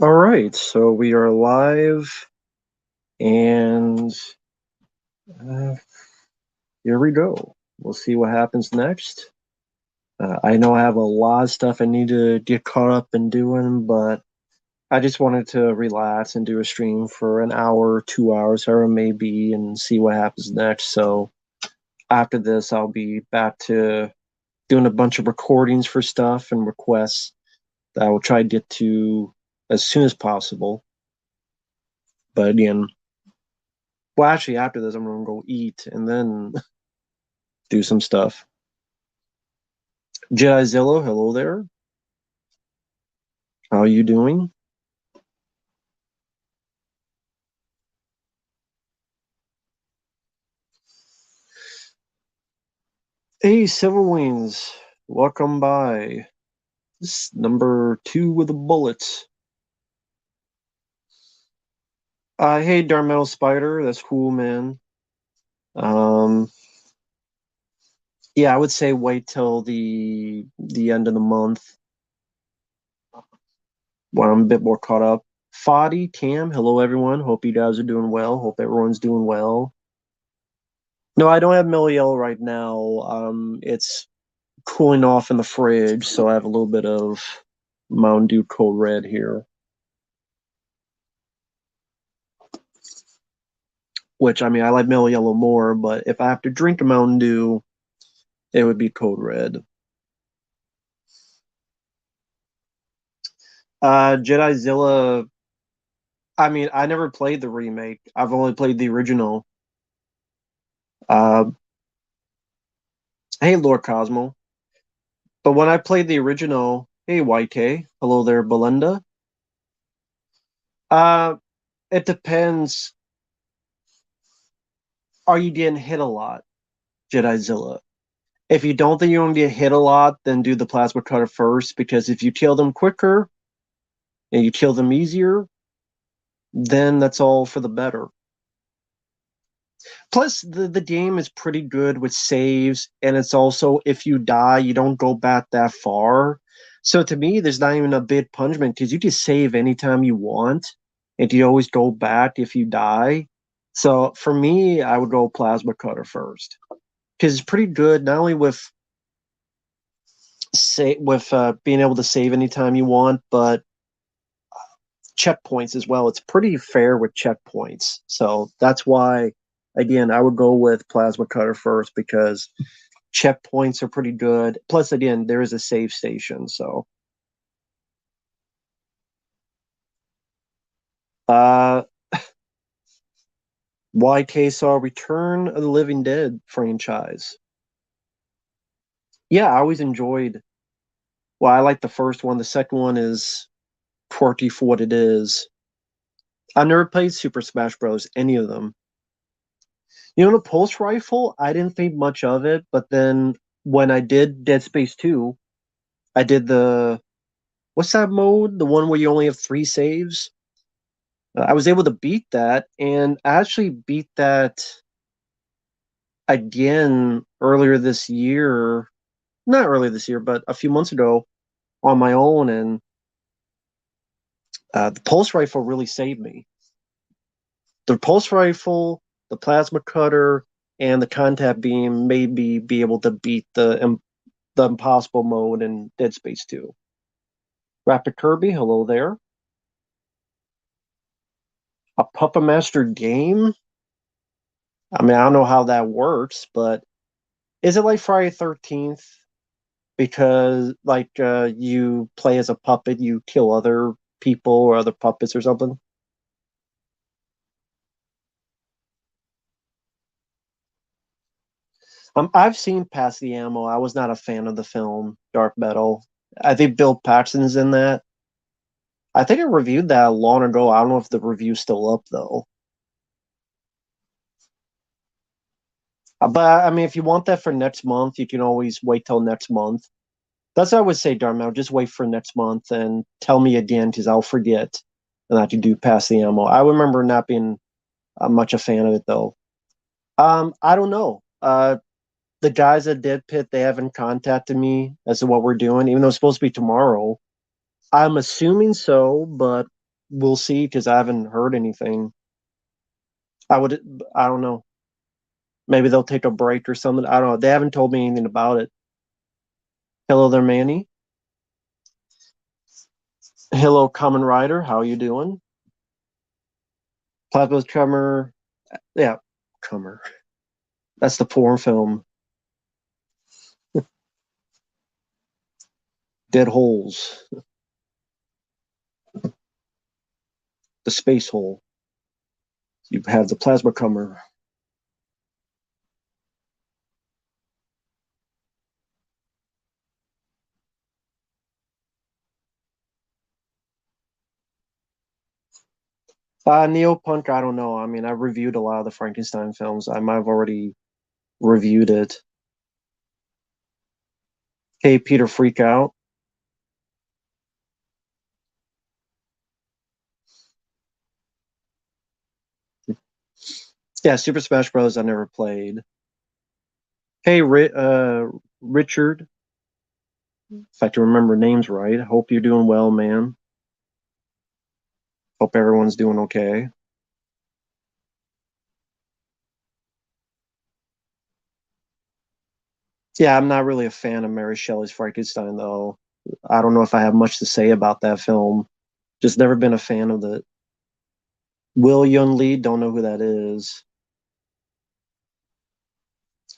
All right, so we are live, and uh, here we go. We'll see what happens next. I know I have a lot of stuff I need to get caught up in doing, but I just wanted to relax and do a stream for an hour, 2 hours, however it may be, and see what happens next. So after this, I'll be back to doing a bunch of recordings for stuff and requests that I will try to get to as soon as possible. But again, well, actually, after this, I'm gonna go eat and then do some stuff. Jedizilla, hello there. How are you doing? Hey, Silverwings, welcome by. This is number two with a bullet. Hey, Dark Spider, that's cool, man. Um, yeah, I would say wait till the end of the month when I'm a bit more caught up. Fadi, Tam, hello everyone. Hope you guys are doing well. Hope everyone's doing well. No, I don't have Meliel right now. It's cooling off in the fridge, so I have a little bit of Mountain Dew Code Red here. Which I mean, I like Mellow Yellow more, but if I have to drink a Mountain Dew, it would be Code Red. Jedizilla. I mean, I never played the remake. I've only played the original. Uh, hey, Lord Cosmo. But when I played the original, hey, YK, hello there, Belinda. Uh, it depends. Are you getting hit a lot, Jedizilla? If you don't think you're going to get hit a lot, then do the plasma cutter first, because if you kill them quicker and you kill them easier, then that's all for the better. Plus, the game is pretty good with saves, and it's also if you die, you don't go back that far. So to me, there's not even a big punishment because you just save anytime you want, and you always go back if you die. So for me, I would go plasma cutter first because it's pretty good not only with being able to save anytime you want, but checkpoints as well. It's pretty fair with checkpoints. So that's why, again, I would go with Plasma Cutter first because checkpoints are pretty good. Plus, again, there is a save station. So, uh, YK saw Return of the Living Dead franchise. Yeah, I always enjoyed. Well, I like the first one. The second one is quirky for what it is. I never played Super Smash Bros. Any of them. You know, the pulse rifle, I didn't think much of it, but then when I did Dead Space 2, I did what's that mode? The one where you only have three saves? I was able to beat that, and I actually beat that again earlier this year. Not earlier this year, but a few months ago on my own, and the pulse rifle really saved me. The pulse rifle, the plasma cutter, and the contact beam made me be able to beat the impossible mode in Dead Space 2. Rapid Kirby, hello there. A Puppet Master game? I mean, I don't know how that works, but is it like Friday 13th? Because, like, you play as a puppet, you kill other people or other puppets or something? I've seen Pass the Ammo. I was not a fan of the film, Dark Metal. I think Bill Paxton's in that. I think I reviewed that long ago. I don't know if the review's still up, though. But I mean, if you want that for next month, you can always wait till next month. That's what I would say, Darmel. Just wait for next month and tell me again because I'll forget and I can do Pass the Ammo. I remember not being much a fan of it though. I don't know. The guys at Dead Pit they haven't contacted me as to what we're doing, even though it's supposed to be tomorrow. I'm assuming so, but we'll see because I haven't heard anything. I don't know. Maybe they'll take a break or something. I don't know. They haven't told me anything about it. Hello there, Manny. Hello, Common Rider. How are you doing? Plasma Tremor. Yeah, Tremor. That's the porn film. Dead Holes. The space hole. You have the plasma comer. Neopunk, I don't know. I mean, I've reviewed a lot of the Frankenstein films. I might have already reviewed it. Hey, Peter Freak Out. Yeah, Super Smash Bros. I never played. Hey, Richard. If I can remember names right. Hope you're doing well, man. Hope everyone's doing okay. Yeah, I'm not really a fan of Mary Shelley's Frankenstein, though. I don't know if I have much to say about that film. Just never been a fan of it. Will Yun Lee, don't know who that is.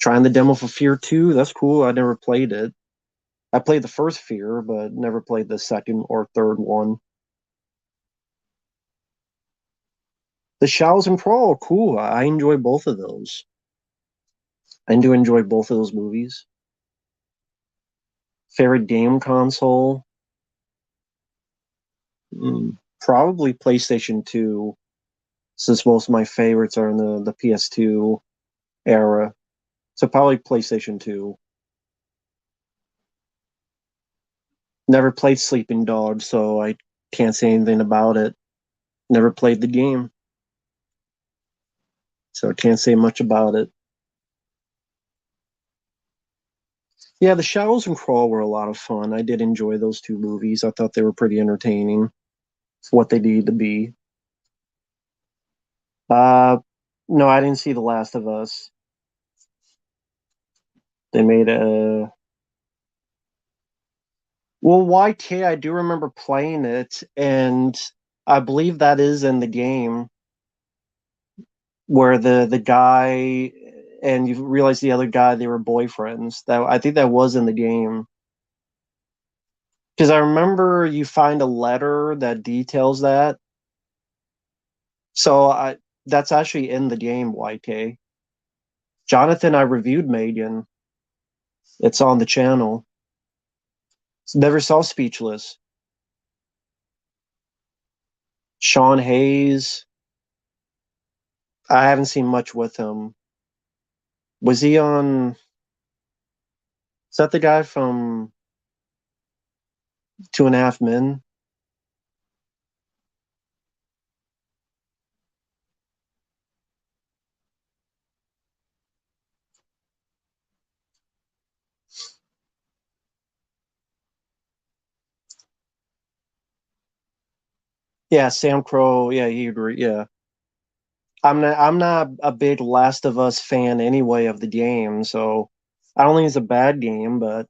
Trying the demo for Fear 2, that's cool. I never played it. I played the first Fear, but never played the second or third one. The Shadows and Crawl, cool. I enjoy both of those. I do enjoy both of those movies. Favorite game console? Probably PlayStation 2, since most of my favorites are in the PS2 era. So probably PlayStation 2. Never played Sleeping Dogs, so I can't say anything about it. Never played the game, so I can't say much about it. Yeah, The Shadows and Crawl were a lot of fun. I did enjoy those two movies. I thought they were pretty entertaining. It's what they needed to be. Uh, no, I didn't see The Last of Us. They made a well, YK. I do remember playing it, and I believe that is in the game where the guy and you realize the other guy they were boyfriends. That I think that was in the game because I remember you find a letter that details that. So I that's actually in the game, YK. Jonathan, I reviewed Megan. It's on the channel. Never saw Speechless. Sean Hayes. I haven't seen much with him. Was he on? Is that the guy from Two and a Half Men? Yeah, Sam Crow. Yeah, he agree. Yeah, I'm not a big Last of Us fan anyway of the game, so I don't think it's a bad game, but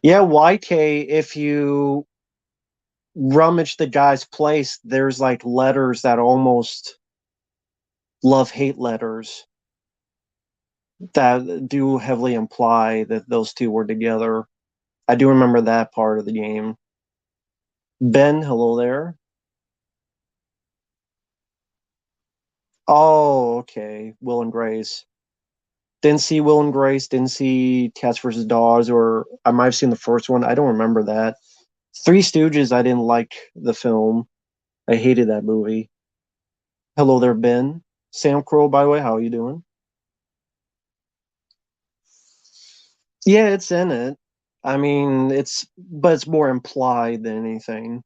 yeah, YK, if you rummage the guy's place, there's like letters that almost love hate letters that do heavily imply that those two were together. I do remember that part of the game. Ben, hello there. Oh, okay. Will and Grace. Didn't see Will and Grace, didn't see Cats versus Dogs, or I might have seen the first one. I don't remember that. Three Stooges, I didn't like the film. I hated that movie. Hello there, Ben. Sam Crow, by the way, how are you doing? Yeah, it's in it. I mean, but it's more implied than anything.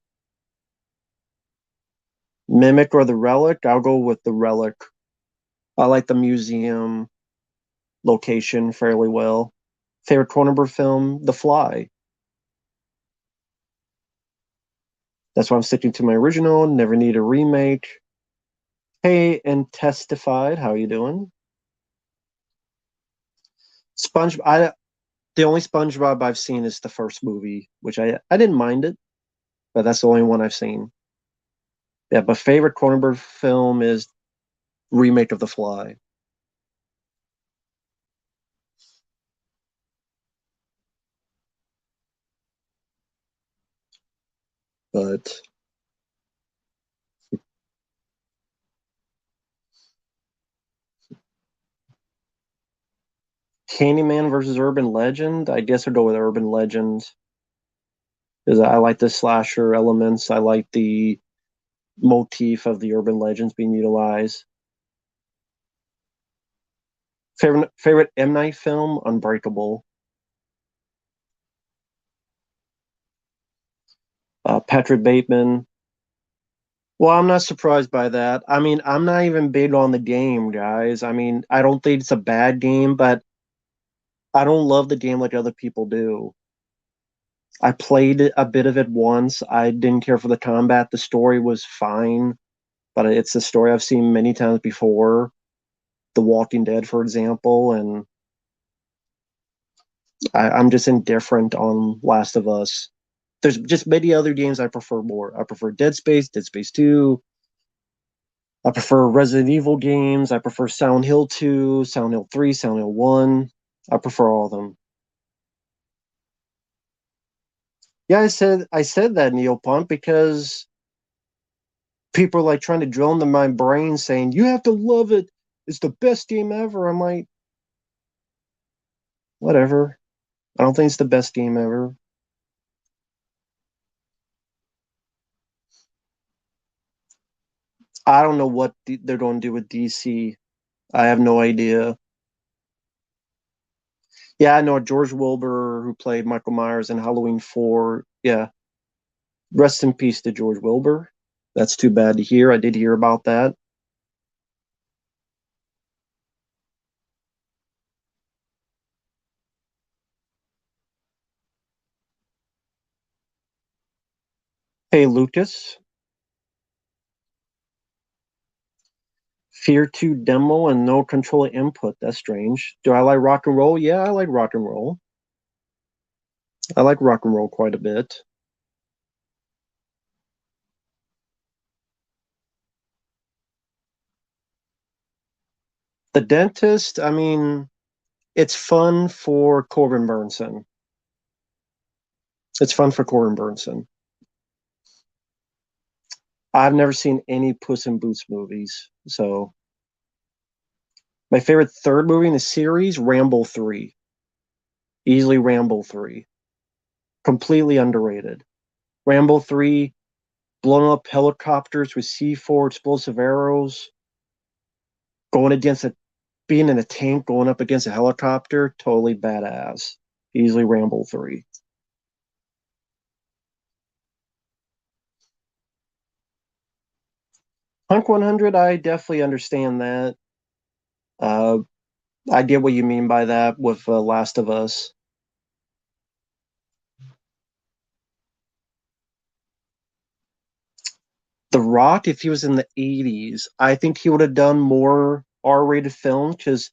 Mimic or the Relic? I'll go with the Relic. I like the museum location fairly well. Favorite Cronenberg film? The Fly. That's why I'm sticking to my original. Never need a remake. Hey, and Testified, how you doing? Sponge, the only SpongeBob I've seen is the first movie, which I didn't mind it, but that's the only one I've seen. Yeah, but favorite Cronenberg film is remake of The Fly. But Candyman versus Urban Legend, I guess I'd go with Urban Legend because I like the slasher elements. I like the motif of the urban legends being utilized. Favorite M Night film, Unbreakable. Patrick Bateman. Well, I'm not surprised by that. I mean, I'm not even big on the game, guys. I mean, I don't think it's a bad game, but I don't love the game like other people do. I played a bit of it once. I didn't care for the combat. The story was fine, but it's a story I've seen many times before. The Walking Dead, for example, and I'm just indifferent on Last of Us. There's just many other games I prefer more. I prefer Dead Space, Dead Space 2. I prefer Resident Evil games. I prefer Silent Hill 2, Silent Hill 3, Silent Hill 1. I prefer all of them. Yeah, I said that, Neil Punk, because people are like trying to drill into my brain saying, you have to love it. It's the best game ever. I'm like, whatever. I don't think it's the best game ever. I don't know what they're going to do with DC. I have no idea. Yeah, I know George Wilbur, who played Michael Myers in Halloween 4. Yeah, rest in peace to George Wilbur. That's too bad to hear. I did hear about that. Hey, Lucas, Fear 2 demo and no controller input. That's strange. Do I like rock and roll? Yeah, I like rock and roll. I like rock and roll quite a bit. The Dentist, I mean, it's fun for Corbin Burnson. It's fun for Corbin Burnson. I've never seen any Puss in Boots movies, so my favorite third movie in the series, Rambo 3. Easily Rambo 3. Completely underrated. Rambo 3, blowing up helicopters with C4 explosive arrows, going against a being in a tank, going up against a helicopter, totally badass. Easily Rambo 3. Punk 100, I definitely understand that. Uh, I get what you mean by that with Last of Us. The Rock, if he was in the 80s, I think he would have done more R-rated films because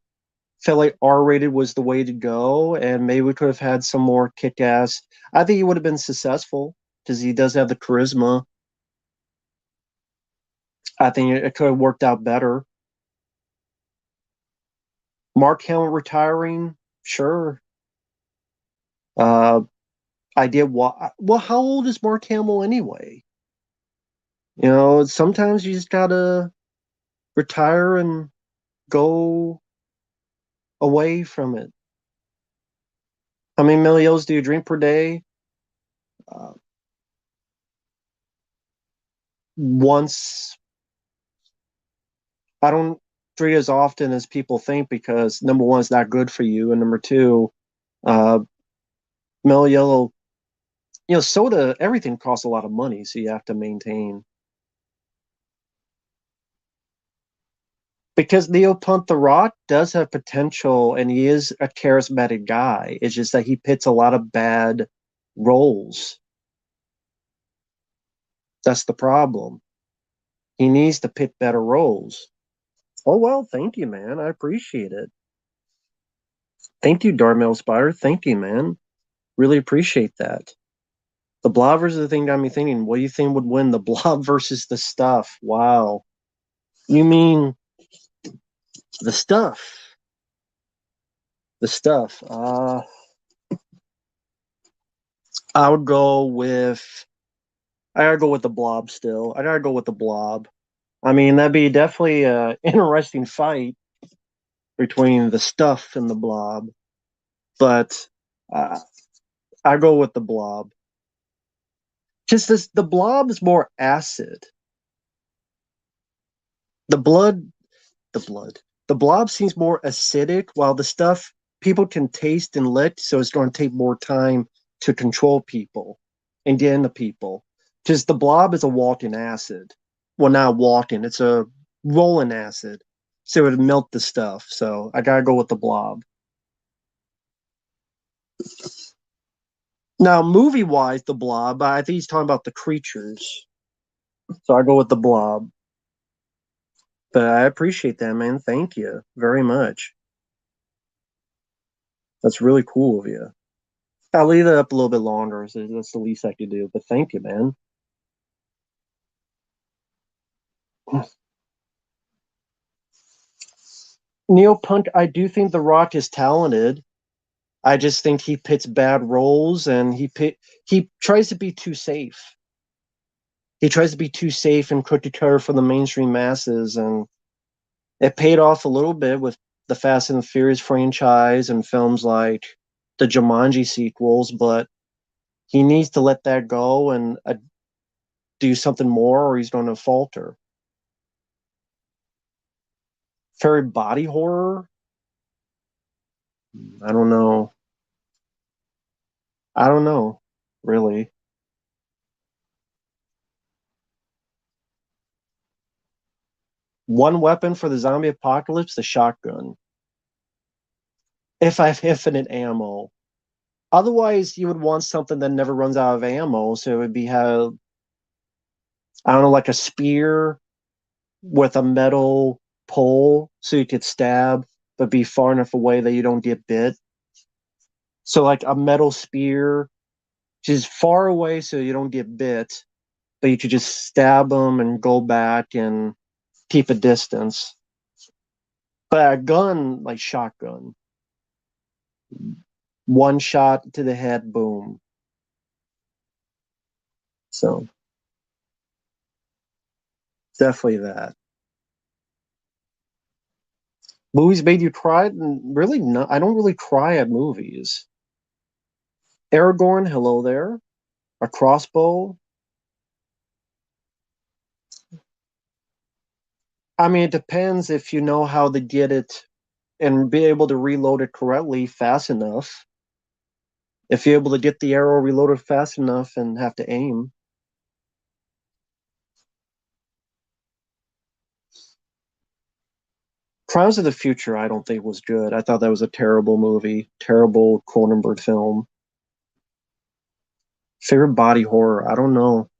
felt like R-rated was the way to go, and maybe we could have had some more kick-ass. I think he would have been successful because he does have the charisma. I think it could have worked out better. Mark Hamill retiring, sure. Uh, I did what? Well, how old is Mark Hamill anyway? You know, sometimes you just gotta retire and go away from it. How many millions do you drink per day? Uh, Once. I don't drink as often as people think because number one, it's not good for you, and number two, uh, Mellow Yellow, soda, everything costs a lot of money, so you have to maintain. Because Leo Punt the Rock does have potential, and he is a charismatic guy. It's just that he pits a lot of bad roles. That's the problem. He needs to pick better roles. Oh well, thank you, man. I appreciate it. Thank you, Darmel Spider. Thank you, man. Really appreciate that. The Blob versus the thing got me thinking. What do you think would win, the Blob versus the Stuff? Wow. You mean the Stuff? The Stuff. I would go with. I gotta go with the Blob still. I gotta go with the Blob. I mean, that'd be definitely an interesting fight between the Stuff and the Blob, but uh, I go with the Blob. Just this, the Blob is more acid. The blood, the blood, the Blob seems more acidic, while the Stuff people can taste and lick, so it's going to take more time to control people and get into people. Just the Blob is a walking acid. Well, not walking; it's a rolling acid, so it would melt the Stuff. So I gotta go with the Blob. Now, movie wise, the Blob, I think he's talking about the creatures. So I go with the Blob. But I appreciate that, man. Thank you very much. That's really cool of you. I'll leave it up a little bit longer. So that's the least I could do. But thank you, man. Neil Punk, I do think The Rock is talented. I just think he picks bad roles and he tries to be too safe. He tries to be too safe and cookie cutter for the mainstream masses, and it paid off a little bit with the Fast and the Furious franchise and films like the Jumanji sequels, but he needs to let that go and do something more, or he's going to falter. Fairy body horror? I don't know. I don't know, really. One weapon for the zombie apocalypse: the shotgun. If I have infinite ammo. Otherwise, you would want something that never runs out of ammo. So it would be have, I don't know, like a spear with a metal pole so you could stab, but be far enough away that you don't get bit. So like a metal spear, just far away so you don't get bit, but you could just stab them and go back and keep a distance. But a gun, like shotgun, one shot to the head, boom. So definitely that. Movies made you cry? Really, no. I don't really cry at movies. Aragorn, hello there. A crossbow. I mean, it depends if you know how to get it and be able to reload it correctly fast enough. If you're able to get the arrow reloaded fast enough and have to aim. Crimes of the Future, I don't think was good. I thought that was a terrible movie, terrible Cronenberg film. Favorite body horror? I don't know.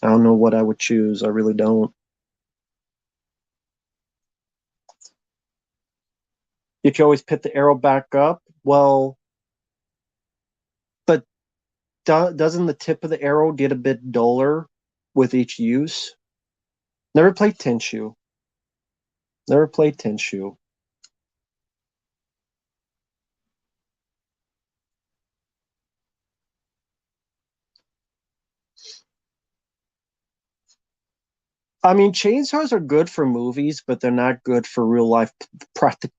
I don't know what I would choose. I really don't. You can always put the arrow back up. Well, but doesn't the tip of the arrow get a bit duller with each use? Never played Tenchu. Never played Tenchu. I mean, chainsaws are good for movies, but they're not good for real life practic-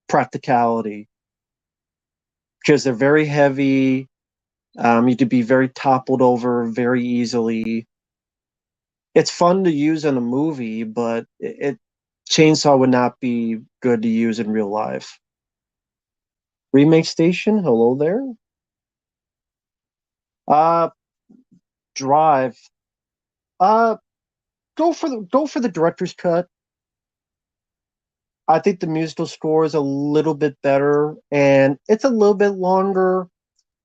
practicality because they're very heavy. You could be very toppled over very easily. It's fun to use in a movie, but chainsaw would not be good to use in real life. Remake Station, hello there. Uh, Drive. Uh, go for the director's cut. I think the musical score is a little bit better, and it's a little bit longer,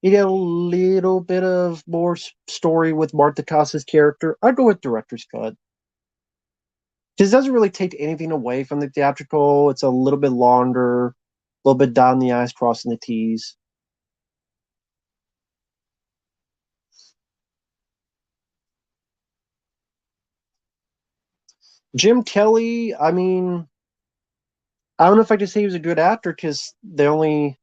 He had a little bit of more story with Martha Casa's character. I'd go with director's cut. Just doesn't really take anything away from the theatrical. It's a little bit longer, a little bit down the I's, crossing the T's. Jim Kelly, I mean, I don't know if I could say he was a good actor because they only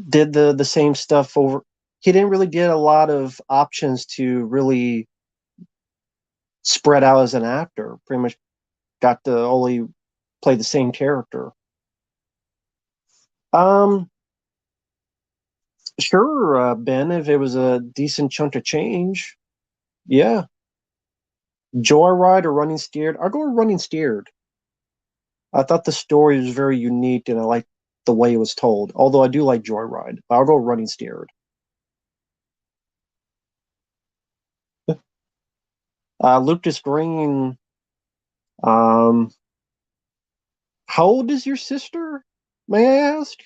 did the same stuff over. He didn't really get a lot of options to really spread out as an actor. Pretty much got to only play the same character. Um, sure, Ben, if it was a decent chunk of change, yeah. Joyride or Running Scared? I'll go with Running Scared. I thought the story was very unique and I liked the way it was told. Although I do like Joyride. I'll go Running Scared. Lucas Green, um, how old is your sister? May I ask?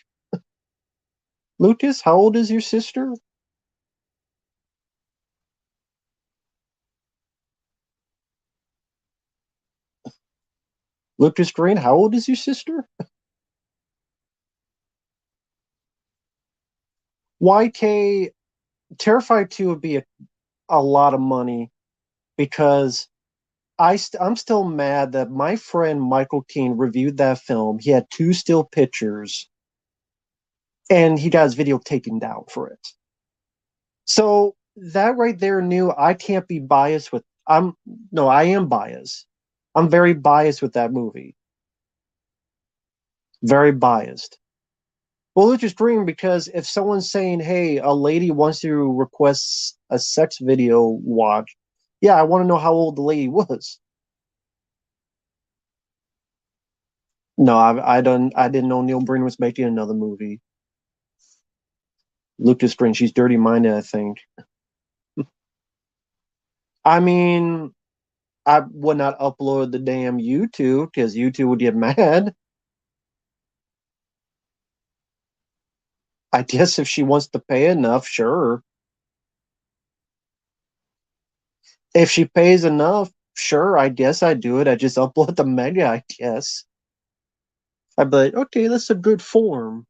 Lucas, how old is your sister? Lucas Green, how old is your sister? YK, Terrified 2 would be a lot of money because I'm still mad that my friend Michael Keane reviewed that film. He had two still pictures and he got his video taken down for it. So that right there knew I can't be biased with I'm no, I am biased. I'm very biased with that movie. Very biased. Well, it's just dream because if someone's saying, "Hey, a lady wants to request a sex video watch," yeah, I want to know how old the lady was. No, I didn't know Neil Breen was making another movie. Lucas Green, she's dirty minded, I think. I mean, I would not upload the damn YouTube because YouTube would get mad. I guess if she wants to pay enough, sure. If she pays enough, sure, I guess I'd do it. I just upload the mega, I guess. I'd be like, okay, that's a good form.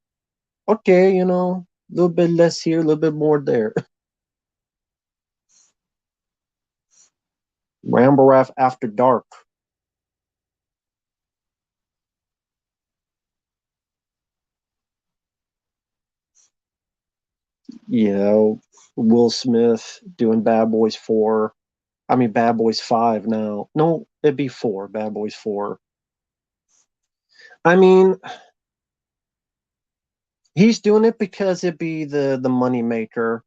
Okay, a little bit less here, a little bit more there. Ramble Raft After Dark. You know, Will Smith doing Bad Boys 4. I mean, Bad Boys 5 now. No, it'd be 4, Bad Boys 4. I mean, he's doing it because it'd be the money maker.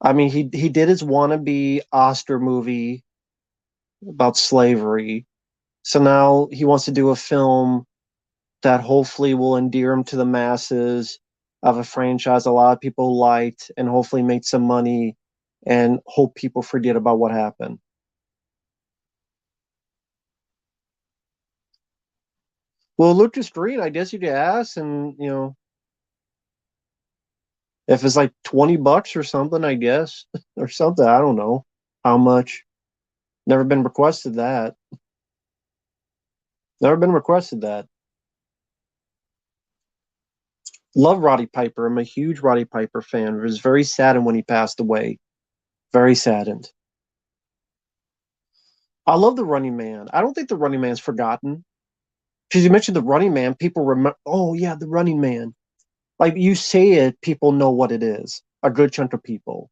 I mean, he did his wannabe Oscar movie about slavery. So now he wants to do a film that hopefully will endear him to the masses of a franchise a lot of people liked and hopefully make some money and hope people forget about what happened. Well, Lucas Green, I guess you could ask, and if it's like $20 or something, I guess, or something, I don't know how much. Never been requested that. Never been requested that. Love Roddy Piper. I'm a huge Roddy Piper fan. I was very saddened when he passed away. Very saddened. I love the Running Man. I don't think the Running Man's forgotten because you mentioned the Running Man. People remember. Oh yeah, the Running Man. Like you say it, people know what it is. A good chunk of people.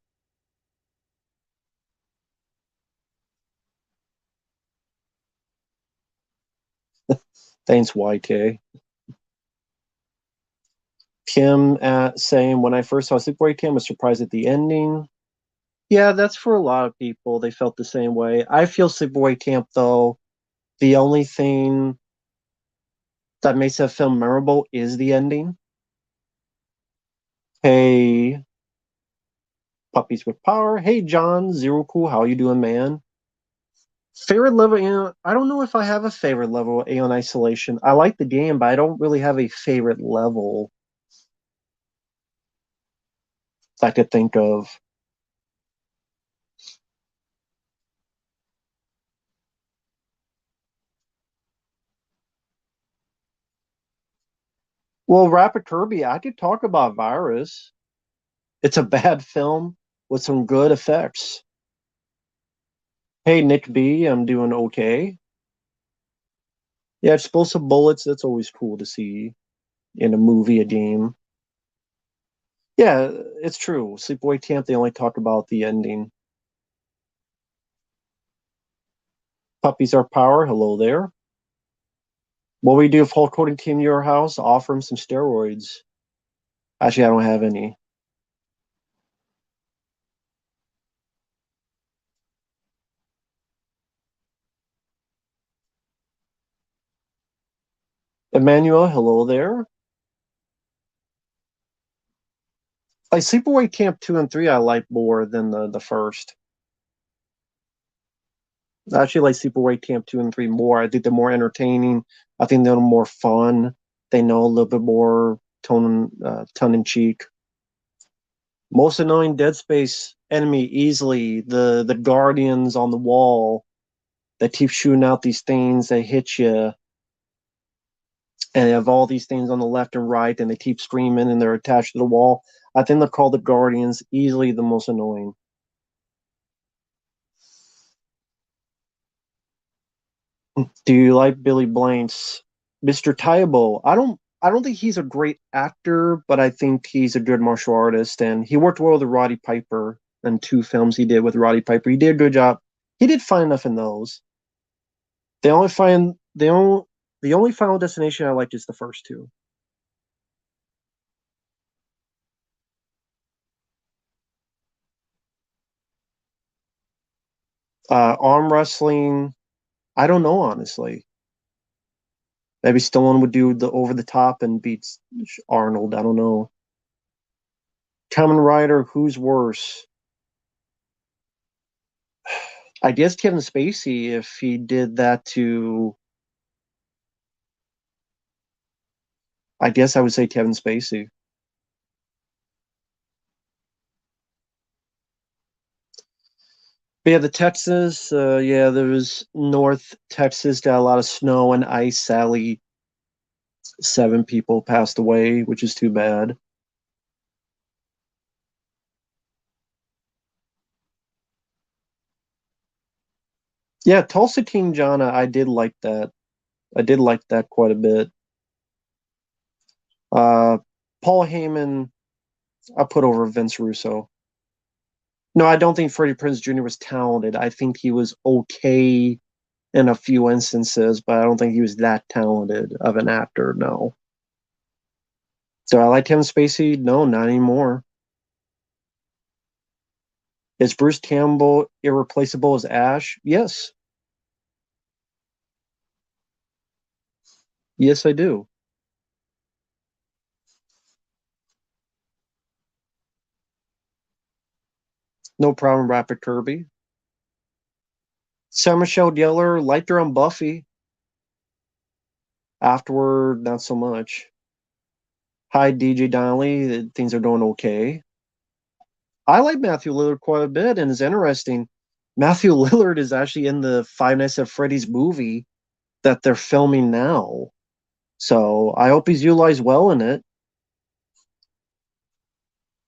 Thanks, YK. Kim saying when I first saw Sleepaway Camp, I was surprised at the ending. Yeah, that's for a lot of people. They felt the same way. I feel Sleepaway Camp though. The only thing that makes that film memorable is the ending. Hey, puppies with power. Hey, John, Zero Cool. How you doing, man? Favorite level, I don't know if I have a favorite level of Aeon Isolation. I like the game, but I don't really have a favorite level. I could think of. Well, Rapid Kirby, I could talk about Virus. It's a bad film with some good effects. Hey, Nick B, I'm doing okay. Yeah, explosive bullets, that's always cool to see in a movie, a game. Yeah, it's true. Sleepaway Camp, they only talk about the ending. Puppies are power. Hello there. What we do if Hulk Hogan came to your house, offer him some steroids. Actually, I don't have any. Emmanuel, hello there. Like Sleepaway Camp 2 and 3, I like more than the first. I actually like Sleepaway Camp 2 and 3 more. I think they're more entertaining. I think they're more fun. They know a little bit more tongue in cheek. Most annoying Dead Space enemy easily the guardians on the wall that keep shooting out these things. They hit you, and they have all these things on the left and right, and they keep screaming, and they're attached to the wall. I think they're called the guardians. Easily the most annoying. Do you like Billy Blanks? Mr. Taibo? I don't think he's a great actor, but I think he's a good martial artist, and he worked well with Roddy Piper in two films he did with Roddy Piper. He did a good job. He did fine enough in those. The only Final Destination I liked is the first two. Arm wrestling, I don't know honestly. Maybe Stallone would do the over the top and beats Arnold. I don't know. Kamen Rider, who's worse? I guess Kevin Spacey if he did that to. I guess I would say Kevin Spacey. But yeah, the Texas, yeah, there was North Texas got a lot of snow and ice. Sadly, 7 people passed away, which is too bad. Yeah, Tulsa King Jana, I did like that. I did like that quite a bit. Uh, Paul Heyman, I put over Vince Russo. No, I don't think Freddie Prinze Jr. was talented. I think he was okay in a few instances, but I don't think he was that talented of an actor. No. So I like Kevin Spacey. No, not anymore. Is Bruce Campbell irreplaceable as Ash? Yes. Yes, I do. No problem, Rapid Kirby. Sarah Michelle Gellar liked her on Buffy. Afterward, not so much. Hi, DJ Donnelly. Things are going okay. I like Matthew Lillard quite a bit, and it's interesting. Matthew Lillard is actually in the Five Nights at Freddy's movie that they're filming now. So I hope he's utilized well in it.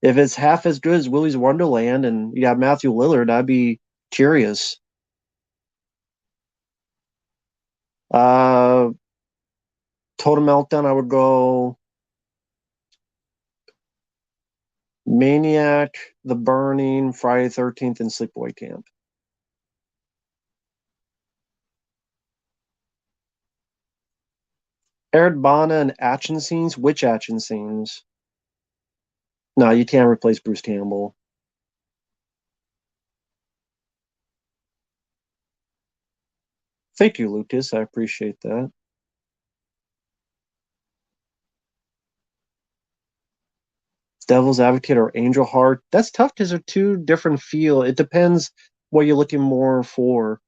If it's half as good as Willy's Wonderland and you got Matthew Lillard, I'd be curious. Uh, Total Meltdown, I would go Maniac, The Burning, Friday 13th, and Sleepaway Camp. Eric Bana and action scenes? Which action scenes? No, you can't replace Bruce Campbell. Thank you, Lucas. I appreciate that. Devil's Advocate or Angel Heart? That's tough because they're two different feel. It depends what you're looking more for.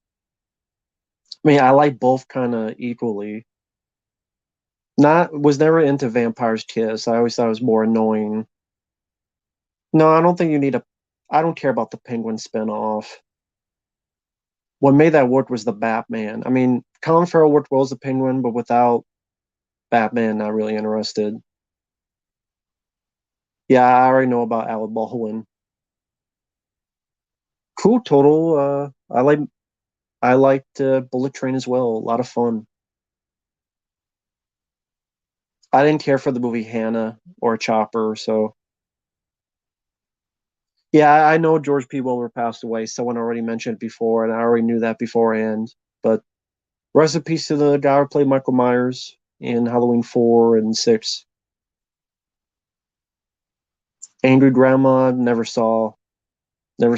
I mean, I like both kind of equally. Not was never into Vampire's Kiss. I always thought it was more annoying. No, I don't think you need a. I don't care about the Penguin spinoff. What made that work was the Batman. I mean, Colin Farrell worked well as the Penguin, but without Batman, not really interested. Yeah, I already know about Alec Baldwin. Cool, total. I liked Bullet Train as well. A lot of fun. I didn't care for the movie Hannah or Chopper, so yeah, I know George P. Wilbur passed away. Someone already mentioned it before, and I already knew that beforehand. But rest in peace to the guy who played Michael Myers in Halloween 4 and 6. Angry Grandma, never saw it, never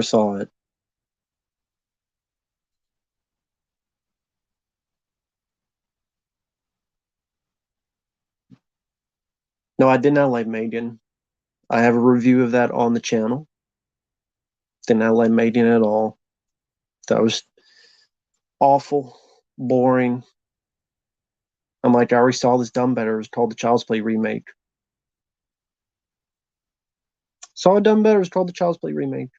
saw it. No, I did not like Megan. I have a review of that on the channel. Did not like Megan at all. That was awful, boring. I'm like, I already saw this done better. It's called the Child's Play remake. Saw it done better. It's called the Child's Play remake.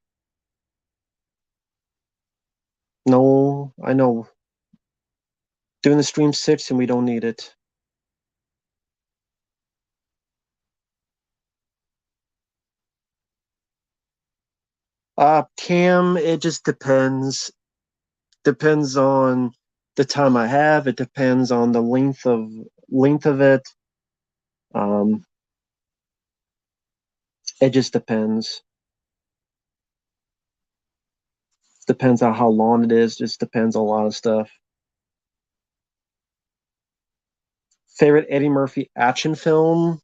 No, I know. Doing the stream 6 and we don't need it. Cam, it just depends. Depends on the time I have. It depends on the length of it. Um, it just depends. Depends on how long it is. Just depends on a lot of stuff. Favorite Eddie Murphy action film?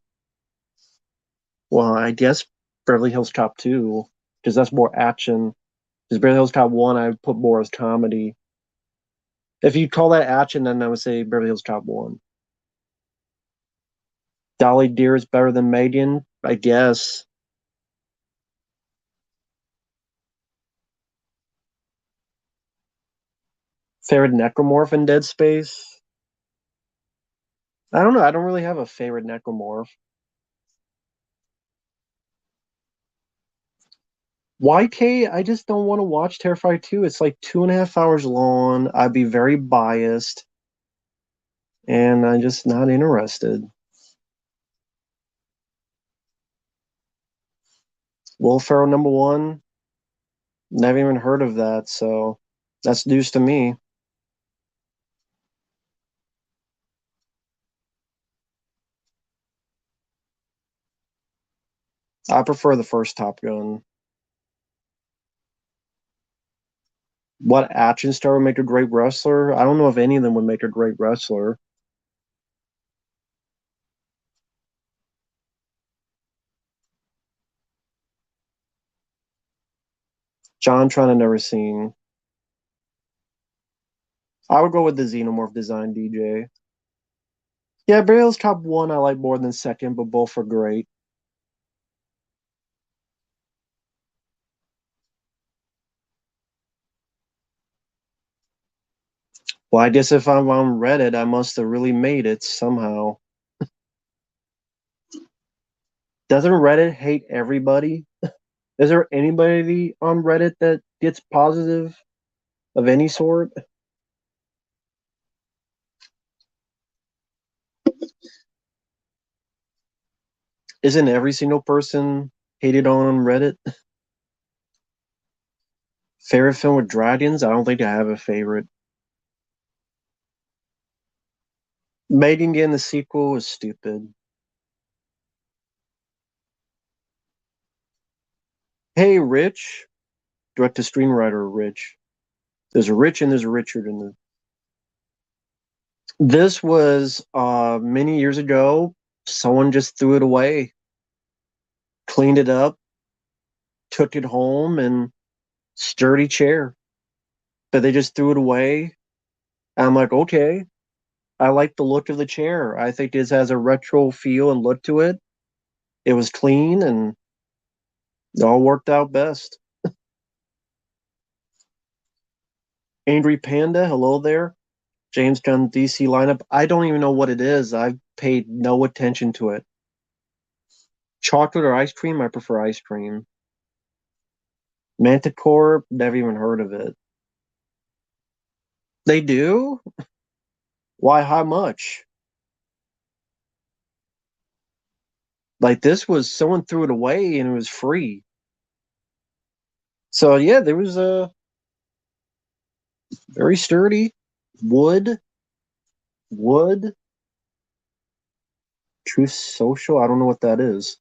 Well, I guess Beverly Hills Cop 2, because that's more action. Because Beverly Hills Cop 1, I would put more as comedy. If you call that action, then I would say Beverly Hills Cop 1. Dolly Deer is better than Megan, I guess. Favorite necromorph in Dead Space? I don't know. I don't really have a favorite necromorph. YK, I just don't want to watch Terrifier 2. It's like 2.5 hours long. I'd be very biased, and I'm just not interested. Will Ferrell number one? Never even heard of that, so that's news to me. I prefer the first Top Gun. What action star would make a great wrestler? I don't know if any of them would make a great wrestler. John Tron, I've never seen. I would go with the Xenomorph design DJ. Yeah, Burial's top one I like more than second, but both are great. Well, I guess if I'm on Reddit, I must have really made it somehow. Doesn't Reddit hate everybody? Is there anybody on Reddit that gets positive of any sort? Isn't every single person hated on Reddit? Favorite film with dragons? I don't think I have a favorite. Megan getting the sequel was stupid. Hey, Rich, direct to screenwriter Rich. There's a Rich and there's a Richard in the. This was many years ago. Someone just threw it away, cleaned it up, took it home, and sturdy chair. But they just threw it away. I'm like, okay, I like the look of the chair. I think this has a retro feel and look to it. It was clean and it all worked out best. Angry Panda, hello there. James Gunn DC lineup. I don't even know what it is. I've paid no attention to it. Chocolate or ice cream? I prefer ice cream. Manticore? Never even heard of it. They do? Why? How much? Like this was someone threw it away and it was free. So yeah, there was a very sturdy wood, wood, Truth Social. I don't know what that is.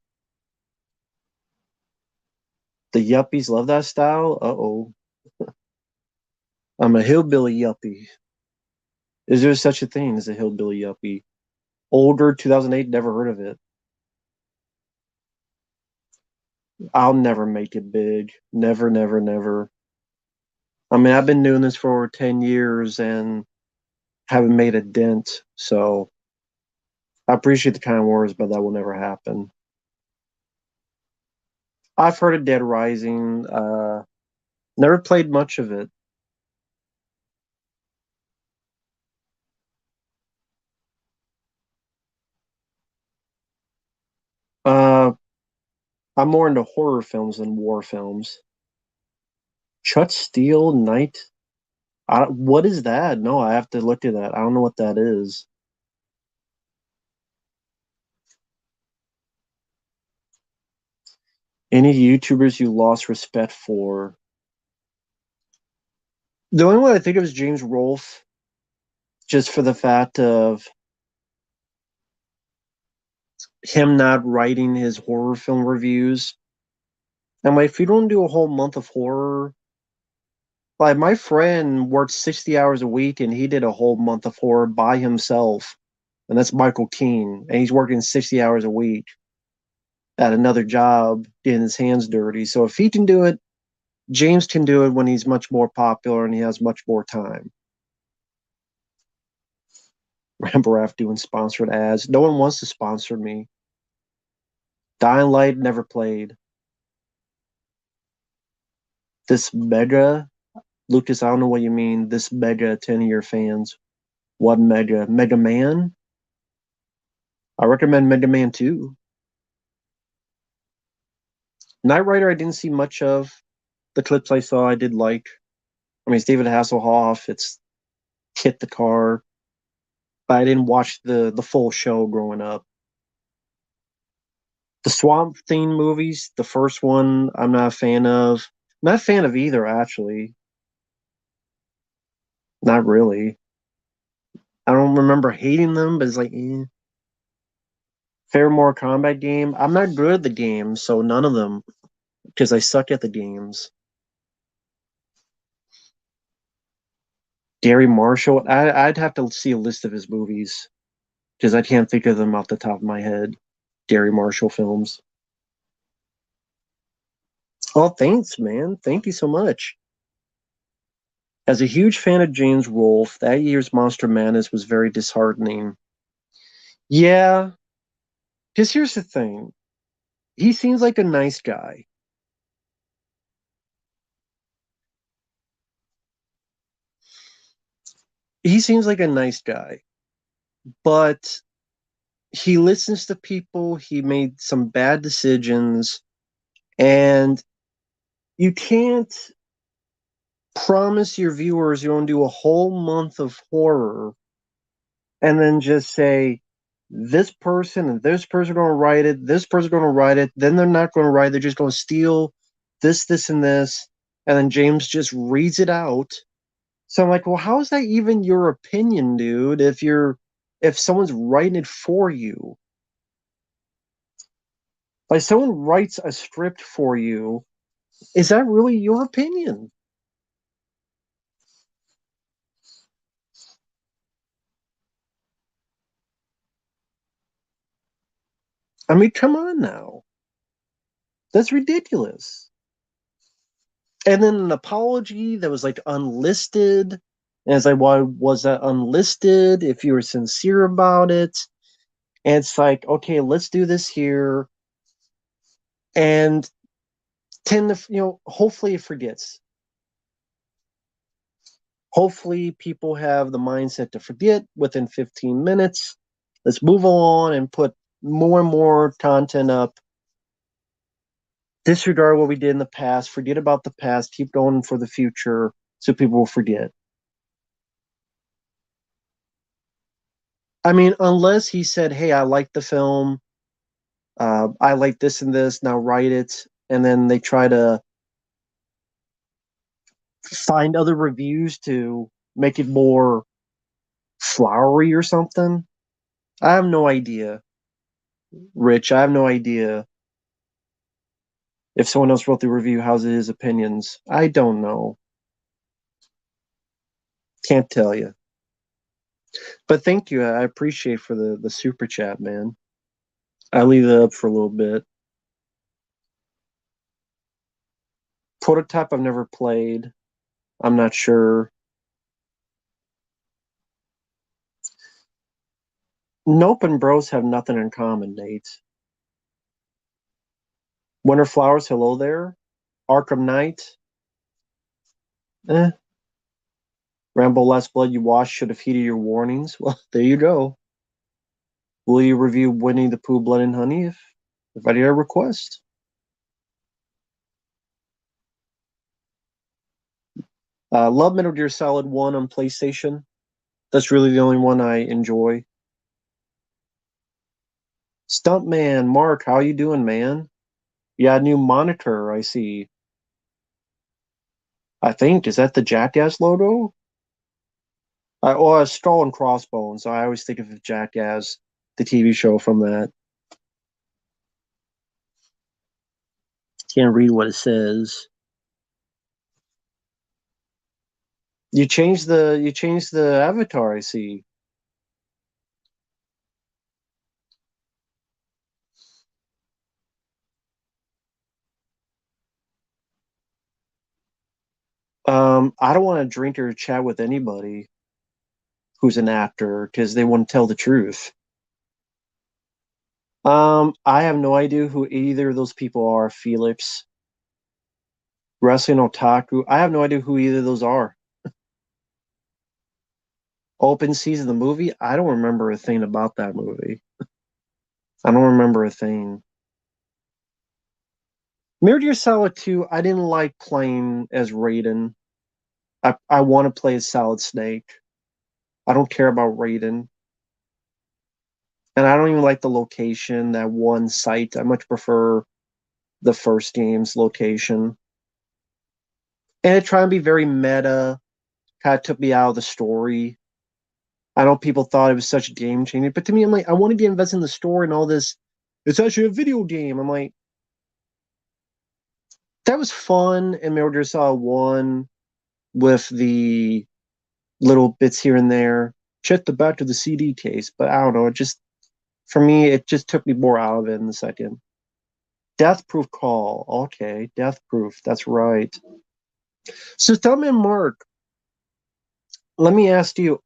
The yuppies love that style. Uh-oh. I'm a hillbilly yuppie. Is there such a thing as a hillbilly yuppie? Older, 2008, never heard of it. I'll never make it big. Never, never, never. I mean, I've been doing this for over 10 years and haven't made a dent. So I appreciate the kind words, but that will never happen. I've heard of Dead Rising. Never played much of it. Uh, I'm more into horror films than war films. Shut Steel Night. What is that? No, I have to look at that. I don't know what that is. Any YouTubers you lost respect for? The only one I think of is James Rolfe, just for the fact of him not writing his horror film reviews. I'm like, if you don't do a whole month of horror, like my friend worked 60 hours a week and he did a whole month of horror by himself. And that's Michael Keane. And he's working 60 hours a week at another job, getting his hands dirty. So if he can do it, James can do it when he's much more popular and he has much more time. Rambaraff doing sponsored ads. No one wants to sponsor me. Dying Light never played. This mega, Lucas, I don't know what you mean. This mega 10-year fans. What mega? Mega Man? I recommend Mega Man 2. Knight Rider, I didn't see much of. The clips I saw, I did like. I mean, it's David Hasselhoff. It's Kit the Car. But I didn't watch the full show growing up. The Swamp Thing movies, the first one, I'm not a fan of. I'm not a fan of either, actually. Not really. I don't remember hating them, but it's like, Fair More Combat game. I'm not good at the games, so none of them, because I suck at the games. Gary Marshall, I'd have to see a list of his movies, because I can't think of them off the top of my head. Gary Marshall films. Oh, thanks, man. Thank you so much. As a huge fan of James Rolfe, that year's Monster Madness was very disheartening. Yeah, because here's the thing. He seems like a nice guy. He seems like a nice guy, but he listens to people. He made some bad decisions, and you can't promise your viewers you're going to do a whole month of horror and then just say this person and this person are going to write it, this person going to write it, then they're not going to write it, they're just going to steal this, and this, and then James just reads it out. So I'm like, well, how is that even your opinion, dude? If someone's writing it for you, like someone writes a script for you, is that really your opinion? I mean, come on now. That's ridiculous. And then an apology that was like unlisted. And it's like, why was that unlisted if you were sincere about it? And it's like, okay, let's do this here. And tend to, hopefully it forgets. Hopefully people have the mindset to forget within 15 minutes Let's move on and put more and more content up. Disregard what we did in the past. Forget about the past. Keep going for the future so people will forget. I mean, unless he said, "Hey, I like the film. I like this and this. Now write it," and then they try to find other reviews to make it more flowery or something. I have no idea, Rich. I have no idea if someone else wrote the review. How's his opinions? I don't know. Can't tell you. But thank you. I appreciate for the super chat, man. I'll leave it up for a little bit. Prototype I've never played. I'm not sure. Nope and Bros have nothing in common, Nate. Winter Flowers, hello there. Arkham Knight. Eh. Rambo Last Blood you watched should have heeded your warnings. Well, there you go. Will you review Winnie the Pooh Blood and Honey if I did a request? Love Metal Gear Solid 1 on PlayStation. That's really the only one I enjoy. Stuntman, Mark, how you doing, man? Yeah, new monitor, I see. I think, is that the Jackass logo? Skull and Crossbones. I always think of Jackass, the TV show from that. Can't read what it says. You changed the avatar, I see. I don't want to drink or chat with anybody who's an actor because they won't tell the truth. I have no idea who either of those people are. Felix, Wrestling Otaku. I have no idea who either of those are. Open Season, the movie. I don't remember a thing about that movie. I don't remember a thing. Mirror Gear Solid 2, I didn't like playing as Raiden. I want to play as Solid Snake. I don't care about Raiden. And I don't even like the location, that one site. I much prefer the first game's location. And it tried to be very meta, kind of took me out of the story. I know people thought it was such a game changer, but to me, I'm like, I want to be invested in the story and all this. It's actually a video game. I'm like, that was fun in Metal Gear Solid 1 with the little bits here and there. Check the back of the CD case, but I don't know. It just, for me, it just took me more out of it in the second. Death Proof Call. Okay, Death Proof. That's right. So tell me, Mark, let me ask you,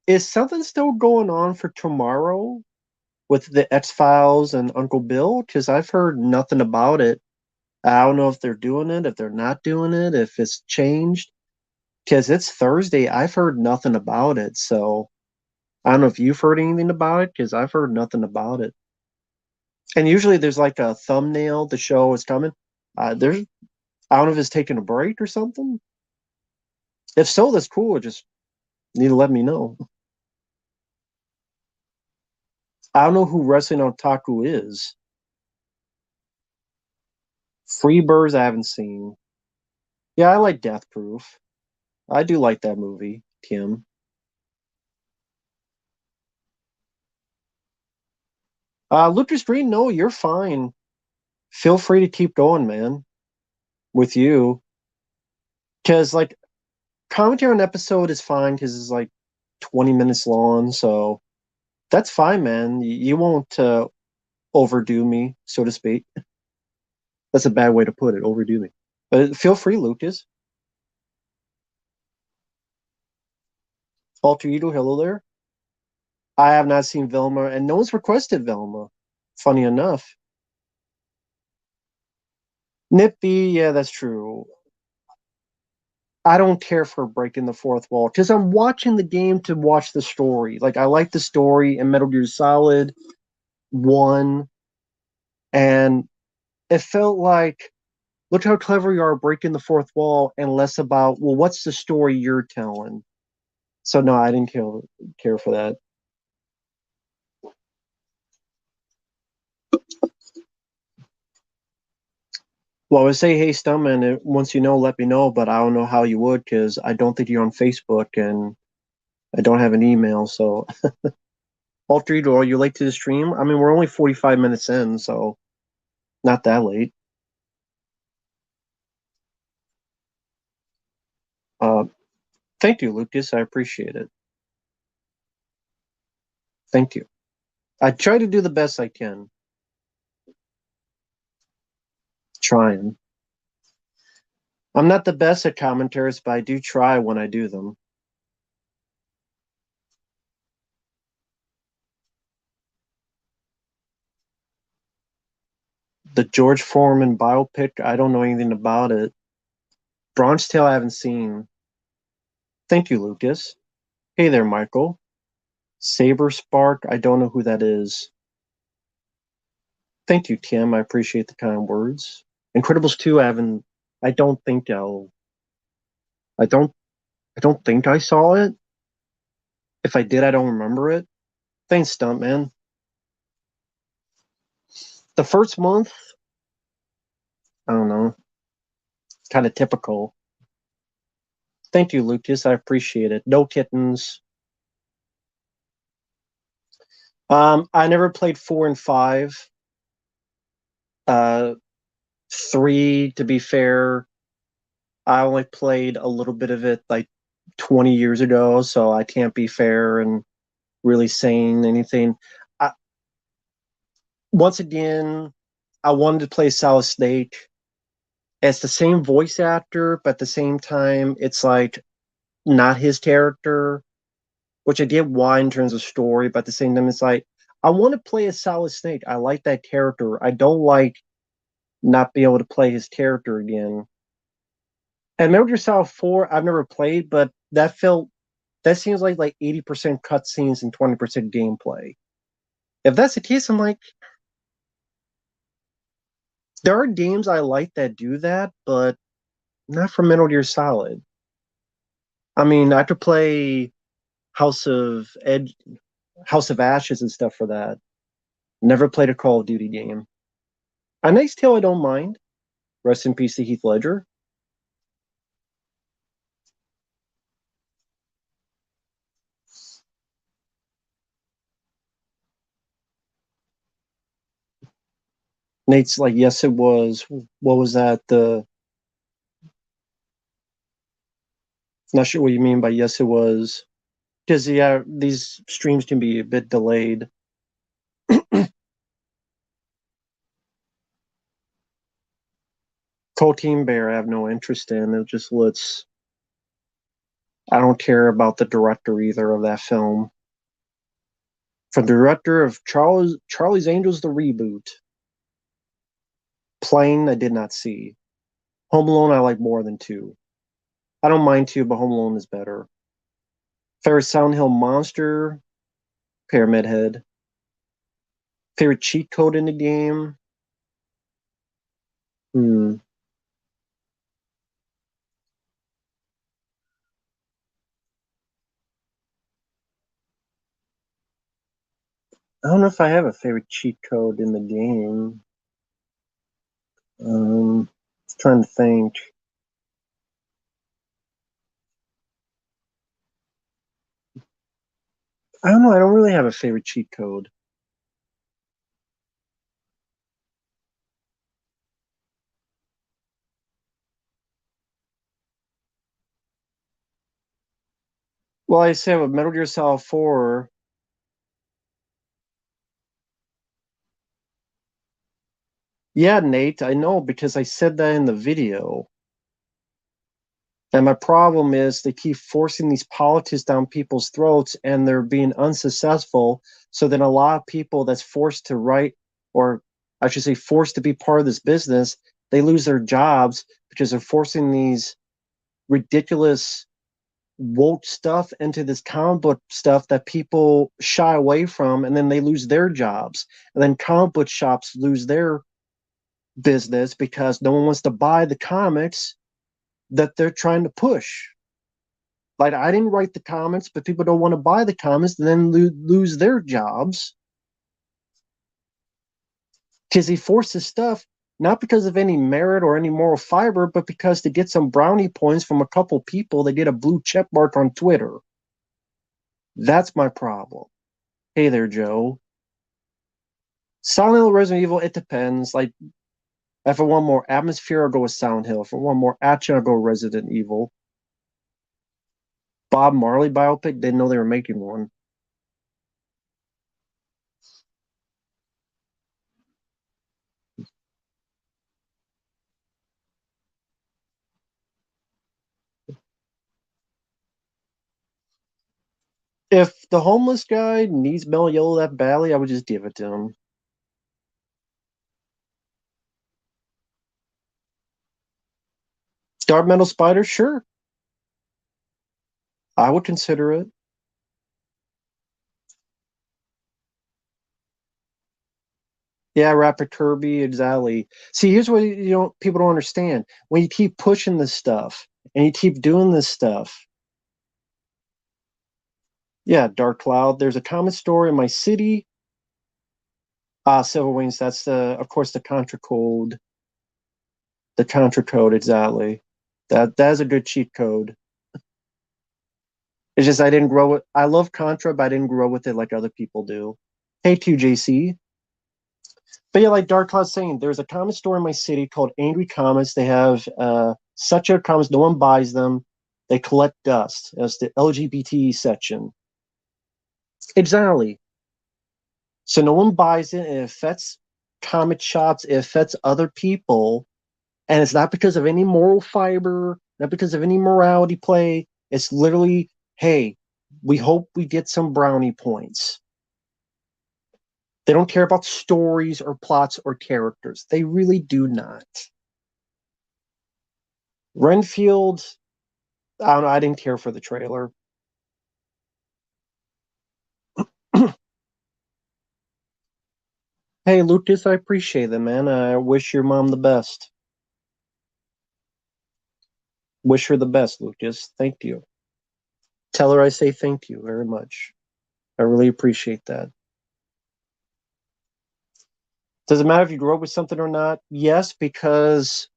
is something still going on for tomorrow with the X-Files and Uncle Bill? Because I've heard nothing about it. I don't know if they're doing it, if they're not doing it, if it's changed. Because it's Thursday. I've heard nothing about it. So I don't know if you've heard anything about it, because I've heard nothing about it. And usually there's like a thumbnail, the show is coming. There's I don't know if it's taking a break or something. If so, that's cool. Just need to let me know. I don't know who Wrestling Otaku is. Freebirds I haven't seen. Yeah, I like Death Proof. I do like that movie, Kim. Lucas Green, no, you're fine. Feel free to keep going, man, with you. Because, like, commentary on an episode is fine because it's like 20 minutes long. So that's fine, man. You won't overdo me, so to speak. That's a bad way to put it, overdo me. But feel free, Lucas. Alter Ego, hello there. I have not seen Velma, and no one's requested Velma. Funny enough. Nippy, yeah, that's true. I don't care for breaking the fourth wall because I'm watching the game to watch the story. Like I like the story in Metal Gear Solid 1, and it felt like, look how clever you are breaking the fourth wall, and less about, well, what's the story you're telling? So no, I didn't care for that. Well, I would say, hey, Stuntman, once you know, let me know, but I don't know how you would because I don't think you're on Facebook and I don't have an email. So, Altered, are you late to the stream? I mean, we're only 45 minutes in, so not that late. Uh, Thank you, Lucas. I appreciate it. Thank you. I try to do the best I can. Trying. I'm not the best at commentaries, but I do try when I do them. The George Foreman biopic, I don't know anything about it. Bronze Tale, I haven't seen. Thank you, Lucas. Hey there, Michael. Saber Spark, I don't know who that is. Thank you, Tim. I appreciate the kind words. Incredibles 2, I don't think I don't, I don't think I saw it. If I did, I don't remember it. Thanks, Stuntman. The first month, I don't know, kind of typical. Thank you, Lucas. I appreciate it. No kittens. I never played 4 and 5. Uh, 3, to be fair, I only played a little bit of it like 20 years ago, so I can't be fair and really saying anything. I, Once again, I wanted to play Solid Snake. It's the same voice actor, but at the same time, it's like not his character, which I get why in terms of story, but at the same time, it's like I want to play a Solid Snake. I like that character. I don't like not be able to play his character again. And Metal Gear Solid 4, I've never played, but that seems like 80% cutscenes and 20% gameplay. If that's the case, I'm like, there are games I like that do that, but not for Metal Gear Solid. I mean, I could play House of Ed, House of Ashes and stuff for that. Never played a Call of Duty game. A Nice Tale, I don't mind. Rest in peace to Heath Ledger. Nate's like, yes, it was. What was that? Not sure what you mean by yes, it was. Because yeah, these streams can be a bit delayed. Cold Team Bear, I have no interest in. It just looks. I don't care about the director either of that film. From the director of Charlie's Angels, the reboot. Plane, I did not see. Home Alone, I like more than 2. I don't mind 2, but Home Alone is better. Favorite Silent Hill monster, Pyramid Head. Favorite cheat code in the game? Hmm. I don't know if I have a favorite cheat code in the game. Um, Trying to think. I don't know. I don't really have a favorite cheat code. Well, I say with Metal Gear Solid 4, yeah, Nate, I know because I said that in the video. And my problem is they keep forcing these politics down people's throats and they're being unsuccessful. So then a lot of people that's forced to write, or I should say forced to be part of this business, they lose their jobs because they're forcing these ridiculous woke stuff into this comic book stuff that people shy away from, and then they lose their jobs, and then comic book shops lose their business because no one wants to buy the comics that they're trying to push. Like, I didn't write the comics, but people don't want to buy the comics and then lose their jobs because he forces stuff not because of any merit or any moral fiber, but because to get some brownie points from a couple people, they get a blue check mark on Twitter. That's my problem. Hey there, Joe. Silent Hill, Resident Evil, it depends. Like, if I want more atmosphere, I'll go with Silent Hill. If I want more action, I'll go Resident Evil. Bob Marley biopic, didn't know they were making one. If the homeless guy needs Mellow Yellow that badly, I would just give it to him. Dark Metal Spider, sure. I would consider it. Yeah, Rapper Kirby, exactly. See, here's what people don't understand. When you keep pushing this stuff and you keep doing this stuff, yeah, Dark Cloud. There's a comic store in my city. Silver Wings. That's of course, the Contra code. The Contra code, exactly. That is a good cheat code. It's just I didn't grow it. I love Contra, but I didn't grow with it like other people do. Hey, QJC. But yeah, like Dark Cloud saying, there's a comic store in my city called Angry Comics. They have such a comics. No one buys them. They collect dust. That's the LGBT section. Exactly. So no one buys it. It affects comic shops. It affects other people. And it's not because of any moral fiber, not because of any morality play. It's literally, hey, we hope we get some brownie points. They don't care about stories or plots or characters. They really do not. Renfield, I don't know, I didn't care for the trailer. Hey, Lucas, I appreciate it, man. I wish your mom the best. Wish her the best, Lucas. Thank you. Tell her I say thank you very much. I really appreciate that. Does it matter if you grew up with something or not? Yes, because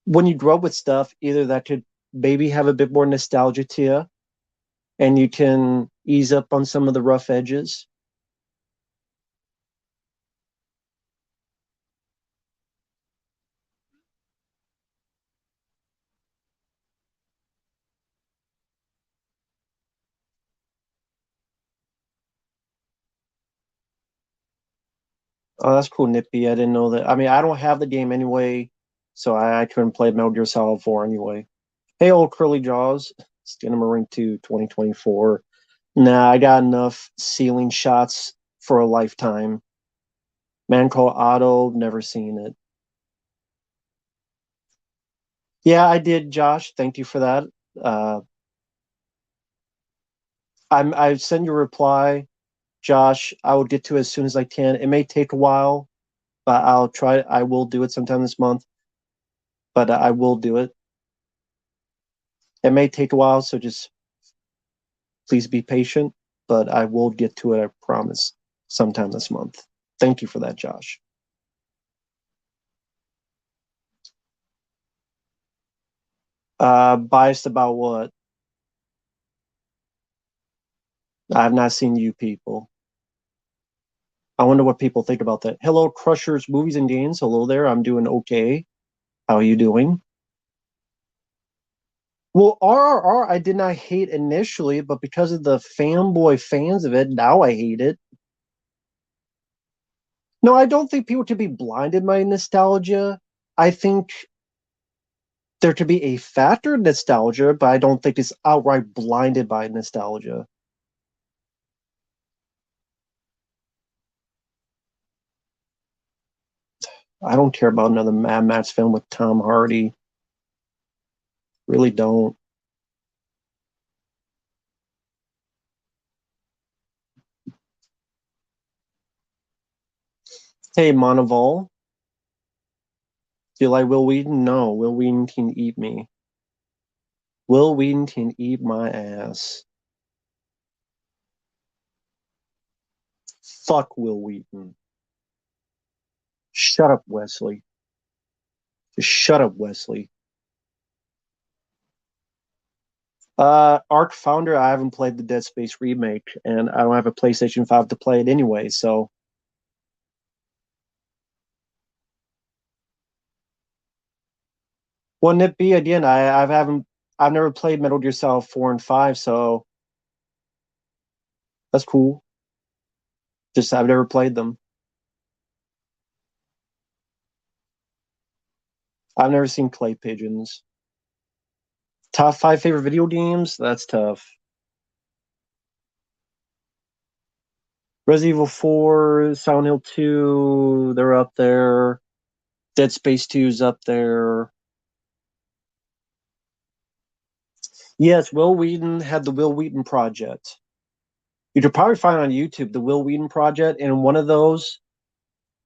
when you grow up with stuff, either that could maybe have a bit more nostalgia to you, and you can ease up on some of the rough edges. Oh, that's cool, Nippy. I didn't know that. I mean, I don't have the game anyway, so I couldn't play Metal Gear Solid 4 anyway. Hey, old Curly Jaws, Skinamarink 2 2024. Nah, I got enough ceiling shots for a lifetime. Man called Otto, never seen it. Yeah, I did, Josh. Thank you for that. Uh, I send you a reply, Josh. I will get to it as soon as I can. It may take a while, but I'll try. I will do it sometime this month, but I will do it. It may take a while, so just please be patient, but I will get to it, I promise, sometime this month. Thank you for that, Josh. Biased about what? I have not seen You People. I wonder what people think about that. Hello, Crushers Movies and Games. Hello there. I'm doing okay. How are you doing? Well, RRR, I did not hate initially, but because of the fanboy fans of it, now I hate it. No, I don't think people should be blinded by nostalgia. I think there to be a factor in nostalgia, but I don't think it's outright blinded by nostalgia. I don't care about another Mad Max film with Tom Hardy. Really don't. Hey, Monteval, do you like Will Wheaton? No, Will Wheaton can eat me. Will Wheaton can eat my ass. Fuck Will Wheaton. Shut up, Wesley. Just shut up, Wesley. Ark Founder, I haven't played the Dead Space remake, and I don't have a PlayStation 5 to play it anyway, so. Wouldn't it be again? I've never played Metal Gear Solid 4 and 5, so that's cool. Just I've never played them. I've never seen Clay Pigeons. Top five favorite video games? That's tough. Resident Evil 4, Silent Hill 2, they're up there. Dead Space 2's up there. Yes, Will Wheaton had the Will Wheaton Project. You could probably find on YouTube the Will Wheaton Project, and in one of those,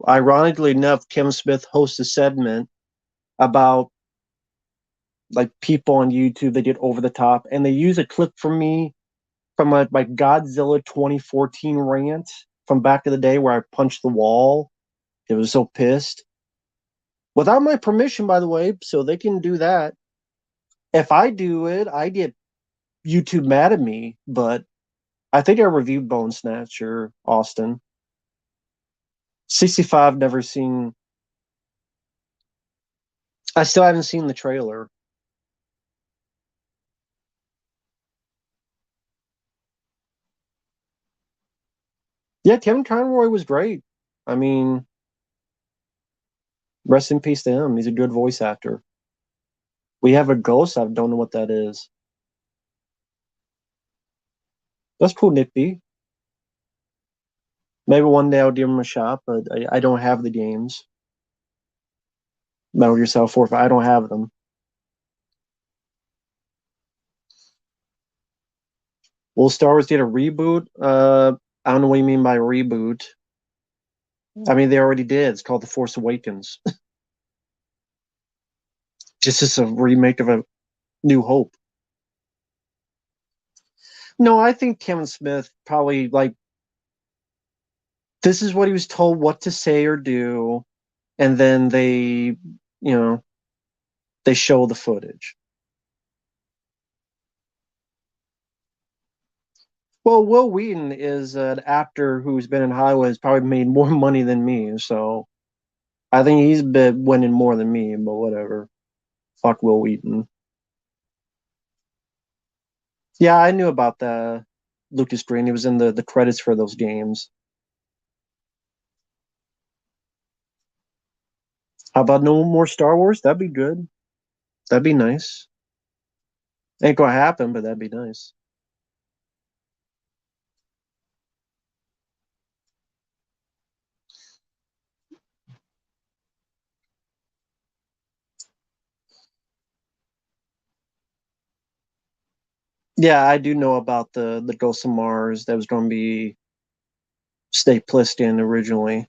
ironically enough, Kevin Smith hosts a segment about like people on YouTube that get over the top, and they use a clip from me from my Godzilla 2014 rant from back in the day where I punched the wall. It was so pissed. Without my permission, by the way, so they can do that. If I do it, I get YouTube mad at me, but I think I reviewed Bone Snatcher, Austin. 65, never seen. I still haven't seen the trailer. Yeah, Kevin Conroy was great. I mean, rest in peace to him. He's a good voice actor. We have a ghost. I don't know what that is. That's cool, Nippy. Maybe one day I'll give him a shot, but I don't have the games. Metal Gear Solid 4, I don't have them. Will Star Wars get a reboot? I don't know what you mean by reboot. I mean, they already did. It's called The Force Awakens. Just as a remake of A New Hope. No, I think Kevin Smith probably like this is what he was told what to say or do, and then they show the footage. Well, Will Wheaton is an actor who's been in Hollywood, has probably made more money than me, so I think he's been winning more than me, but whatever. Fuck Will Wheaton. Yeah, I knew about the Lucas Green. He was in the credits for those games. How about no more Star Wars? That'd be good. That'd be nice. Ain't gonna happen, but that'd be nice. Yeah, I do know about the Ghost of Mars that was going to be Snake Plissken originally.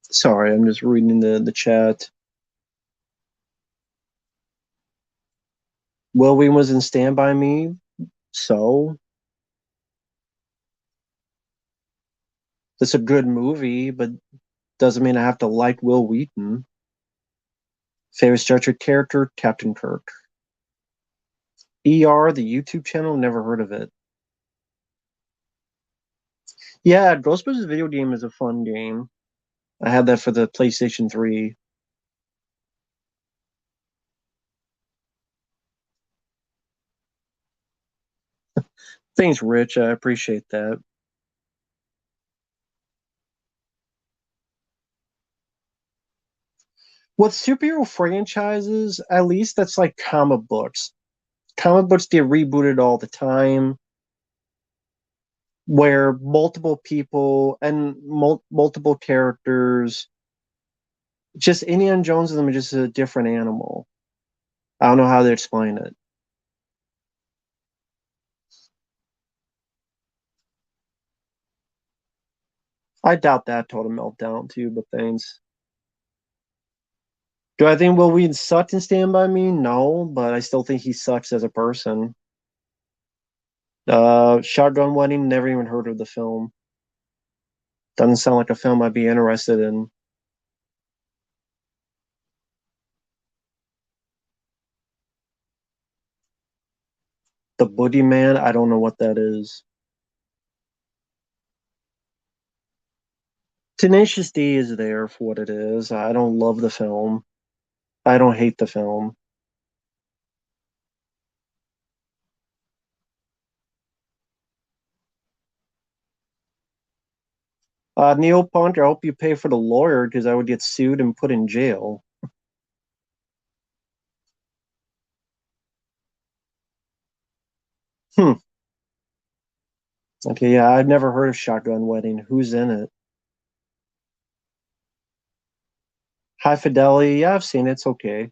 Sorry, I'm just reading the chat. Will Wheaton was in Stand By Me, so it's a good movie, but doesn't mean I have to like Will Wheaton. Favorite Star Trek character, Captain Kirk. ER, the YouTube channel, never heard of it. Yeah, Ghostbusters video game is a fun game. I had that for the PlayStation 3. Thanks, Rich. I appreciate that. With superhero franchises, at least that's like comic books. Comic books get rebooted all the time, where multiple people and multiple characters, just Indiana Jones and them are just a different animal. I don't know how to explain it. I doubt that total meltdown too, but thanks. Do I think Will Wheaton sucked in Stand By Me? No, but I still think he sucks as a person. Shotgun Wedding, never even heard of the film. Doesn't sound like a film I'd be interested in. The Boogeyman, I don't know what that is. Tenacious D is there for what it is. I don't love the film. I don't hate the film. Neil Punk, I hope you pay for the lawyer because I would get sued and put in jail. Hmm. Okay, yeah, I've never heard of Shotgun Wedding. Who's in it? High Fidelity. Yeah, I've seen it. It's okay.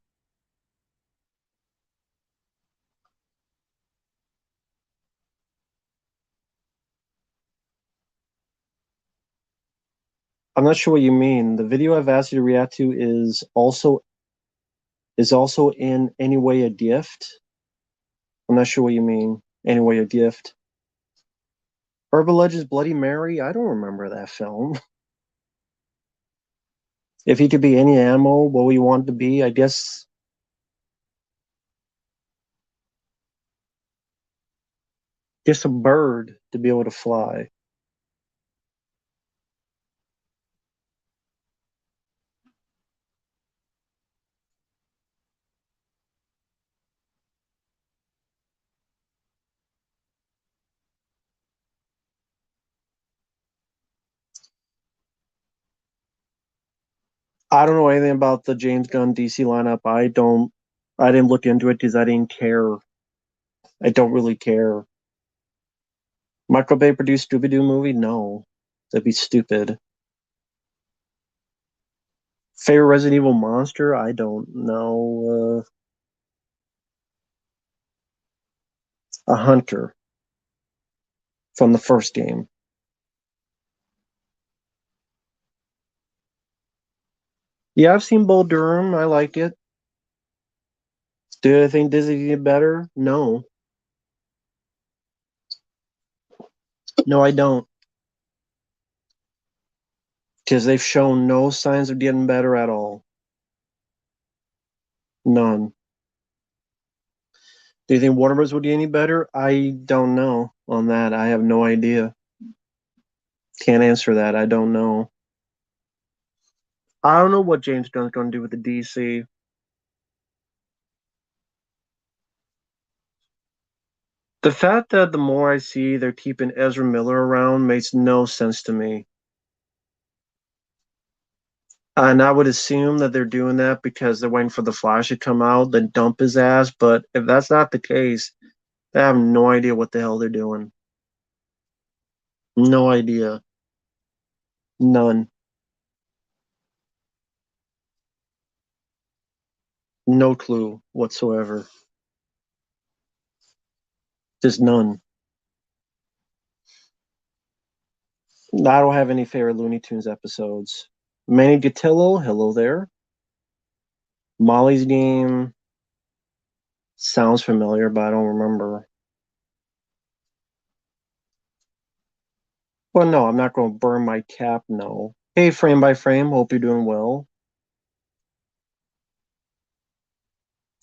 I'm not sure what you mean. The video I've asked you to react to is also in any way a gift. I'm not sure what you mean. Any way a gift. Herbalige's Bloody Mary. I don't remember that film. If he could be any animal, what would he want to be? I guess just a bird to be able to fly. I don't know anything about the James Gunn DC lineup. I didn't look into it because I didn't care. I don't really care. Michael Bay produced Scooby Doo movie? No. That'd be stupid. Favorite Resident Evil monster? I don't know. A hunter from the first game. Yeah, I've seen Bull Durham. I like it. Do I think Disney did better? No. No, I don't. Because they've shown no signs of getting better at all. None. Do you think Warner Bros. Would get any better? I don't know on that. I have no idea. Can't answer that. I don't know. I don't know what James Gunn's going to do with the DC. The fact that the more I see they're keeping Ezra Miller around makes no sense to me. And I would assume that they're doing that because they're waiting for the Flash to come out, then dump his ass. But if that's not the case, I have no idea what the hell they're doing. No idea. None. No clue whatsoever. Just none. I don't have any favorite Looney Tunes episodes. Manny Gatillo, hello there. Molly's Game sounds familiar, but I don't remember. Well, no, I'm not going to burn my cap. No. Hey, Frame by Frame, hope you're doing well.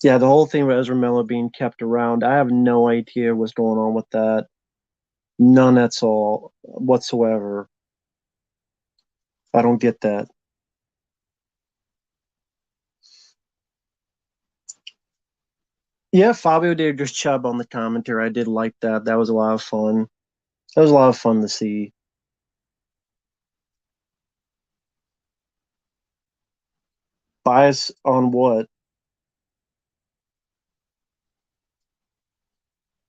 Yeah, the whole thing with Ezra Miller being kept around, I have no idea what's going on with that. None at all whatsoever. I don't get that. Yeah, Fabio did a good job on the commentary. I did like that. That was a lot of fun. That was a lot of fun to see. Bias on what?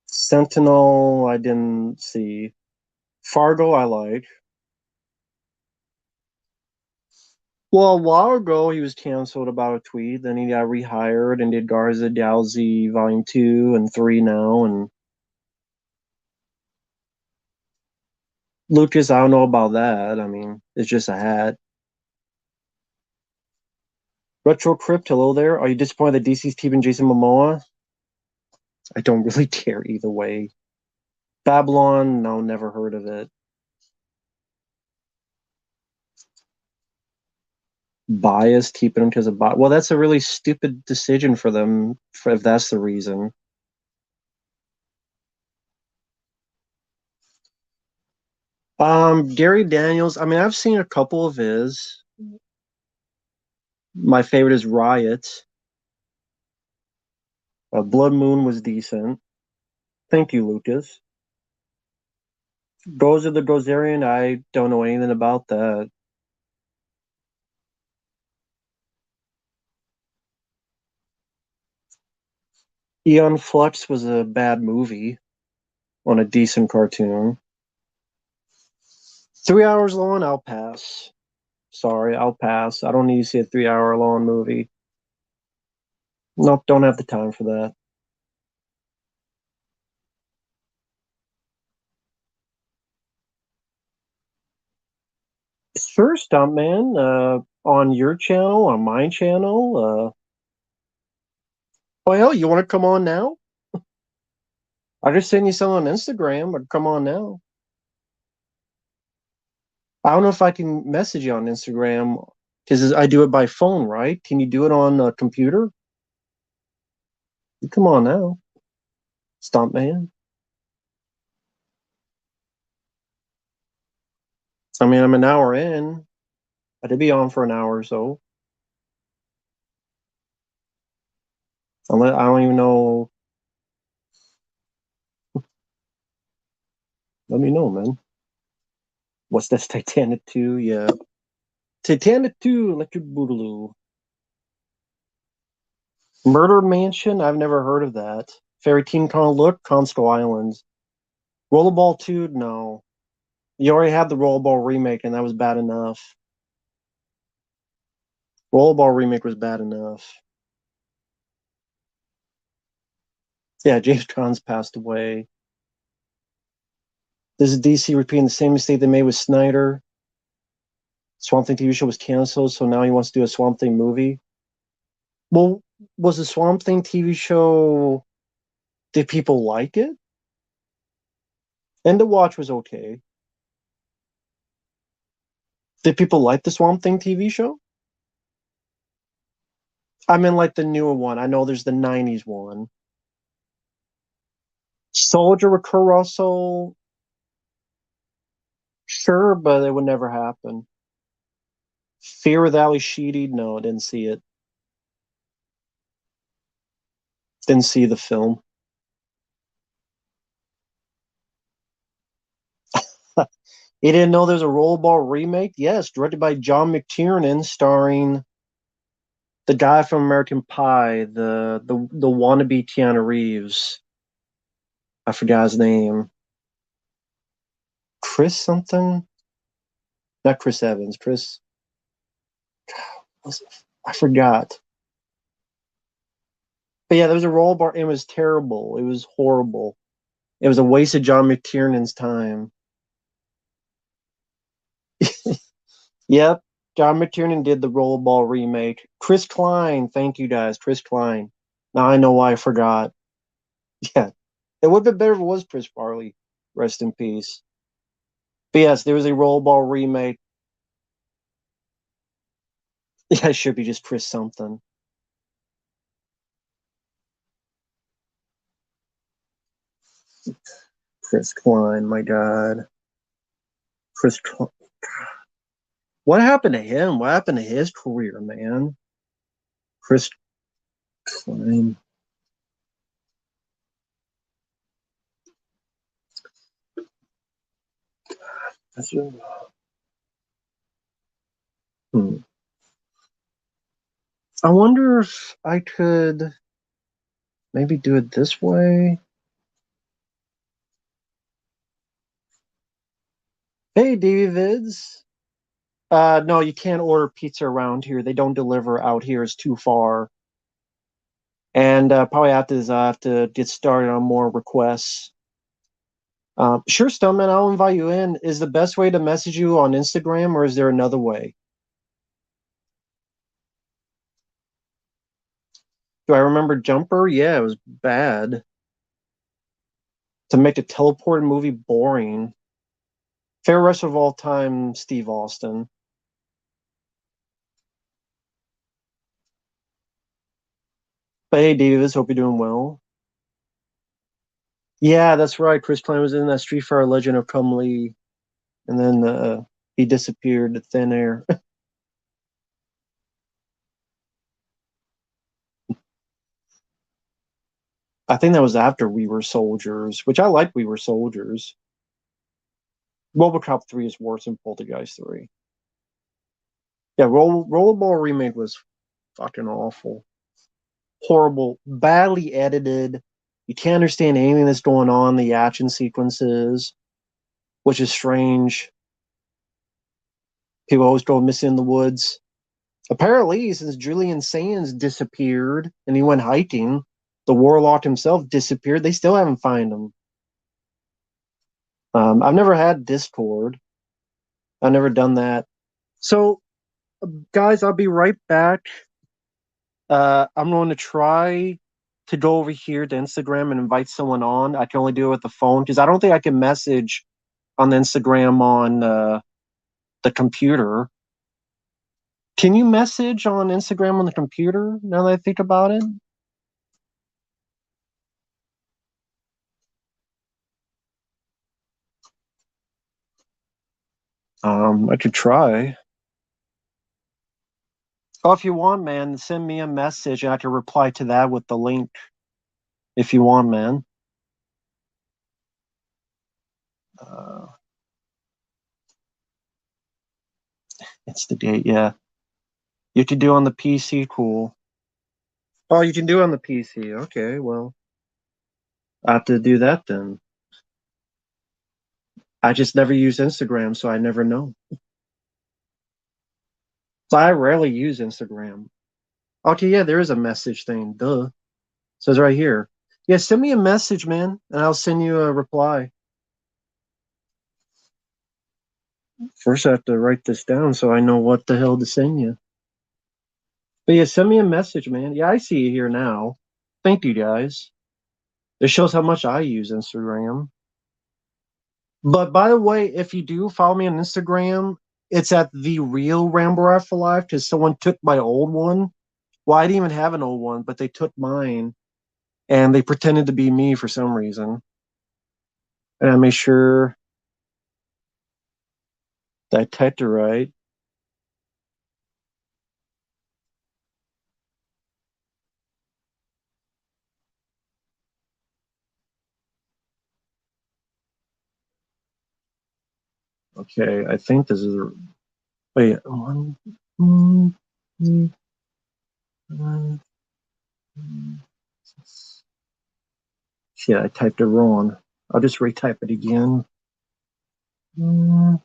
Sentinel, I didn't see. Fargo, I like. Well, a while ago, he was canceled about a tweet. Then he got rehired and did Garza Dalsey Volume 2 and 3 now. And Lucas, I don't know about that. I mean, it's just a hat. Retro Crypt, hello there. Are you disappointed that DC's keeping Jason Momoa? I don't really care either way. Babylon, no, never heard of it. Biased, keeping him because of bias. Well, that's a really stupid decision for them, if that's the reason. Gary Daniels, I mean, I've seen a couple of his. My favorite is Riot. Blood Moon was decent. Thank you, Lucas. Goes of the Gozerian, I don't know anything about that. Eon Flux was a bad movie on a decent cartoon. 3 hours long, I'll pass. Sorry, I'll pass. I don't need to see a 3 hour long movie. Nope, don't have the time for that. Sure, Stuntman. On your channel, on my channel. Oh hell, you want to come on now? I just sent you some on Instagram, but come on now. I don't know if I can message you on Instagram because I do it by phone, right? Can you do it on a computer? Come on now, Stuntman. I mean, I'm an hour in. I did be on for an hour or so. I don't even know. Let me know, man. What's this Titanic 2? Yeah. Titanic 2, Electric Boogaloo. Murder Mansion? I've never heard of that. Fairy Teen Con Look, Consco Islands. Rollerball 2? No. You already had the Rollerball remake, and that was bad enough. Rollerball remake was bad enough. Yeah, James Caan's passed away. This is DC repeating the same mistake they made with Snyder. Swamp Thing TV show was canceled, so now he wants to do a Swamp Thing movie. Well, was the Swamp Thing TV show? Did people like it? And the watch was okay. Did people like the Swamp Thing TV show? I mean, like the newer one. I know there's the '90s one. Soldier with Kurt Russell, sure, but it would never happen. Fear with Ali Sheedy, no, I didn't see it. Didn't see the film. You didn't know there's a Rollerball remake? Yes, directed by John McTiernan, starring the guy from American Pie, the wannabe Keanu Reeves. I forgot his name. Chris something? Not Chris Evans. Chris. I forgot. But yeah, there was a Rollerball. It was terrible. It was horrible. It was a waste of John McTiernan's time. Yep, John McTiernan did the Rollerball remake. Chris Klein, thank you guys, Chris Klein. Now I know why I forgot. Yeah, it would have been better if it was Chris Farley. Rest in peace. But yes, there was a Rollerball remake. Yeah, it should be just Chris something. Chris Klein, my God. Chris Klein. What happened to him? What happened to his career, man? Chris Klein. That's, hmm. I wonder if I could maybe do it this way. Hey, Davids. No, you can't order pizza around here. They don't deliver out here. It's too far. And probably after this, I have to get started on more requests. Sure, Stuntman, I'll invite you in. Is the best way to message you on Instagram, or is there another way? Do I remember Jumper? Yeah, it was bad. To make a teleport movie boring. Favorite wrestler of all time, Steve Austin. But hey, Davis, hope you're doing well. Yeah, that's right. Chris Klein was in that Street Fighter Legend of Cum Lee, and then he disappeared to thin air. I think that was after We Were Soldiers, which I like We Were Soldiers. RoboCop 3 is worse than Poltergeist 3. Yeah, Rollerball Remake was fucking awful. Horrible, badly edited. You can't understand anything that's going on, the action sequences, which is strange. People always go missing in the woods. Apparently, since Julian Sands disappeared and he went hiking, the Warlock himself disappeared. They still haven't found him. I've never had Discord. I've never done that. So, guys, I'll be right back. I'm going to try to go over here to Instagram and invite someone on. I can only do it with the phone because I don't think I can message on Instagram on the computer. Can you message on Instagram on the computer now that I think about it? I could try. Oh, if you want, man, send me a message and I can reply to that with the link if you want, man. Uh, it's the date, yeah. You can do on the PC, cool. Oh, you can do it on the PC. Okay, well, I have to do that then. I just never use Instagram, so I never know. So I rarely use Instagram. Okay, yeah, there is a message thing. Duh. Says right here. Yeah, send me a message, man, and I'll send you a reply. First, I have to write this down so I know what the hell to send you. But yeah, send me a message, man. Yeah, I see you here now. Thank you, guys. It shows how much I use Instagram. But by the way, if you do follow me on Instagram, it's at the real Rambo Afterlife because someone took my old one. Well, I didn't even have an old one, but they took mine and they pretended to be me for some reason. And I made sure that I typed it right. Okay, I think this is. Wait, one. Uh, Shit, I typed it wrong. I'll just retype it again. Yeah,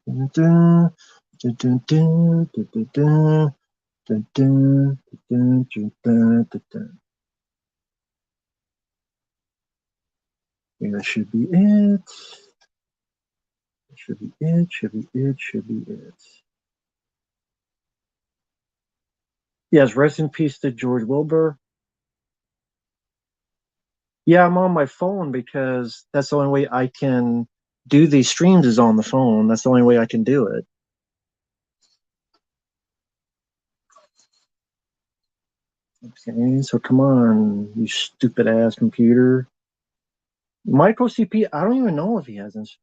that should be it. Should be it. Should be it. Should be it. Yes, rest in peace to George Wilbur. Yeah, I'm on my phone because that's the only way I can do these streams is on the phone. That's the only way I can do it. Okay, so come on, you stupid ass computer. Micro CP, I don't even know if he has this.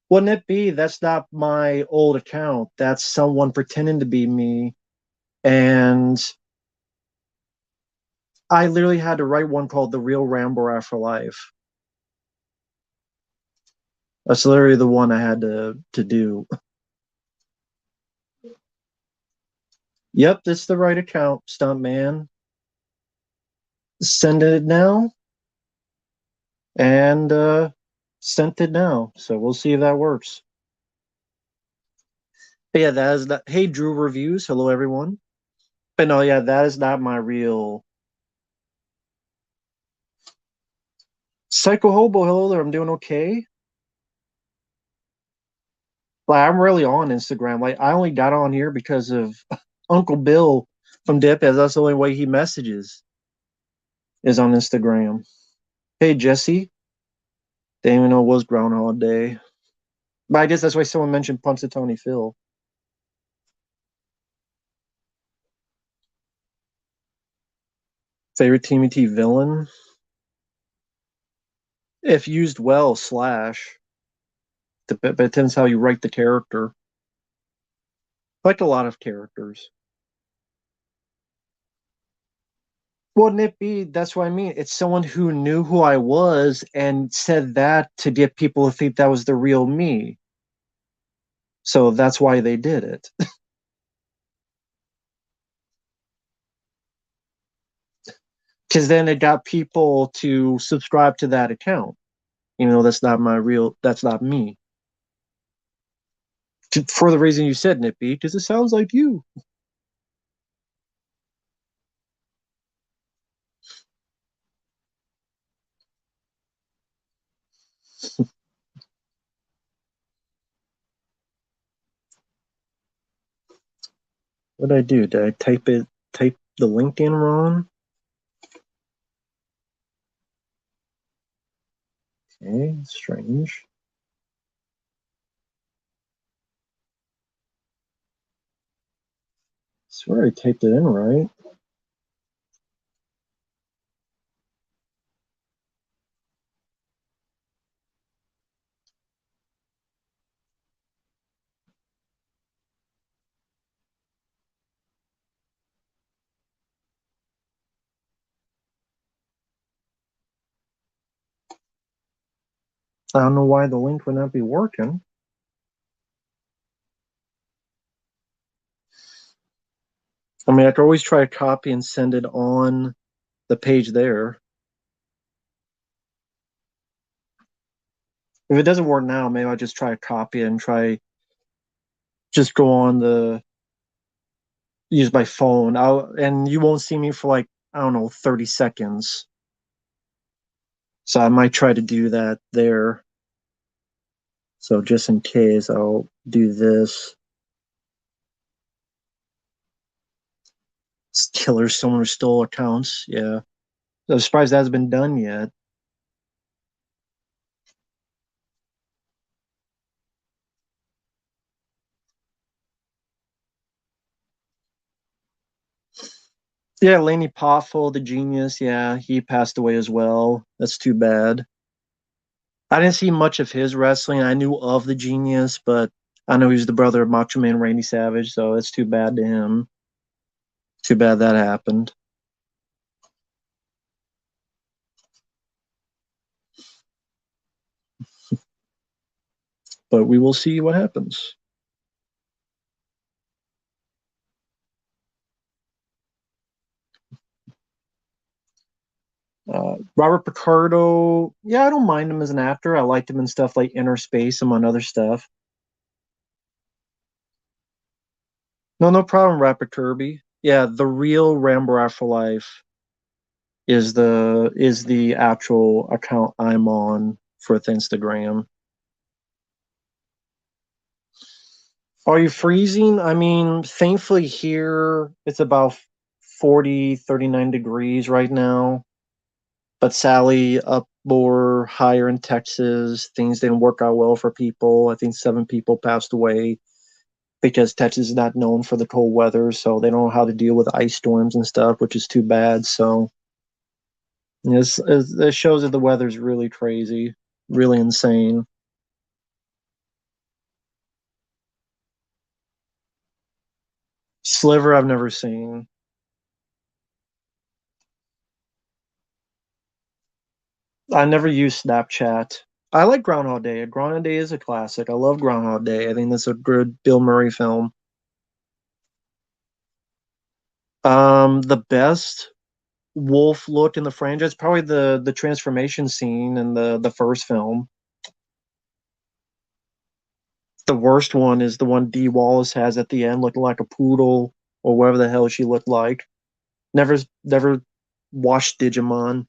Wouldn't it be? That's not my old account. That's someone pretending to be me. And I literally had to write one called The Real Rambo Afterlife. That's literally the one I had to do. Yep, this is the right account, Stuntman. Send it now, and sent it now. So we'll see if that works. But yeah, that is that. Hey, Drew Reviews. Hello, everyone. But no, yeah, that is not my real Psycho Hobo. Hello there. I'm doing okay. Like, I'm really on Instagram. Like, I only got on here because of Uncle Bill from Dip, as that's the only way he messages is on Instagram. Hey, Jesse. Didn't even know it was Groundhog Day. But I guess that's why someone mentioned Punxsutawney Phil. Favorite TMT villain? If used well, Slash. But it depends how you write the character. I liked a lot of characters. Wouldn't it be? That's what I mean. It's someone who knew who I was and said that to get people to think that was the real me. So that's why they did it. Because then it got people to subscribe to that account. You know, that's not me. For the reason you said, Nippy, because it sounds like you. What did I do? Did I type the link in wrong? Okay, strange. I swear I typed it in right. I don't know why the link would not be working. I mean, I could always try to copy and send it on the page there. If it doesn't work now, maybe I'll just try to copy it and try just go on the use my phone. And you won't see me for like, I don't know, 30 seconds. So I might try to do that there. So just in case, I'll do this. Killer, someone who stole accounts. Yeah. I'm surprised that hasn't been done yet. Yeah, Laney Poffel, the genius. Yeah, he passed away as well. That's too bad. I didn't see much of his wrestling. I knew of the genius, but I know he's the brother of Macho Man Randy Savage, so it's too bad to him. Too bad that happened. But we will see what happens. Robert Picardo, yeah, I don't mind him as an actor. I liked him in stuff like Inner Space, among other stuff. No, no problem, Rapper Kirby. Yeah, the real Rambo Afterlife is the actual account I'm on for Instagram. Are you freezing? I mean, thankfully here it's about 40, 39 degrees right now. But Sally up more higher in Texas, things didn't work out well for people. I think 7 people passed away because Texas is not known for the cold weather, so they don't know how to deal with ice storms and stuff, which is too bad. So this shows that the weather's really crazy, really insane. Sliver, I've never seen. I never used Snapchat. I like Groundhog Day. Groundhog Day is a classic. I love Groundhog Day. I think that's a good Bill Murray film. The best wolf look in the franchise, probably the transformation scene in the first film. The worst one is the one Dee Wallace has at the end, looking like a poodle or whatever the hell she looked like. Never watched Digimon.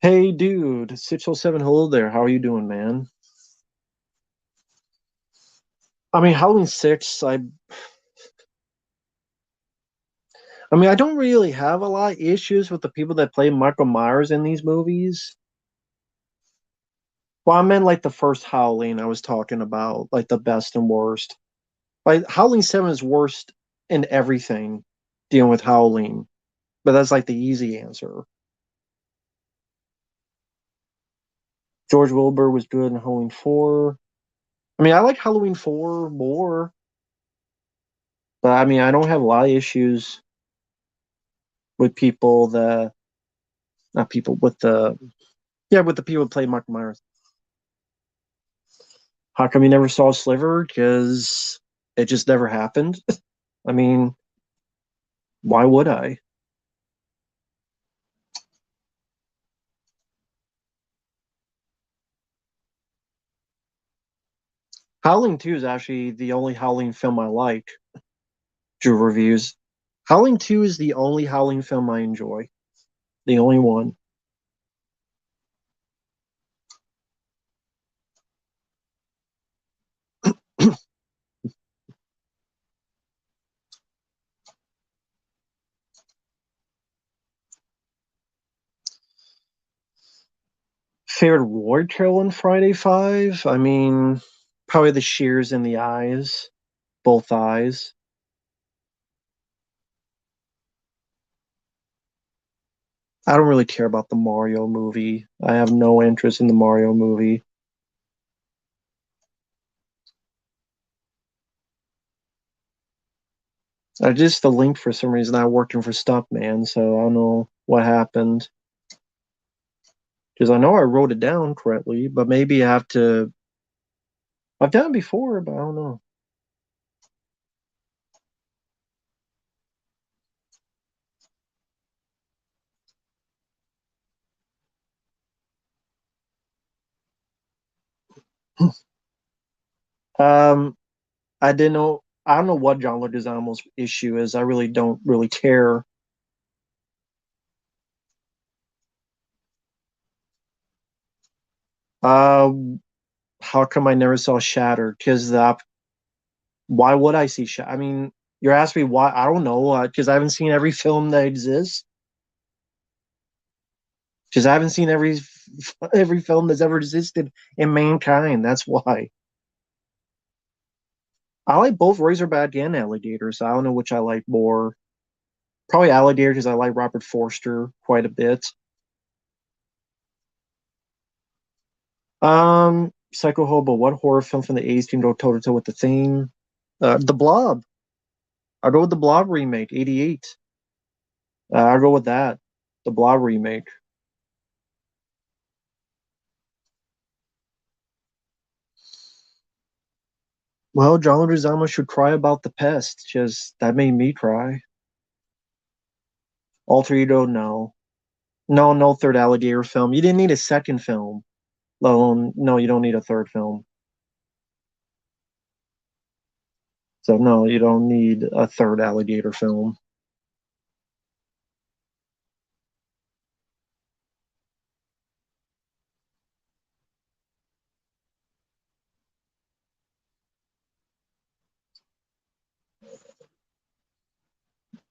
Hey, dude, 607, hello there. How are you doing, man? I mean, Halloween 6, I don't really have a lot of issues with the people that play Michael Myers in these movies. Well, I meant like the first Halloween I was talking about, like the best and worst. Like Halloween 7 is worst in everything dealing with Halloween, but that's like the easy answer. George Wilbur was good in Halloween 4. I mean, I like Halloween 4 more, but I mean, I don't have a lot of issues with people that, not people, with yeah, with the people that play Michael Myers. How come you never saw Sliver? Because it just never happened. I mean, why would I? Howling 2 is actually the only Howling film I like. Drew reviews. Howling 2 is the only Howling film I enjoy. The only one. Favorite Roy Trail in Friday 5? I mean, probably the shears in the eyes, both eyes. I don't really care about the Mario movie. I have no interest in the Mario movie. I just the link for some reason not working for Stuntman, so I don't know what happened. Because I know I wrote it down correctly, but maybe I have to. I've done it before, but I don't know. Um, I didn't know. I don't know what John Leguizamo's issue is. I really don't really care. Uh, how come I never saw Shattered? Because why would I see Shattered? I mean, you're asking me why? I don't know. Because I haven't seen every film that exists. Because I haven't seen every film that's ever existed in mankind. That's why. I like both Razorback and Alligator, so I don't know which I like more. Probably Alligator because I like Robert Forster quite a bit. Psycho Hobo, what horror film from the 80s can go toe to toe with the theme? The Blob. I'll go with the Blob remake, 88. I'll go with that. The Blob remake. Well, John Leguizamo should cry about the pest. Just that made me cry. Alter Ego, no. No, no third alligator film. You didn't need a second film. No, you don't need a third film. So no, you don't need a third alligator film.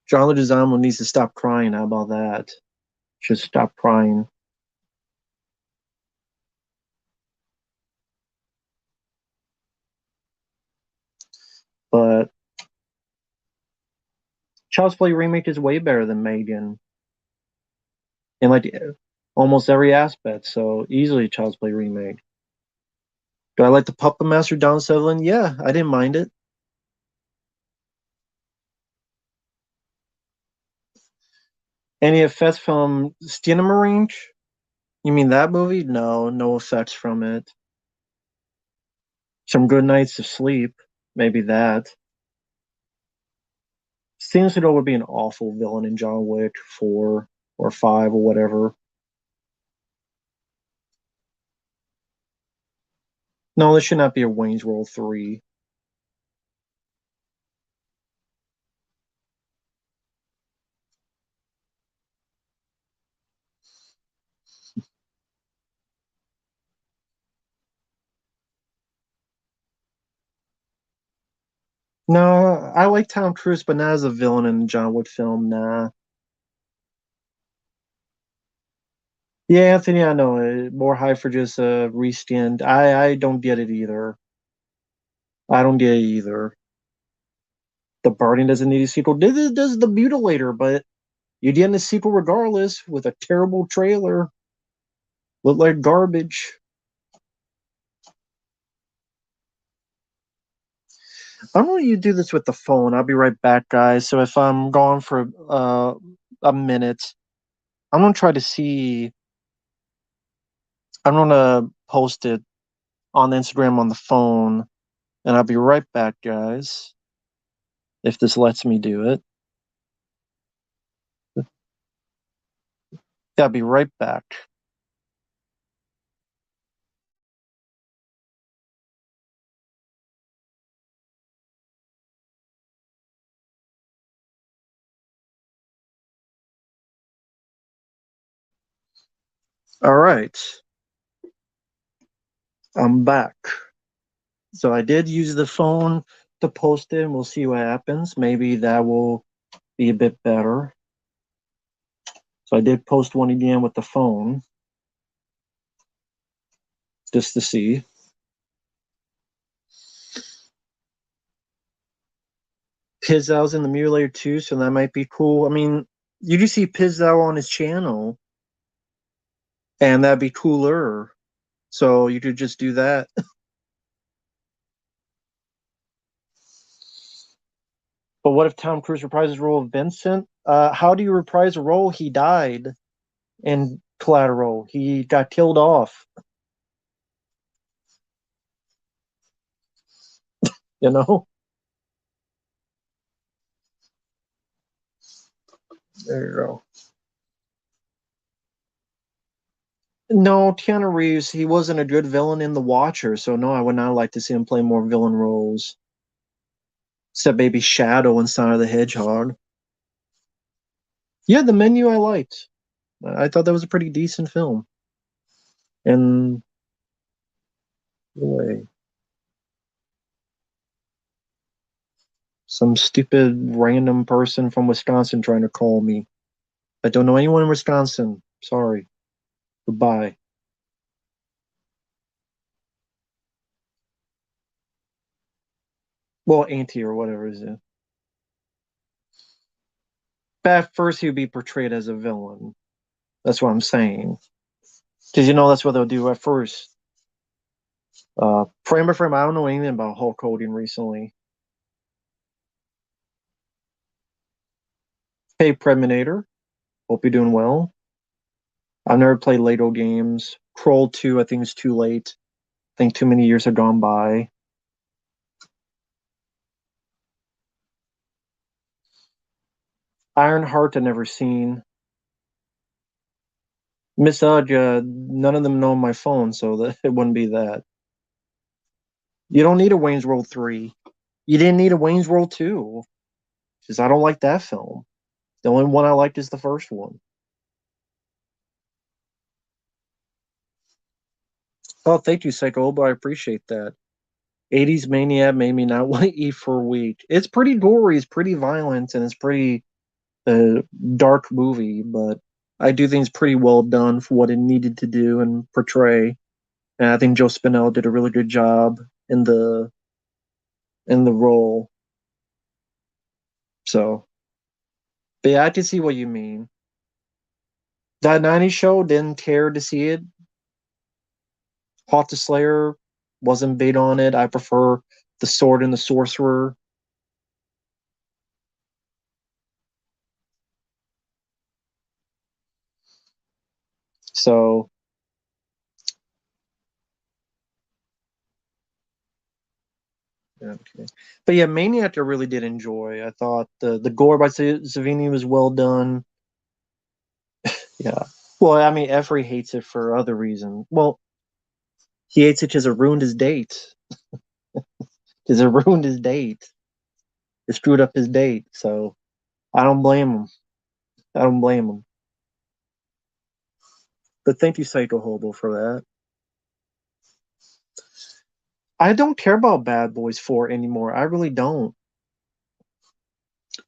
John Leguizamo needs to stop crying. How about that? Just stop crying. But Child's Play remake is way better than Megan in like almost every aspect. So easily Child's Play remake. Do I like the Puppet Master Don Sutherland? Yeah, I didn't mind it. Any effects from Skinamarink? You mean that movie? No, no effects from it. Some good nights of sleep. Maybe that. Sinestro would be an awful villain in John Wick 4 or 5 or whatever. No, this should not be a Wayne's World 3. No, I like Tom Cruise, but not as a villain in a John Wick film. Nah. Yeah, Anthony, I know. More hype for just a reskinned. I don't get it either. I don't get it either. The Burning doesn't need a sequel. This does the Mutilator, but you get a sequel regardless with a terrible trailer. Look like garbage. I'm gonna you do this with the phone. I'll be right back, guys. So if I'm gone for a minute, I'm gonna try to see. I'm gonna post it on Instagram on the phone, and I'll be right back, guys. If this lets me do it, I'll be right back. All right, I'm back. So I did use the phone to post it, and we'll see what happens. Maybe that will be a bit better. So I did post one again with the phone, just to see. Pizzow's in the Mutilator too, so that might be cool. I mean, you do see Pizzow on his channel, and that'd be cooler. So you could just do that. But what if Tom Cruise reprises the role of Vincent? How do you reprise a role? He died in Collateral. He got killed off. You know. There you go. No, Keanu Reeves. He wasn't a good villain in The Watcher, so no, I would not like to see him play more villain roles. Except maybe Shadow in Sonic the Hedgehog. Yeah, The Menu I liked. I thought that was a pretty decent film. And boy, some stupid random person from Wisconsin trying to call me. I don't know anyone in Wisconsin. Sorry. Goodbye. Well, Auntie or whatever is it. But at first, he would be portrayed as a villain. That's what I'm saying. Because you know that's what they'll do at first. Frame by frame, I don't know anything about Hulk Hogan recently. Hey, Preminator. Hope you're doing well. I've never played Lego games. Crawl 2, I think it's too late. I think too many years have gone by. Ironheart, I've never seen. Miss Aja, none of them know my phone, so that it wouldn't be that. You don't need a Wayne's World 3. You didn't need a Wayne's World 2. Because I don't like that film. The only one I liked is the first one. Oh, thank you, Psycho, but I appreciate that. 80s Mania made me not want to eat for a week. It's pretty gory, it's pretty violent, and it's pretty uh, dark movie, but I do think it's pretty well done for what it needed to do and portray. And I think Joe Spinell did a really good job in the role. So, but yeah, I can see what you mean. That 90s show, didn't care to see it. Hawk the Slayer, wasn't big on it. I prefer The Sword and the Sorcerer. So, Okay. But yeah, Maniac I really did enjoy. I thought the gore by Savini was well done. Yeah. Well, I mean, Efri hates it for other reasons. Well, he hates it because it ruined his date. Because it ruined his date. It screwed up his date. So I don't blame him. I don't blame him. But thank you, Psycho Hobo, for that. I don't care about Bad Boys 4 anymore. I really don't.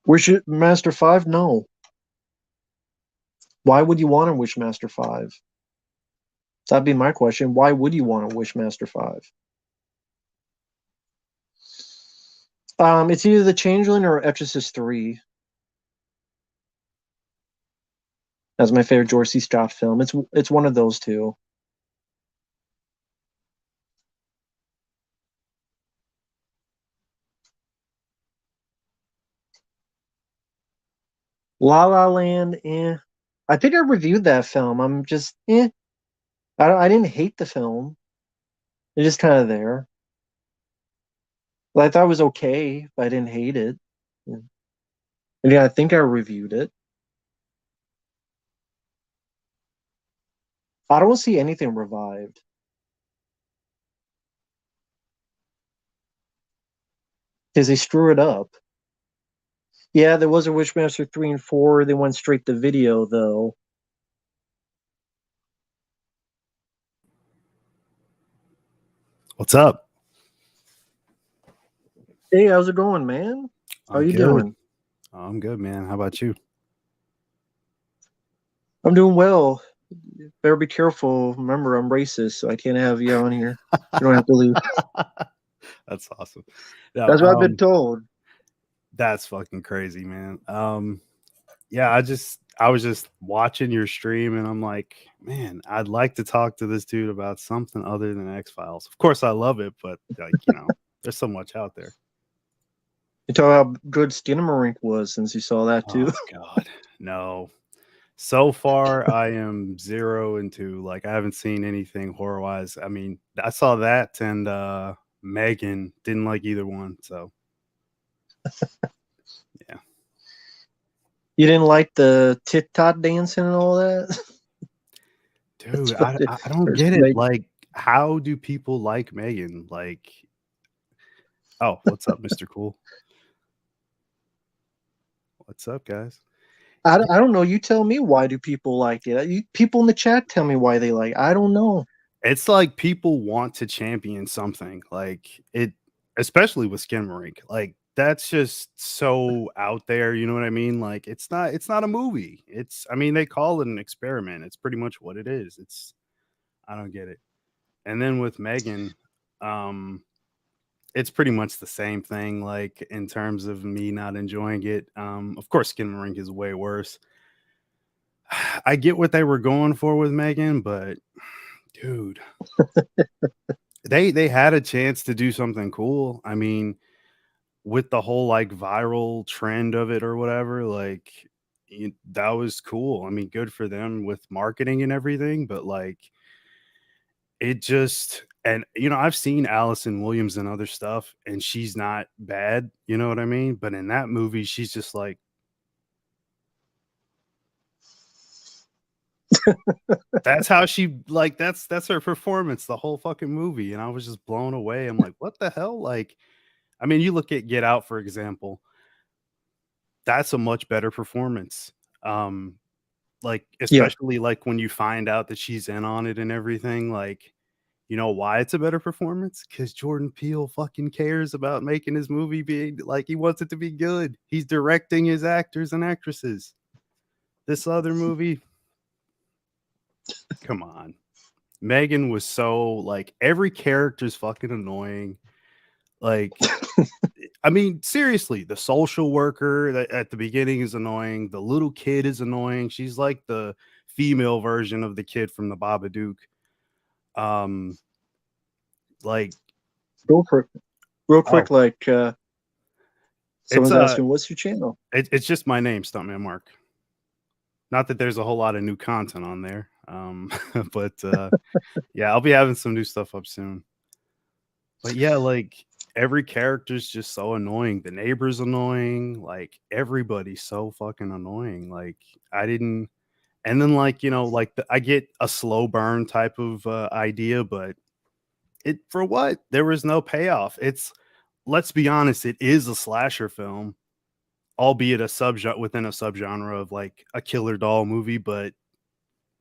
Wishmaster 5? No. Why would you want a Wishmaster 5? That'd be my question. Why would you want a Wishmaster 5? It's either The Changeling or Exorcist 3. That's my favorite George C. Scott film. It's one of those two. La La Land, eh. I think I reviewed that film. I'm just, eh. I didn't hate the film. It's just kind of there. Well, I thought it was okay, but I didn't hate it. Yeah. And yeah, I think I reviewed it. I don't see anything revived because they screw it up. Yeah, there was a Wishmaster 3 and 4. They went straight to video, though. What's up? Hey, how's it going, man? How you doing? I'm good, man. How about you? I'm doing well. Better be careful. Remember, I'm racist, so I can't have you on here. You don't have to leave. That's awesome. No, That's what I've been told. That's fucking crazy, man. Yeah, I was just watching your stream and I'm like, man, I'd like to talk to this dude about something other than X-Files. Of course I love it, but like, there's so much out there. You talk how good Skinamarink was since you saw that too. Oh God, no. So far, I am 0 and 2. Like, I haven't seen anything horror wise. I mean, I saw that and Megan, didn't like either one. So, yeah. You didn't like the tit-tot dancing and all that? Dude, I don't get it. Like, how do people like Megan? Like, oh, what's up, Mr. Cool? What's up, guys? I don't know. You tell me, why do people like it? People in the chat tell me why they like it. I don't know. It's like people want to champion something. Like, it, especially with Skinamarink. Like, that's just so out there, you know what I mean? Like, it's not a movie. I mean, they call it an experiment. It's pretty much what it is. I don't get it. And then with Megan, it's pretty much the same thing, like, in terms of me not enjoying it. Of course, Skinamarink is way worse. I get what they were going for with Megan, but dude, they had a chance to do something cool. I mean, with the whole like viral trend of it or whatever, like, that was cool. I mean, good for them with marketing and everything, but like, it just, and I've seen Allison Williams and other stuff, and she's not bad, you know what I mean? But in that movie, she's just like, that's how she, like, that's her performance the whole fucking movie, and I was just blown away. I'm like, what the hell? Like, I mean, you look at Get Out, for example. That's a much better performance. Like, especially like when you find out that she's in on it and everything, like, you know why it's a better performance? Because Jordan Peele fucking cares about making his movie be like, he wants it to be good. He's directing his actors and actresses. This other movie, come on. Megan was so, like, every character's fucking annoying. Like, I mean, seriously, the social worker that at the beginning is annoying. The little kid is annoying. She's like the female version of the kid from the Babadook. Like, real quick, like, someone's asking, what's your channel? It's just my name, Stuntman Mark. Not that there's a whole lot of new content on there, but yeah, I'll be having some new stuff up soon. But yeah, like, every character's just so annoying. The neighbor's annoying. Like everybody's so fucking annoying. Like I didn't. And then like like I get a slow burn type of idea, but it for what? There was no payoff. It's let's be honest, it is a slasher film, albeit a subgenre within a subgenre of like a killer doll movie. But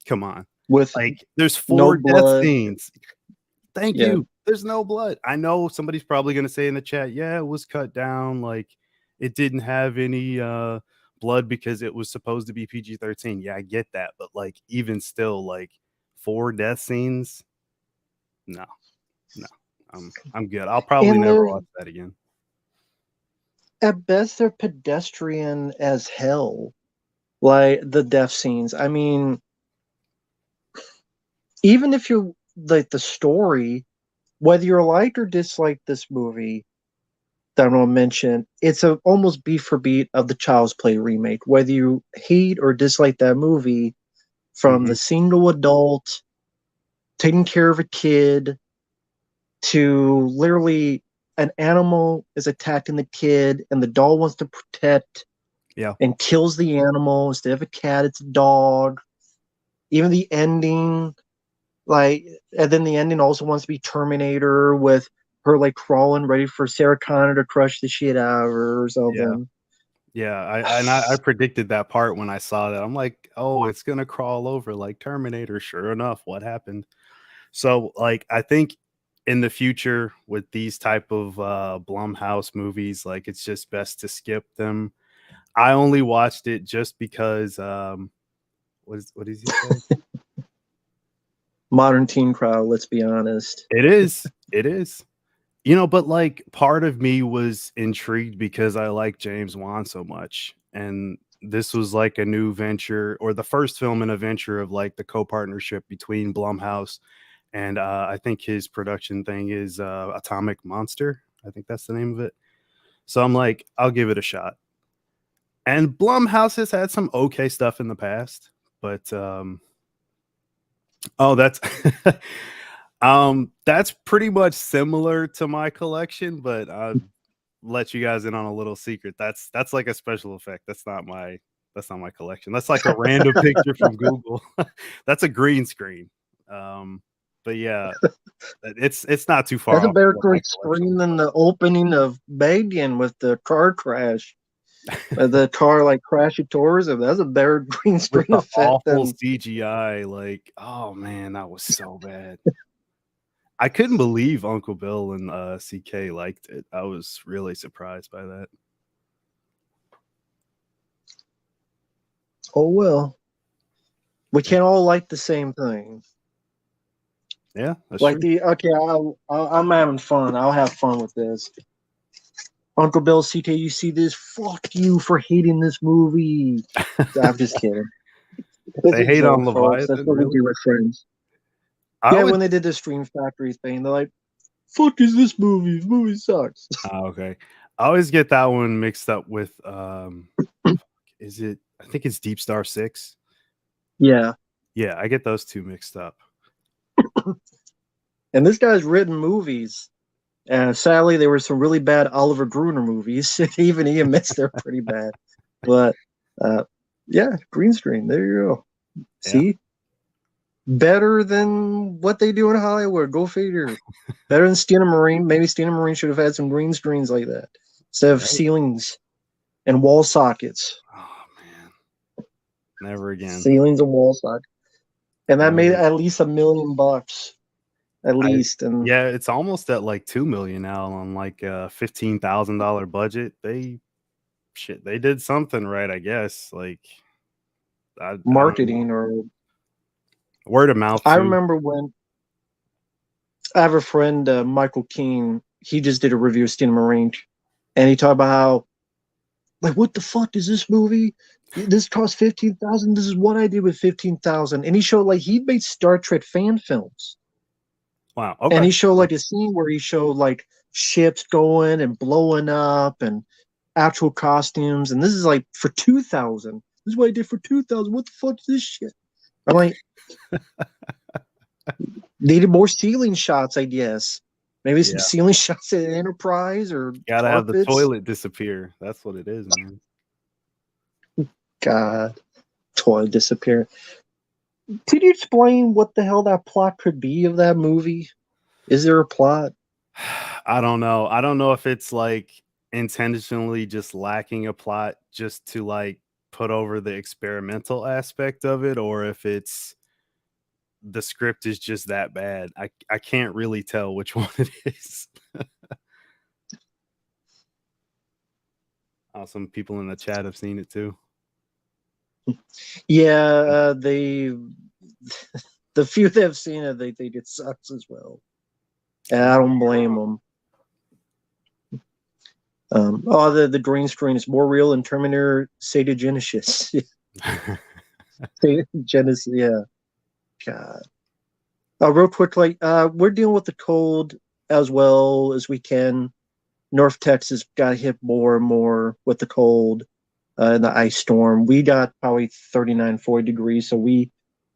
come on, with like there's no 4 death blood. scenes. Thank Yeah, you. There's no blood. I know somebody's probably gonna say in the chat, yeah, it was cut down, like it didn't have any blood because it was supposed to be PG-13. Yeah, I get that, but like even still, like 4 death scenes, no, no. I'm good. I'll probably and never they're watch that again. at best they're pedestrian as hell. Like the death scenes. I mean, even if you like the story, whether you like or dislike this movie that I'm gonna mention, it's a almost beat for beat of the Child's Play remake. Whether you hate or dislike that movie, from Mhm. the single adult taking care of a kid to literally an animal is attacking the kid and the doll wants to protect Yeah. and kills the animal. Instead of a cat, it's a dog. Even the ending, like, and then the ending also wants to be Terminator with her like crawling ready for Sarah Connor to crush the shit out of her or Yeah. something. Yeah, I predicted that part when I saw that. I'm like, "Oh, it's gonna crawl over like Terminator." Sure enough, what happened? So, like, I think in the future with these type of Blumhouse movies, like, it's just best to skip them. I only watched it just because, what does he say? Modern teen crowd, let's be honest. It is. It is. But like part of me was intrigued because I like James Wan so much. And this was like a new venture or the first film in a venture of like the co-partnership between Blumhouse and I think his production thing is Atomic Monster. I think that's the name of it. So I'm like, I'll give it a shot. And Blumhouse has had some okay stuff in the past, but oh, that's pretty much similar to my collection, but I'll let you guys in on a little secret. That's like a special effect. That's not my collection. That's like a random picture from Google. That's a green screen. But yeah, it's not too far That's a off better what my green collection screen looks than the opening of Megan with the car crash. The car like crashing towards him. That's a better green with screen the effect awful than CGI. Like, oh man, that was so bad. I couldn't believe Uncle Bill and CK liked it. I was really surprised by that. oh well. We can't all like the same thing. Yeah, that's Like true. the okay, I'm having fun. I'll have fun with this. Uncle Bill, CK, you see this? Fuck you for hating this movie. I'm just kidding. It's They a hate on joke, folks. That's Leviathan, what we really? do with friends. I Yeah, would when they did the Stream Factory thing, they're like, "Fuck is this movie? This movie sucks." okay. I always get that one mixed up with is it I think it's Deep Star 6. Yeah, Yeah, I get those two mixed up. and this guy's written movies. And sadly, there were some really bad Oliver Gruner movies. Even he admits they're pretty bad. But yeah, green screen. There you go. Yeah. See, better than what they do in Hollywood. Go figure. Better than Stina Marine. Maybe Stina Marine should have had some green screens like that instead of Right. ceilings and wall sockets. Oh man. Never again. Ceilings and wall sockets. And that made Never. at least $1 million at I least. And yeah, it's almost at like 2 million now on like a $15,000 budget. They did something right, I guess. Like I don't know. marketing, or Word of mouth I too. remember when I have a friend, Michael Keane. He just did a review of Stina Marine, and he talked about how, like, what the fuck is this movie? This cost 15,000. This is what I did with 15,000. And he showed like he made Star Trek fan films, Wow. and Okay. he showed like a scene where he showed like ships going and blowing up and actual costumes. And this is like for 2,000. This is what I did for 2,000. What the fuck is this shit? I'm like, needed more ceiling shots, I guess. Maybe some Yeah. ceiling shots at Enterprise or Gotta have the carpets. toilet disappear. That's what it is, man. God, toilet disappear. Could you explain what the hell that plot could be of that movie? Is there a plot? I don't know. I don't know if it's like intentionally just lacking a plot just to like put over the experimental aspect of it, or if it's the script is just that bad. I can't really tell which one it is. Some people in the chat have seen it too. Yeah, they the few that have seen it, they think it sucks as well. And I don't blame them. The green screen is more real than Terminator Sega Genesis. Genesis, yeah. God. Real quickly, we're dealing with the cold as well as we can. North Texas got hit more and more with the cold and the ice storm. We got probably 39, 40 degrees. So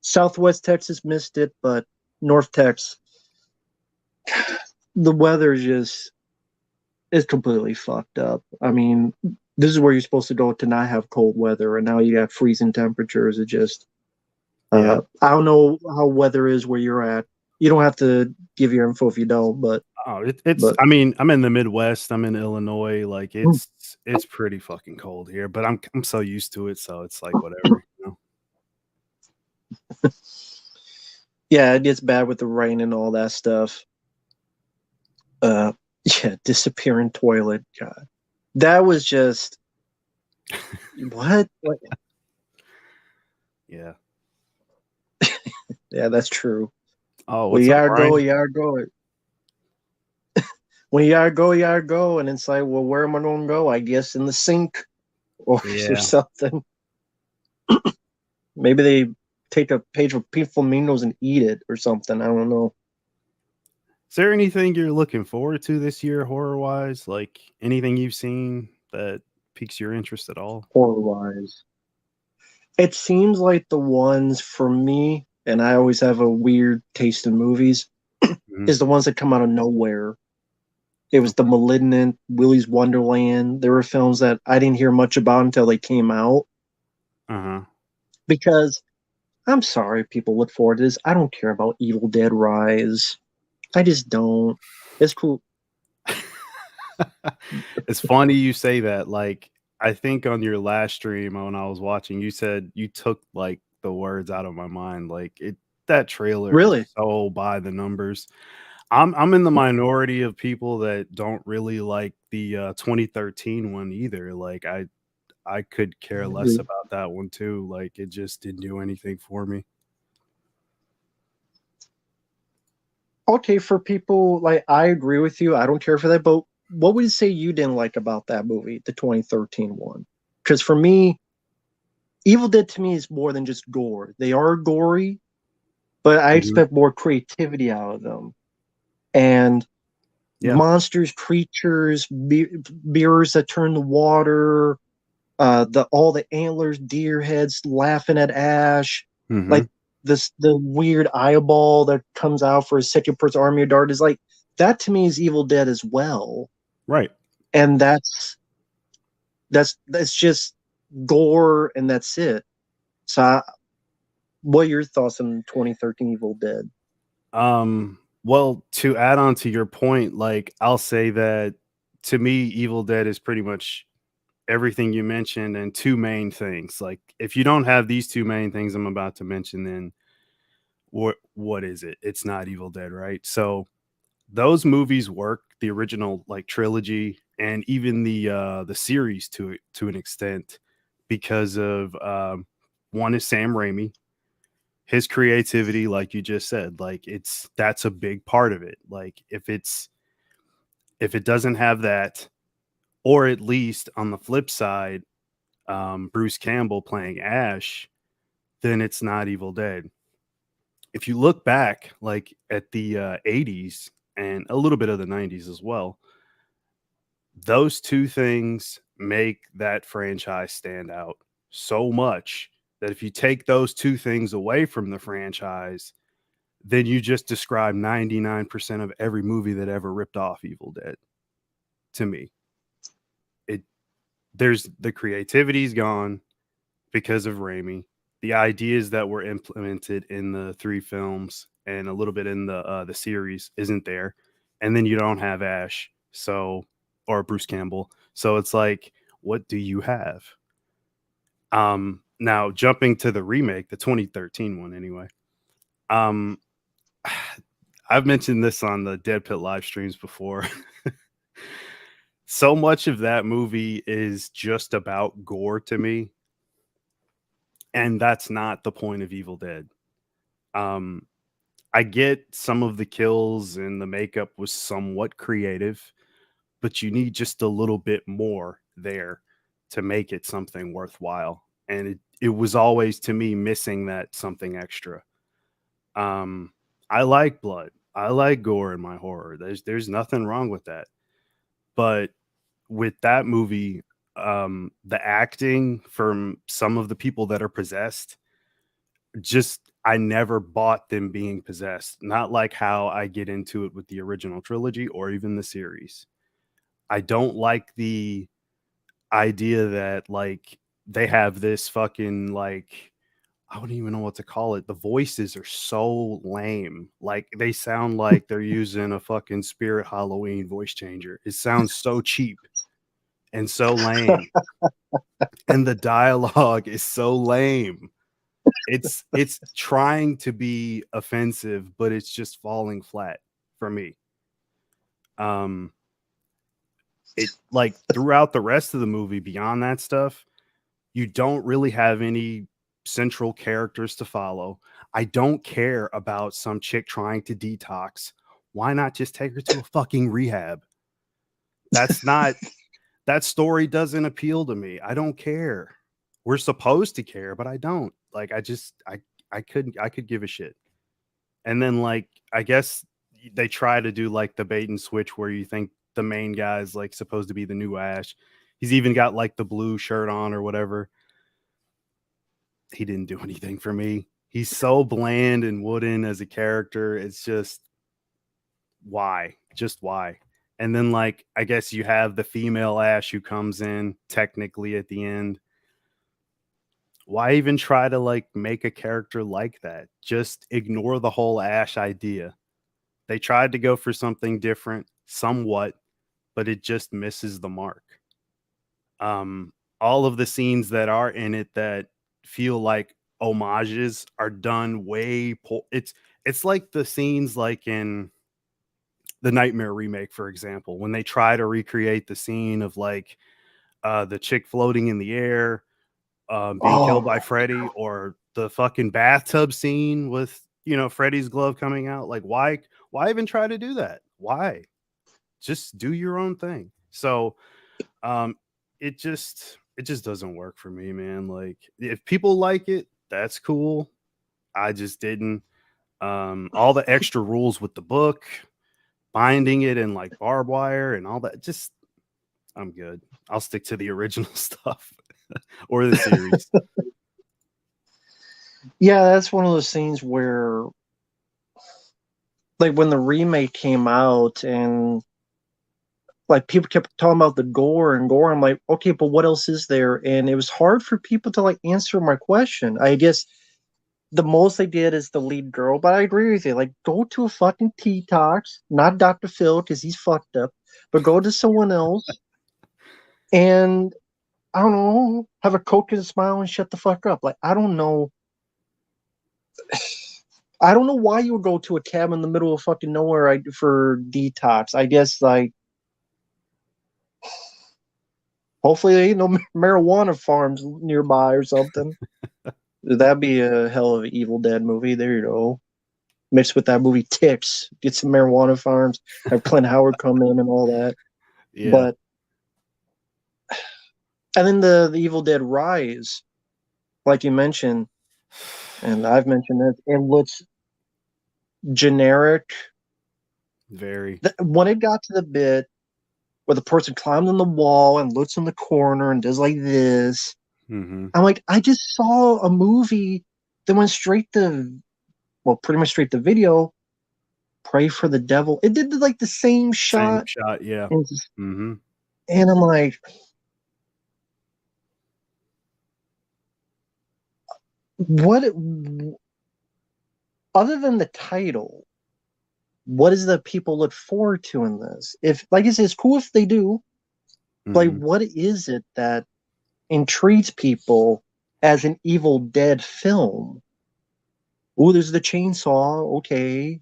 Southwest Texas missed it, but North Texas, the weather is completely fucked up. I mean, this is where you're supposed to go to not have cold weather, and now you have freezing temperatures. It just, Yeah. I don't know how weather is where you're at. You don't have to give your info if you don't, but Oh, it's. but I mean, I'm in the Midwest. I'm in Illinois. Like it's pretty fucking cold here, but I'm so used to it, so it's like whatever. yeah, it gets bad with the rain and all that stuff. Uh, yeah, disappearing toilet. God, that was just what? Yeah. Yeah, that's true. Oh, Well, what's you up, gotta go. Brian? You gotta go. When you gotta go, you gotta go. And it's like, well, where am I going to go? I guess in the sink or Yeah. something. Maybe they take a page of Pink Flamingos and eat it or something. I don't know. Is there anything you're looking forward to this year, horror wise? Like anything you've seen that piques your interest at all? Horror wise, it seems like the ones for me, and I always have a weird taste in movies, Mhm. is the ones that come out of nowhere. It was The Malignant, Willy's Wonderland. There were films that I didn't hear much about until they came out Uh-huh. because I'm sorry, people look forward to this. I don't care about Evil Dead Rise. I just don't. It's cool. It's funny you say that. Like, I think on your last stream when I was watching, you said you took like the words out of my mind. Like that trailer is Really? so by the numbers. I'm in the minority of people that don't really like the 2013 one either. Like I could care less about that one too. Like it just didn't do anything for me. Okay, for people like I agree with you. I don't care for that, but what would you say you didn't like about that movie, the 2013 one? Because for me, Evil Dead to me is more than just gore. They are gory, but I Mhm. expect more creativity out of them. And Yeah. monsters, creatures, mirrors that turn the water, the all the antlers, deer heads laughing at Ash, Hmm. like the weird eyeball that comes out for a second person army of dart is like that to me is Evil Dead as well, Right. and that's just gore and that's it. So, what are your thoughts on 2013 Evil Dead? Well, to add on to your point, like I'll say that to me, Evil Dead is pretty much everything you mentioned and two main things. Like if you don't have these two main things I'm about to mention, then what is it? It's not Evil Dead, right? So those movies work, the original like trilogy and even the series to an extent because of one is Sam Raimi, his creativity, like you just said, like that's a big part of it. Like if it doesn't have that, or at least on the flip side, Bruce Campbell playing Ash, then it's not Evil Dead. If you look back, like at the 80s and a little bit of the 90s as well, those two things make that franchise stand out so much that if you take those two things away from the franchise, then you just described 99% of every movie that ever ripped off Evil Dead to me. There's the creativity's gone because of Raimi. The ideas that were implemented in the 3 films and a little bit in the series isn't there. And then you don't have Ash, so, or Bruce Campbell. So it's like, what do you have? Now jumping to the remake, the 2013 one anyway. I've mentioned this on the Dead Pit live streams before. So much of that movie is just about gore to me. And that's not the point of Evil Dead. I get some of the kills and the makeup was somewhat creative, but you need just a little bit more there to make it something worthwhile. And it was always to me missing that something extra. I like blood. I like gore in my horror. There's nothing wrong with that. But with that movie, the acting from some of the people that are possessed, just I never bought them being possessed. Not like how I get into it with the original trilogy or even the series. I don't like the idea that like they have this fucking like I don't even know what to call it. The voices are so lame. Like they sound like they're using a fucking Spirit Halloween voice changer. It sounds so cheap and so lame. And the dialogue is so lame. It's trying to be offensive, but it's just falling flat for me. It like throughout the rest of the movie, beyond that stuff, you don't really have any central characters to follow. I don't care about some chick trying to detox. Why not just take her to a fucking rehab? That's not that story doesn't appeal to me. I don't care. We're supposed to care, but I don't. Like I could give a shit. And then like I guess they try to do like the bait and switch where you think the main guy is like supposed to be the new Ash. He's even got like the blue shirt on or whatever. He didn't do anything for me. He's so bland and wooden as a character. It's just why? Just why? And then like I guess you have the female Ash who comes in technically at the end. Why even try to like make a character like that? Just ignore the whole Ash idea. They tried to go for something different somewhat, but it just misses the mark. All of the scenes that are in it that feel like homages are done way it's like the scenes like in the Nightmare remake, for example, when they try to recreate the scene of like the chick floating in the air, being killed by Freddy, or the fucking bathtub scene with Freddy's glove coming out. Like, why even try to do that? Why? Just do your own thing. So, it just doesn't work for me, man. Like, if people like it, that's cool. I just didn't. All the extra rules with the book, binding it in like barbed wire and all that, just I'm good. I'll stick to the original stuff or the series. Yeah, that's one of those things where, like, when the remake came out and like people kept talking about the gore and gore, I'm like, okay, but what else is there? And it was hard for people to like answer my question. I guess the most they did is the lead girl, but I agree with you. Like, go to a fucking T-Tox, not Dr. Phil because he's fucked up, but go to someone else and I don't know, have a Coke and a smile and shut the fuck up. Like, I don't know. I don't know why you would go to a cabin in the middle of fucking nowhere for detox. I guess like hopefully there ain't no marijuana farms nearby or something. That'd be a hell of an Evil Dead movie. There you go. Mixed with that movie Ticks. Get some marijuana farms. Have Clint Howard come in and all that. Yeah. But and then the Evil Dead Rise, like you mentioned, and I've mentioned it, it looks generic. Very. When it got to the bit where the person climbs on the wall and looks in the corner and does like this, Mm-hmm. I'm like, I just saw a movie that went straight to well, pretty much straight to video. Pray for the Devil. It did like the same Same shot, shot, yeah. and, Mm-hmm. and I'm like, what? Other than the title, what is that people look forward to in this? If, like I said, it's cool if they do. Like, Mm-hmm. what is it that intrigues people as an Evil Dead film? Oh, there's the chainsaw. Okay.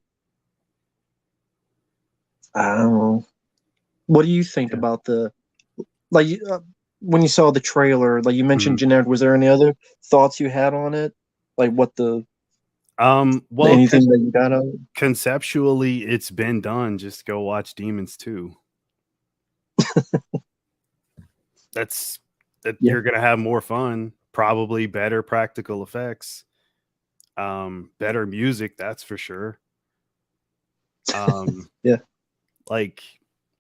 I don't know. What do you think Yeah. about the, like, when you saw the trailer, like you mentioned Mhm. generic, was there any other thoughts you had on it? Like what Well, anything that you got out of it? conceptually, it's been done. Just go watch Demons 2. That's that Yeah. you're gonna have more fun, probably better practical effects, better music, that's for sure. Um, Yeah. like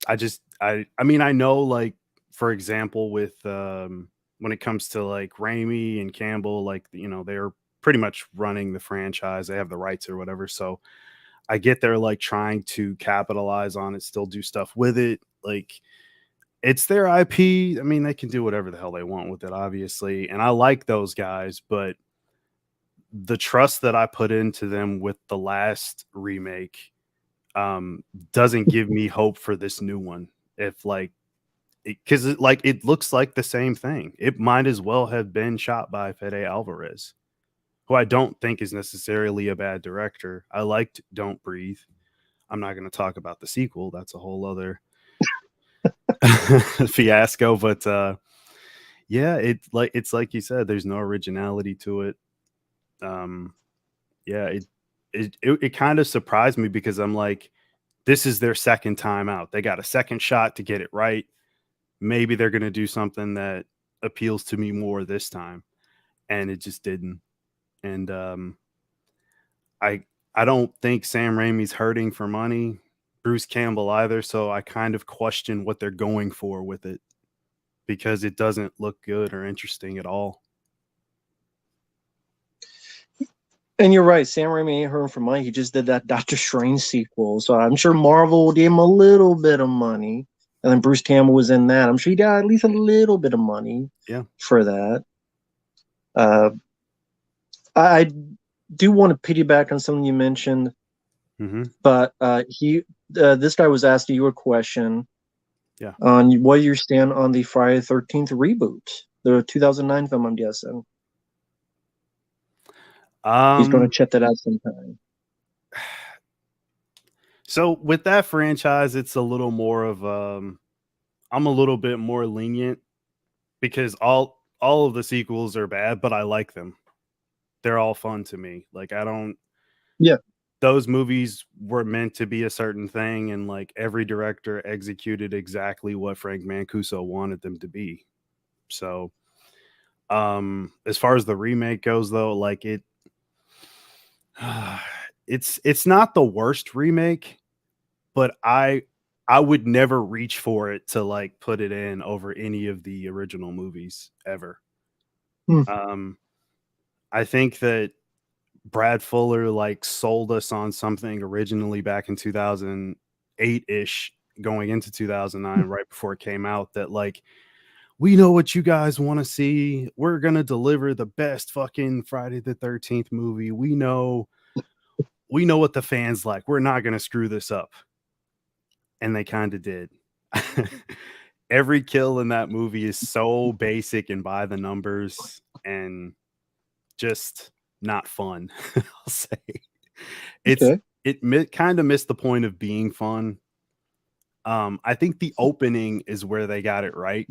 I mean, I know like for example with when it comes to like Raimi and Campbell, like they're pretty much running the franchise. They have the rights or whatever. So I get they're like trying to capitalize on it, still do stuff with it. Like it's their IP. I mean, they can do whatever the hell they want with it, obviously. And I like those guys, but the trust that I put into them with the last remake doesn't give me hope for this new one. If like, because it looks like the same thing. It might as well have been shot by Fede Alvarez, who I don't think is necessarily a bad director. I liked Don't Breathe. I'm not going to talk about the sequel. That's a whole other fiasco. But yeah, it's like you said. There's no originality to it. Um, yeah, it kind of surprised me because I'm like, this is their second time out. They got a second shot to get it right. Maybe they're going to do something that appeals to me more this time, and it just didn't. And I I don't think Sam Raimi's hurting for money. Bruce Campbell either. So I kind of question what they're going for with it because it doesn't look good or interesting at all. And you're right, Sam Raimi ain't hurting for money. He just did that Doctor Strange sequel, so I'm sure Marvel gave him a little bit of money. And then Bruce Campbell was in that. I'm sure he got at least a little bit of money Yeah. for that. Uh, I do want to piggyback on something you mentioned, Mm-hmm. but this guy was asking you a question Yeah. on what you stand on the Friday the 13th reboot, the 2009 film. I'm guessing he's going to Um. check that out sometime. So with that franchise, it's a little more of I'm a little bit more lenient because all of the sequels are bad, but I like them. They're all fun to me. Like I don't Yeah, those movies were meant to be a certain thing, and like every director executed exactly what Frank Mancuso wanted them to be. So as far as the remake goes though, like it's not the worst remake, but I would never reach for it to like put it in over any of the original movies ever. hmm. Um I think that Brad Fuller like sold us on something originally back in 2008-ish going into 2009 right before it came out that like we know what you guys want to see. We're going to deliver the best fucking Friday the 13th movie. We know what the fans like. We're not going to screw this up. And they kind of did. Every kill in that movie is so basic and by the numbers and just not fun. I'll say it's Okay, kind of missed the point of being fun. I think the opening is where they got it right.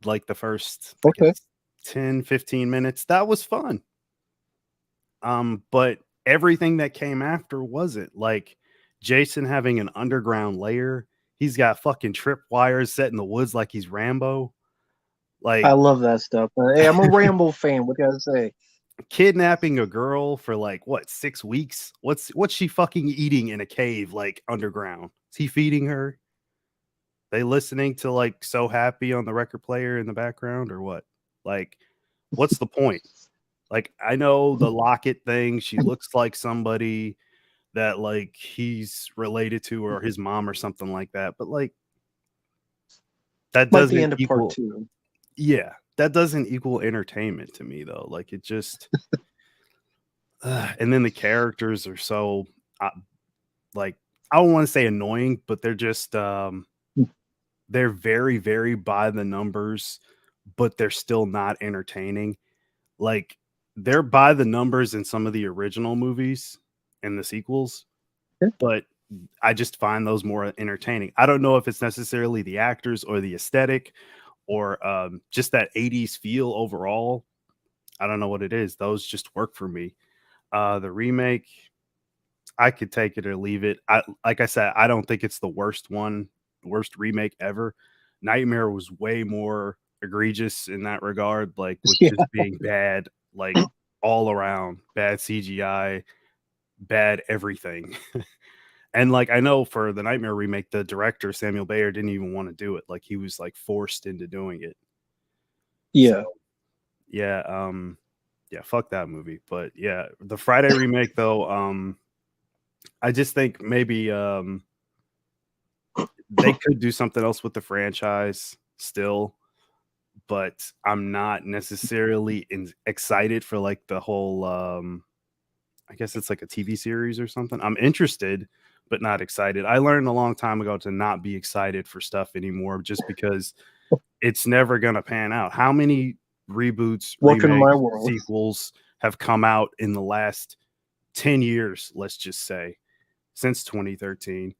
Like the first, I okay. guess 10-15 minutes, that was fun. But everything that came after wasn't. Like Jason having an underground lair. He's got fucking trip wires set in the woods like he's Rambo. I Like love that stuff. Hey, I'm a Rambo fan. What can I say? kidnapping a girl for like what 6 weeks? What's she fucking eating in a cave like underground? Is he feeding her? They listening to like So Happy on the record player in the background or what? Like, what's the point? Like, I know the Locket thing, she looks like somebody that, like, he's related to or his mom or something like that, but, like, that Like the doesn't end of part equal two. yeah, that doesn't equal entertainment to me, though, like, it just and then the characters are so, uh, like, I don't wanna say annoying, but they're just, they're very, very by the numbers, but they're still not entertaining. Like, they're by the numbers in some of the original movies and the sequels, Yeah. but I just find those more entertaining. I don't know if it's necessarily the actors or the aesthetic or just that 80s feel overall. I don't know what it is. Those just work for me. The remake, I could take it or leave it. I like I said, I don't think it's the worst remake ever. Nightmare was way more egregious in that regard, like with Yeah. just being bad, like all around, bad CGI, bad everything. And like I know for the Nightmare remake, the director Samuel Bayer didn't even want to do it. Like he was like forced into doing it. So Yeah. yeah, yeah, fuck that movie. But yeah, the Friday remake though, I just think maybe they could do something else with the franchise still, but I'm not necessarily excited for like the whole I guess it's like a TV series or something. I'm interested but not excited. I learned a long time ago to not be excited for stuff anymore just because it's never going to pan out. How many reboots, Welcome to my remakes, world. sequels have come out in the last 10 years, let's just say, since 2013?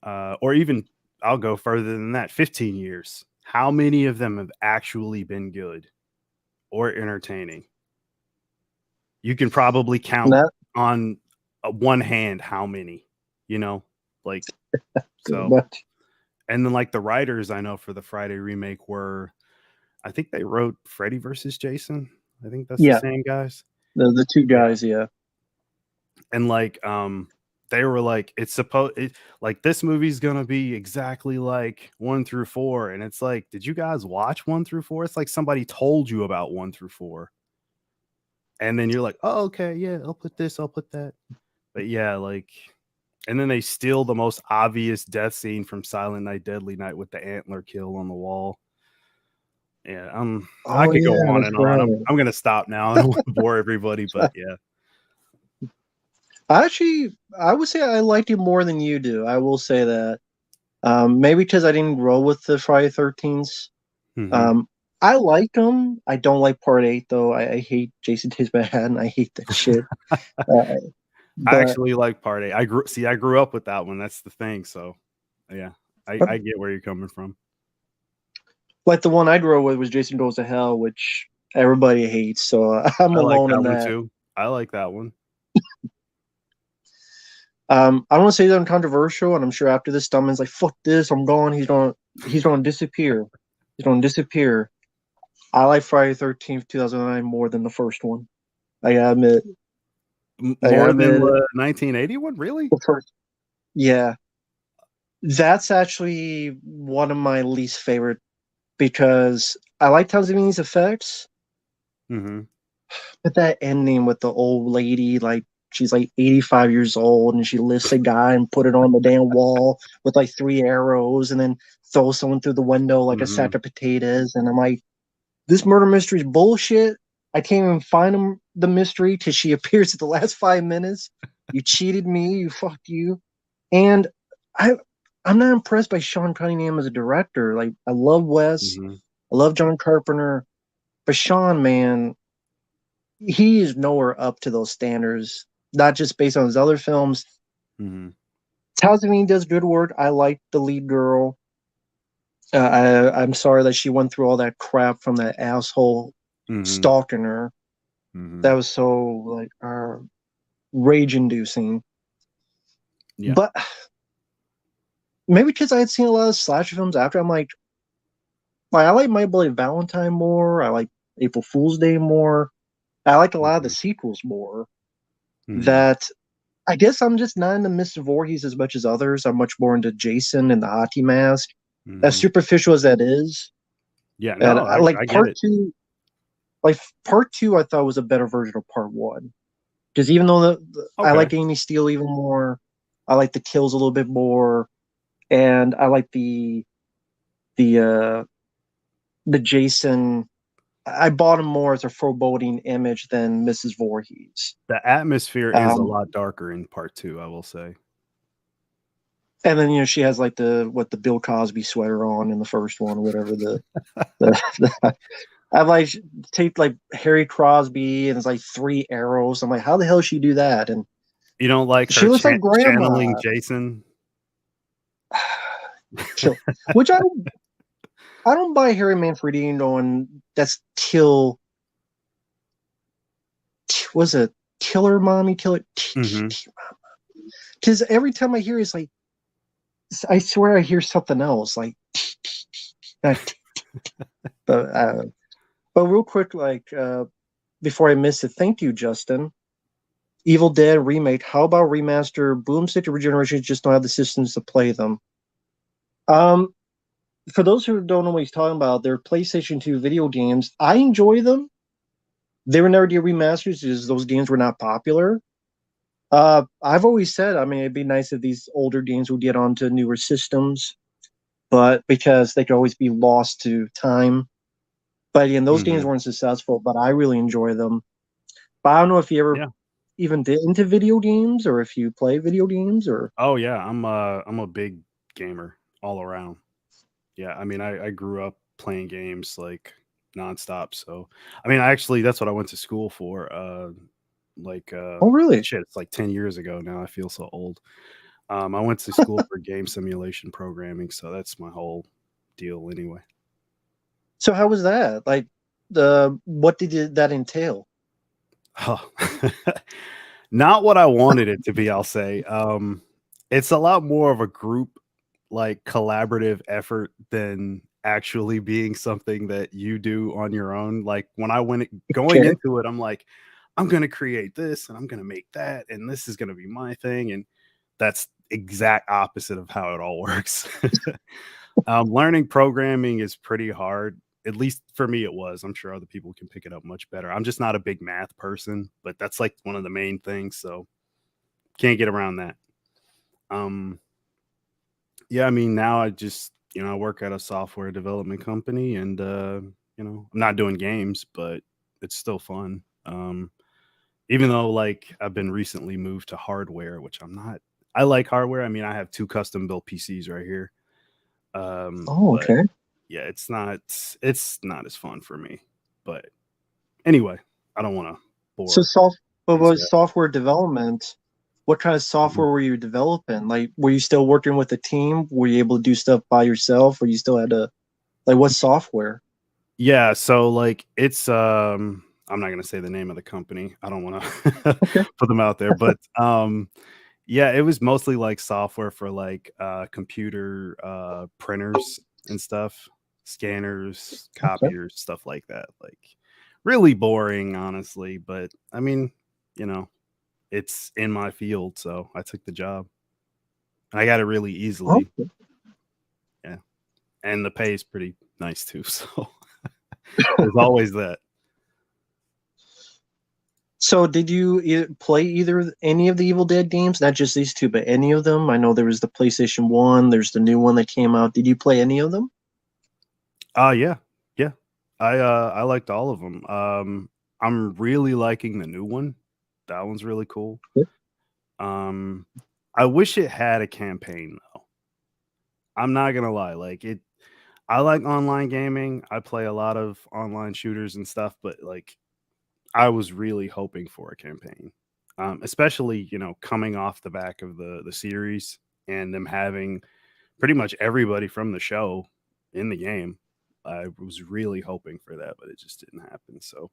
Or even I'll go further than that, 15 years. How many of them have actually been good or entertaining? You can probably count Not on one hand how many, you know, like very so. much. And then like the writers I know for the Friday remake were, I think they wrote Freddy versus Jason. I think that's the Yeah. same guys. The two Yeah. guys, yeah. And like they were like like this movie's gonna be exactly like 1 through 4, and it's like, did you guys watch 1 through 4? It's like somebody told you about 1 through 4, and then you're like, oh okay, yeah, I'll put this, I'll put that. But yeah, like, and then they steal the most obvious death scene from Silent Night Deadly Night with the antler kill on the wall. Yeah, I Oh could go yeah, on that's and on. right. I'm gonna stop now. I don't want to bore everybody, but yeah. I would say I liked it more than you do. I will say that. Maybe because I didn't grow with the Friday 13th. Mhm. Um, I like them. I don't like Part 8 though. I hate Jason Takes Manhattan. I hate that shit. Uh, I but actually like Part 8. I grew up with that one. That's the thing. So yeah, I get where you're coming from. like the one I grew up with was Jason Goes to Hell, which everybody hates. So I'm I like alone that in one that. too. I like that one. I don't want to say that I'm controversial, and I'm sure after this, Stumman's like, "Fuck this, I'm gone." He's gonna disappear. He's gonna disappear. I like Friday 13th, 2009 more than the first one. I gotta admit. I gotta More than admit the 1981, really? the first. Yeah, that's actually one of my least favorite because I like Tanzani's effects, Mhm. but that ending with the old lady, like she's like 85 years old and she lifts a guy and put it on the damn wall with like 3 arrows and then throws someone through the window like a sack Mhm. of potatoes. And I'm like, this murder mystery is bullshit. I can't even find the mystery till she appears at the last 5 minutes. You cheated me. You fucked you. And I, I'm not impressed by Sean Cunningham as a director. Like I love Wes, Mhm. I love John Carpenter, but Sean, man, he is nowhere up to those standards. Not just based on his other films. Mhm. Talzamine does good work. I like the lead girl. I'm sorry that she went through all that crap from that asshole Mhm. stalking her. That Mhm. was so like rage inducing. Yeah. But maybe because I had seen a lot of slasher films after, I'm like I like My Bloody Valentine more. I like April Fool's Day more. I like a lot of the Mhm. sequels more. Mhm. That I guess I'm just not into Mr. Voorhees as much as others. I'm much more into Jason and the hockey mask. As Mhm. superficial as that is, Yeah, and no, I like I get part it. two. like part two, I thought was a better version of part one. Because even though I Okay. like Amy Steele even more, I like the kills a little bit more, and I like the uh the Jason. I bought him more as a foreboding image than Mrs. Voorhees. The atmosphere is a Um, lot darker in part two, I will say. and then she has like the Bill Cosby sweater on in the first one, or whatever the I like take like Harry Crosby and it's like three arrows. I'm like, how the hell she do that? And You don't like she her looks like channeling grandma. Jason? Kill, which I don't buy Harry Manfredini knowing that's kill. Was it killer mommy killer? Hmm. Because every time I hear it's like I swear I hear something else like. But but real quick, like before I miss it, thank you, Justin. Evil Dead remake. How about remaster? Boom City Regeneration just don't have the systems to play them. Um, for those who don't know what he's talking about, they're PlayStation 2 video games. I enjoy them. They were never did remasters because those games were not popular. I've always said, I mean, it'd be nice if these older games would get onto newer systems, but because they could always be lost to time. But again, those games Hmm. weren't successful, but I really enjoy them. But I don't know if you ever Yeah. even did into video games or if you play video games or Oh yeah, I'm a big gamer all around. Yeah, I mean, I grew up playing games like nonstop. So, I mean, I actually that's what I went to school for. Like oh really? shit, it's like 10 years ago now. I feel so old. I went to school for game simulation programming, so that's my whole deal anyway. So how was that? Like the what that entail? Oh. Not what I wanted it to be, I'll say. It's a lot more of a group, like, collaborative effort than actually being something that you do on your own. Like, when I went going Okay. into it, I'm like, "I'm gonna create this, and I'm gonna make that, and this is gonna be my thing," and that's exact opposite of how it all works. Learning programming is pretty hard. At least for me, it was. I'm sure other people can pick it up much better. I'm just not a big math person, but that's like one of the main things. So can't get around that. Um, yeah, I mean, now I just, I work at a software development company and, I'm not doing games, but it's still fun. Even though like I've been recently moved to hardware, which I'm not, I like hardware. I mean, I have two custom built PCs right here. Oh, But okay. yeah, it's not as fun for me. But anyway, I don't want to So bore what these was guys. software development? What kind of Mhm. software were you developing? Like, were you still working with a team? Were you able to do stuff by yourself, or you still had to like what software? Yeah, so like it's I'm not gonna say the name of the company. I don't want to Okay. put them out there, but yeah, it was mostly like software for like computer printers and stuff, scanners, Okay. copiers, stuff like that. Like really boring, honestly, but I mean, you know, it's in my field, so I took the job. I got it really easily. Okay. Yeah. And the pay is pretty nice too. So there's always that. So did you play either any of the Evil Dead games? Not just these two, but any of them? I know there was the PlayStation 1, there's the new one that came out. Did you play any of them? Yeah. Yeah. I liked all of them. I'm really liking the new one. That one's really cool. Yeah. Um I wish it had a campaign though. I'm not gonna lie. Like it I like online gaming. I play a lot of online shooters and stuff, but like I was really hoping for a campaign. Especially, coming off the back of the series and them having pretty much everybody from the show in the game. I was really hoping for that, but it just didn't happen. So,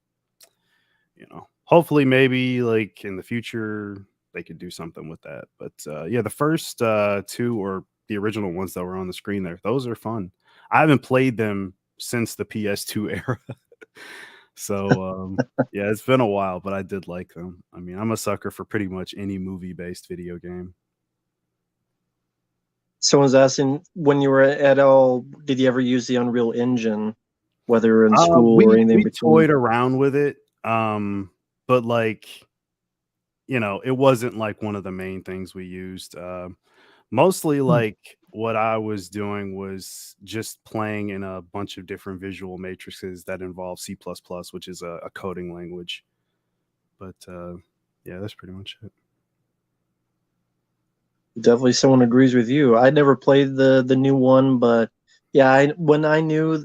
hopefully maybe like in the future they could do something with that. But yeah, the first two or the original ones that were on the screen there, those are fun. I haven't played them since the PS2 era. So yeah, it's been a while, but I did like them. I mean, I'm a sucker for pretty much any movie-based video game. Someone's asking when you were at all, did you ever use the Unreal Engine? whether in school or anything We between? toyed around with it, but like, you know, it wasn't like one of the main things we used. Mostly Hmm. like what I was doing was just playing in a bunch of different visual matrices that involve C++, which is a coding language. But yeah, that's pretty much it. Definitely someone agrees with you. I never played the new one, but yeah, when I knew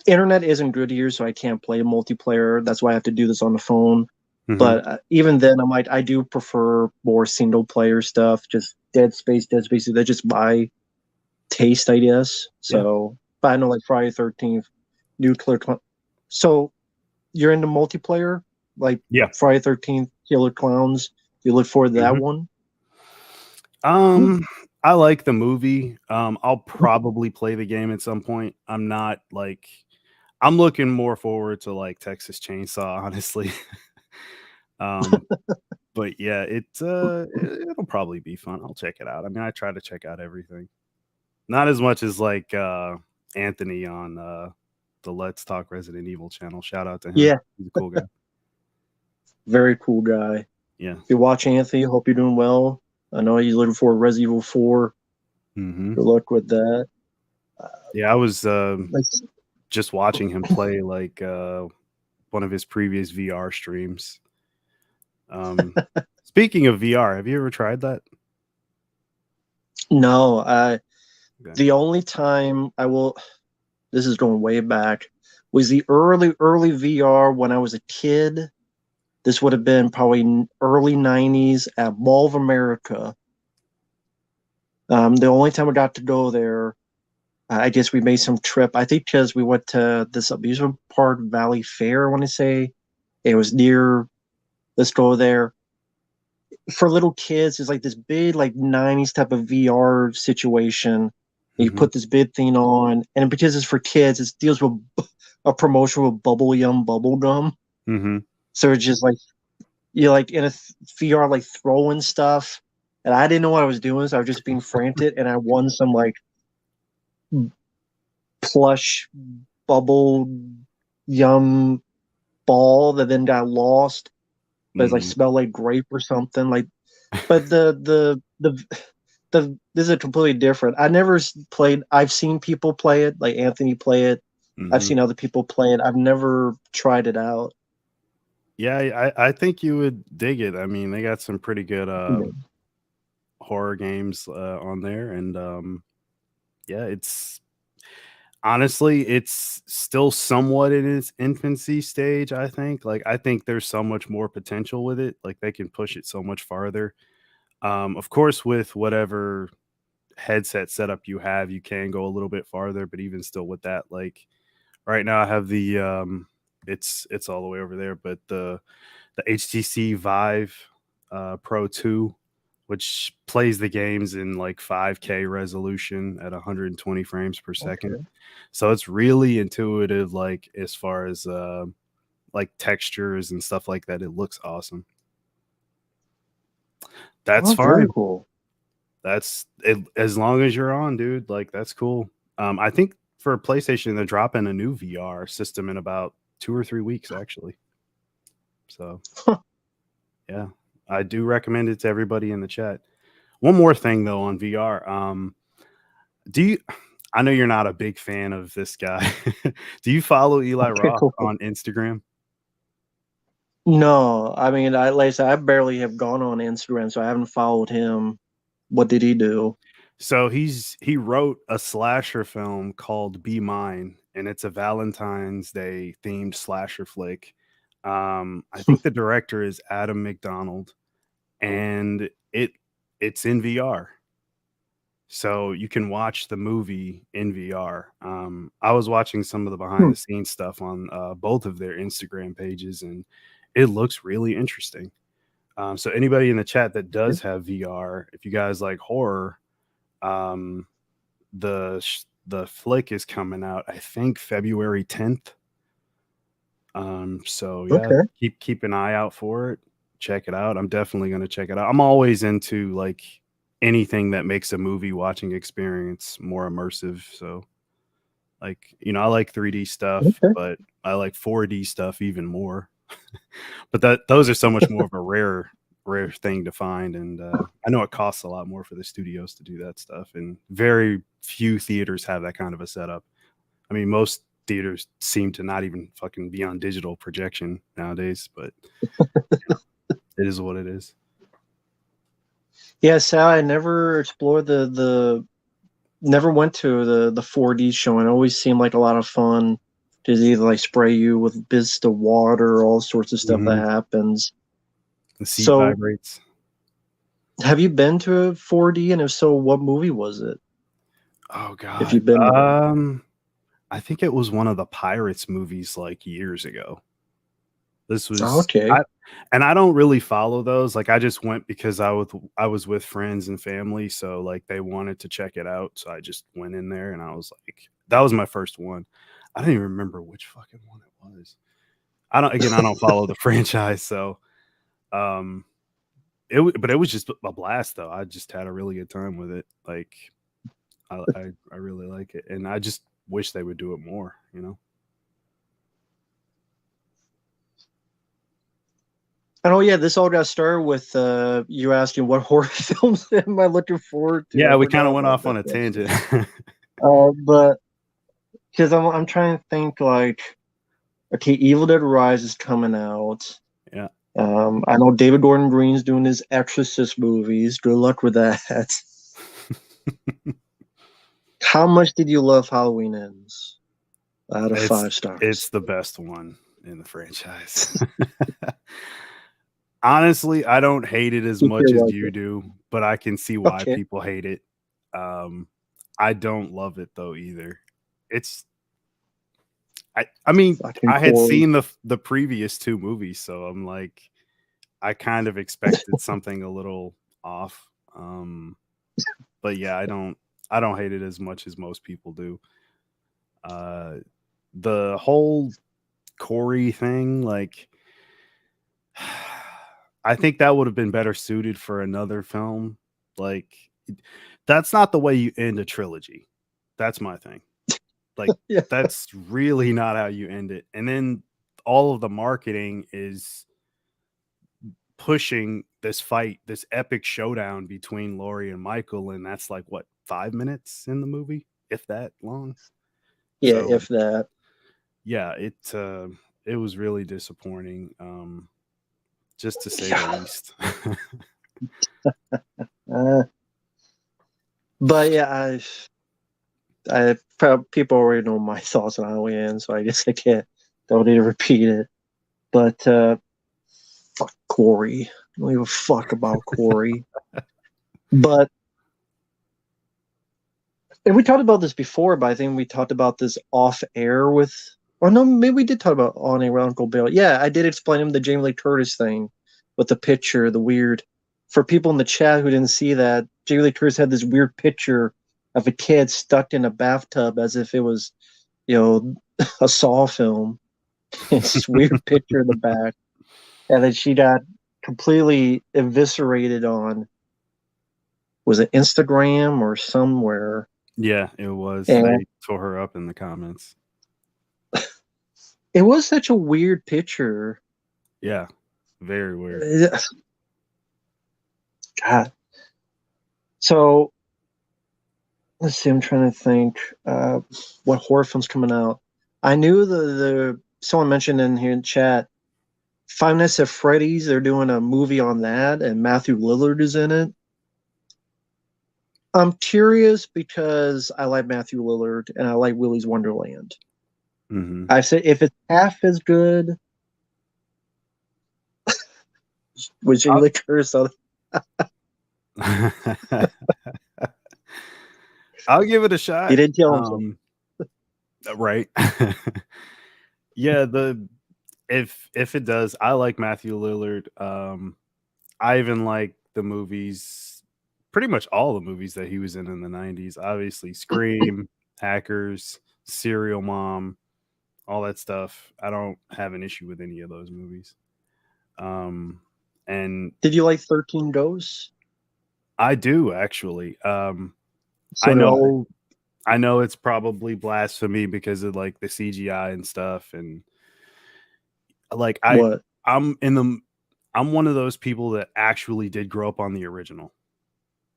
internet isn't good here, so I can't play multiplayer. That's why I have to do this on the phone. Hmm. But even then, I'm like, I do prefer more single player stuff. Just Dead Space. That's just my taste, I guess. Yeah. So, but I know like Friday 13th, Nuclear. So you're into multiplayer, like Yeah. Friday 13th, Killer Clowns. You look forward to that Hmm. one? Um, I like the movie. I'll probably play the game at some point. I'm not like I'm looking more forward to like Texas Chainsaw, honestly. um, but yeah, it'll probably be fun. I'll check it out. I mean, I try to check out everything. Not as much as like Anthony on the Let's Talk Resident Evil channel. Shout out to him. Yeah, He's a cool guy. very cool guy. Yeah. If you watch Anthony, hope you're doing well. I know you're looking for Resident Evil 4. Hmm. Good luck with that. Yeah, I was Nice. just watching him play like one of his previous VR streams. Um, speaking of VR, have you ever tried that? No, Okay. the only time I will, this is going way back, was the early VR when I was a kid. This would have been probably early 90s at Mall of America. The only time I got to go there, I guess we made some trip. I think because we went to this amusement park, Valley Fair, I want to say. It was near, let's go there. For little kids, it's like this big, like 90s type of VR situation. You Hmm. put this big thing on, and because it's for kids, it deals with a promotion with Bubble Yum Bubble Gum. Hmm. So it's just like you're like in a VR, like throwing stuff. And I didn't know what I was doing, so I was just being frantic, and I won some like plush bubble yum ball that then got lost, but it's like Hmm. smelled like grape or something. Like, but the this is a completely different. I never played. I've seen people play it, like Anthony play it. I've Hmm. seen other people play it. I've never tried it out. Yeah, I think you would dig it. I mean, they got some pretty good horror games on there, and yeah, it's honestly it's still somewhat in its infancy stage. I think I think there's so much more potential with it. Like they can push it so much farther. Of course, with whatever headset setup you have, you can go a little bit farther, but even still with that, like right now I have the it's all the way over there, but the HTC Vive Pro 2, which plays the games in like 5K resolution at 120 frames per second. Okay, So it's really intuitive, like as far as like textures and stuff like that. It looks awesome. That's oh, very fine. cool. That's it, as long as you're on, dude. Like that's cool. I think for PlayStation, they're dropping a new VR system in about 2 or 3 weeks, actually. So yeah, I do recommend it to everybody in the chat. One more thing though on VR. Do you? I know you're not a big fan of this guy. Do you follow Eli Okay, Roth cool, cool. on Instagram? No, I mean, like I said, I barely have gone on Instagram, so I haven't followed him. What did he do? So he wrote a slasher film called Be Mine, and it's a Valentine's Day themed slasher flick. I think the director is Adam McDonald, and it's in VR. So you can watch the movie in VR. I was watching some of the behind Hmm. the scenes stuff on both of their Instagram pages, and it looks really interesting. So anybody in the chat that does have VR, if you guys like horror, um, the flick is coming out, I think February 10th. So yeah, Okay. keep an eye out for it. Check it out. I'm definitely gonna check it out. I'm always into like anything that makes a movie watching experience more immersive. So Like, I like 3D stuff, Okay. but I like 4D stuff even more. But those are so much more of a rare thing to find, and I know it costs a lot more for the studios to do that stuff, and very few theaters have that kind of a setup. I mean, most theaters seem to not even fucking be on digital projection nowadays, but it is what it is. Yeah, Sal, I never explored the never went to the 4D show, and it always seemed like a lot of fun to either like spray you with bits of water, all sorts of stuff that Mhm. happens. The seat So, vibrates. have you been to a 4D, and if so, what movie was it? Oh If god. you've been to one. I think it was one of the Pirates movies like years ago. This was Okay. I don't really follow those. Like I just went because I was with friends and family, so like they wanted to check it out. So I just went in there and I was like, that was my first one. I don't even remember which fucking one it was. I don't follow the franchise, so um but it was just a blast though. I just had a really good time with it. Like I really like it. And I just wish they would do it more, you know? And oh yeah, this all got started with you asking what horror films am I looking forward to. I Yeah, we kind forgot of went about off that on a question. tangent. But because I'm trying to think like, okay, Evil Dead Rise is coming out. Yeah. I know David Gordon Green's doing his Exorcist movies. Good luck with that. How much did you love Halloween Ends out of It's 5 stars? it's the best one in the franchise. Honestly, I don't hate it as If much you as like you it. do, but I can see why Okay. people hate it. Um, I don't love it though either. It's I mean, Fucking I had Corey. seen the previous two movies, so I'm like I kind of expected something a little off. But yeah, I don't hate it as much as most people do. Uh the whole Corey thing, like I think that would have been better suited for another film. Like that's not the way you end a trilogy. That's my thing. Like Yeah. that's really not how you end it. And then all of the marketing is pushing this fight, this epic showdown between Laurie and Michael, and that's like what 5 minutes in the movie, if that long. Yeah, So if that. yeah, it was really disappointing, just to say the least. Uh, but yeah, people already know my thoughts on Halloween Ends, so I guess don't need to repeat it. But fuck Corey. I don't give a fuck about Corey. But and we talked about this before, but I think we talked about this off air with, or no, maybe we did talk about on air with Uncle Bill. Yeah, I did explain him the Jamie Lee Curtis thing with the picture, the weird. For people in the chat who didn't see that, Jamie Lee Curtis had this weird picture of a kid stuck in a bathtub as if it was, a Saw film. It's this weird picture in the back, and then she got completely eviscerated on, was it Instagram or somewhere? Yeah, it was. And They tore her up in the comments. it was such a weird picture. Yeah, very weird. God. So let's see. I'm trying to think what horror films coming out. I knew the someone mentioned in here in chat Five Nights at Freddy's. They're doing a movie on that, and Matthew Lillard is in it. I'm curious because I like Matthew Lillard and I like Willy's Wonderland. Hmm. I said if it's half as good, would you lick her? So I'll give it a shot. you didn't tell him so. Right. Yeah, the if it does, I like Matthew Lillard. I even like the movies, pretty much all the movies that he was in the 90s. Obviously, Scream, Hackers, Serial Mom, all that stuff. I don't have an issue with any of those movies. And Did you like 13 Ghosts? I do actually. So I do I. know I know it's probably blasphemy because of like the CGI and stuff, and like What? I'm in the I'm one of those people that actually did grow up on the original.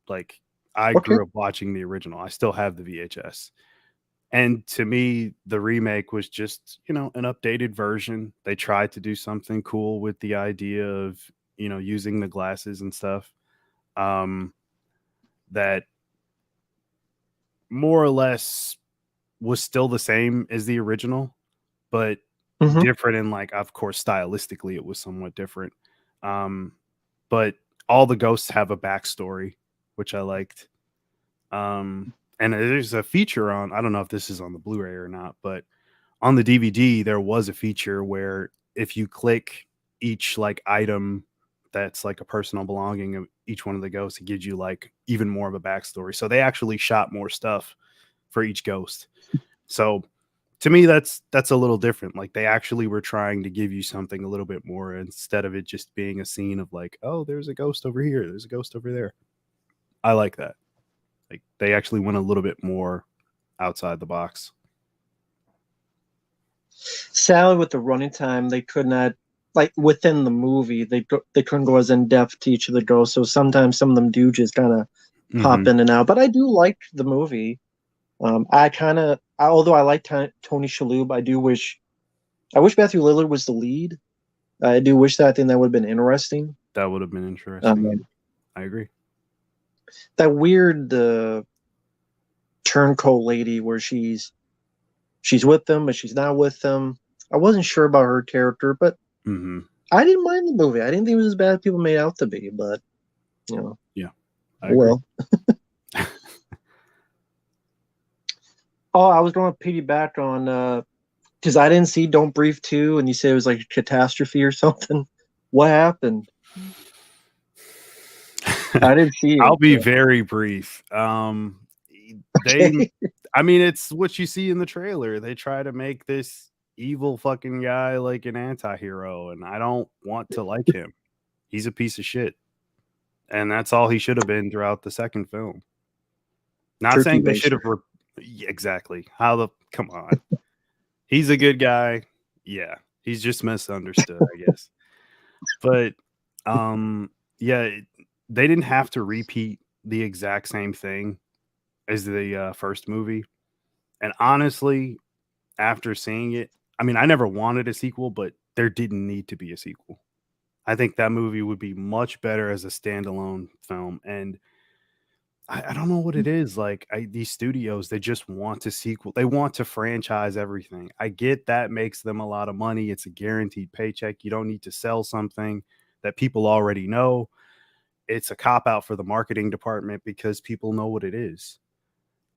Like I Okay. grew up watching the original. I still have the VHS. And to me, the remake was just, an updated version. They tried to do something cool with the idea of, using the glasses and stuff. Um, that more or less was still the same as the original, but Hmm. different in like, of course, stylistically, it was somewhat different. Um, but all the ghosts have a backstory, which I liked. And there's a feature on, I don't know if this is on the Blu-ray or not, but on the DVD, there was a feature where if you click each like item that's like a personal belonging of each one of the ghosts, it gives you like even more of a backstory. So they actually shot more stuff for each ghost. So to me, that's a little different. Like they actually were trying to give you something a little bit more instead of it just being a scene of like, oh, there's a ghost over here, there's a ghost over there. I like that. Like they actually went a little bit more outside the box. Sadly, with the running time, they could not, like within the movie, they couldn't go as in depth to each of the ghosts. So sometimes some of them do just kind of Hmm. pop in and out. But I do like the movie. Although I like Tony Shalhoub, I wish Matthew Lillard was the lead. I do wish that. I think that would have been interesting. That would have been interesting. Um, I agree. that weird turncoat lady where she's with them, but she's not with them. I wasn't sure about her character, but Hmm. I didn't mind the movie. I didn't think it was as bad as people made out to be, but you know, Yeah, I agree. well. Oh, I was going to piggyback on because I didn't see Don't Breathe 2, and you said it was like a catastrophe or something. What happened? I didn't see I'll it. be So. very brief. They, Okay. I mean, it's what you see in the trailer. They try to make this evil fucking guy like an anti-hero, and I don't want to like him. He's a piece of shit. And that's all he should have been throughout the second film. Not Turkey saying they should baster. have Yeah, exactly. Come on. He's a good guy. Yeah. He's just misunderstood, I guess. But yeah, they didn't have to repeat the exact same thing as the first movie. And honestly, after seeing it, I mean, I never wanted a sequel, but there didn't need to be a sequel. I think that movie would be much better as a standalone film. And I don't know what it is. Like these studios, they just want to sequel. They want to franchise everything. I get that makes them a lot of money. It's a guaranteed paycheck. You don't need to sell something that people already know. It's a cop out for the marketing department because people know what it is.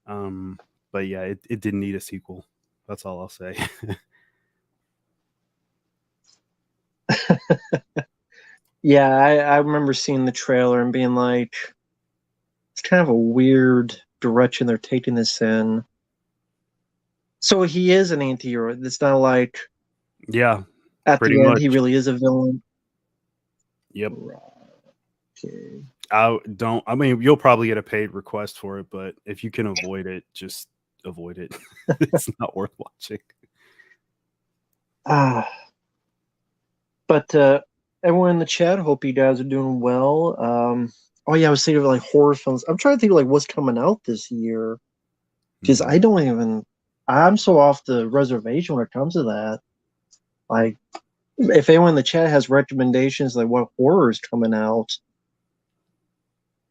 Um, but yeah, it didn't need a sequel. That's all I'll say. Yeah, I remember seeing the trailer and being like, it's kind of a weird direction they're taking this in. So he is an anti-hero. It's not like Yeah, at pretty the end he much. really is a villain. Yep. Okay. I mean, you'll probably get a paid request for it, but if you can avoid it, just avoid it. It's not worth watching. Ah, but everyone in the chat, hope you guys are doing well. Oh yeah, I was thinking of like horror films. I'm trying to think of like what's coming out this year because Mhm. I don't even. I'm so off the reservation when it comes to that. Like, if anyone in the chat has recommendations, like what horror is coming out,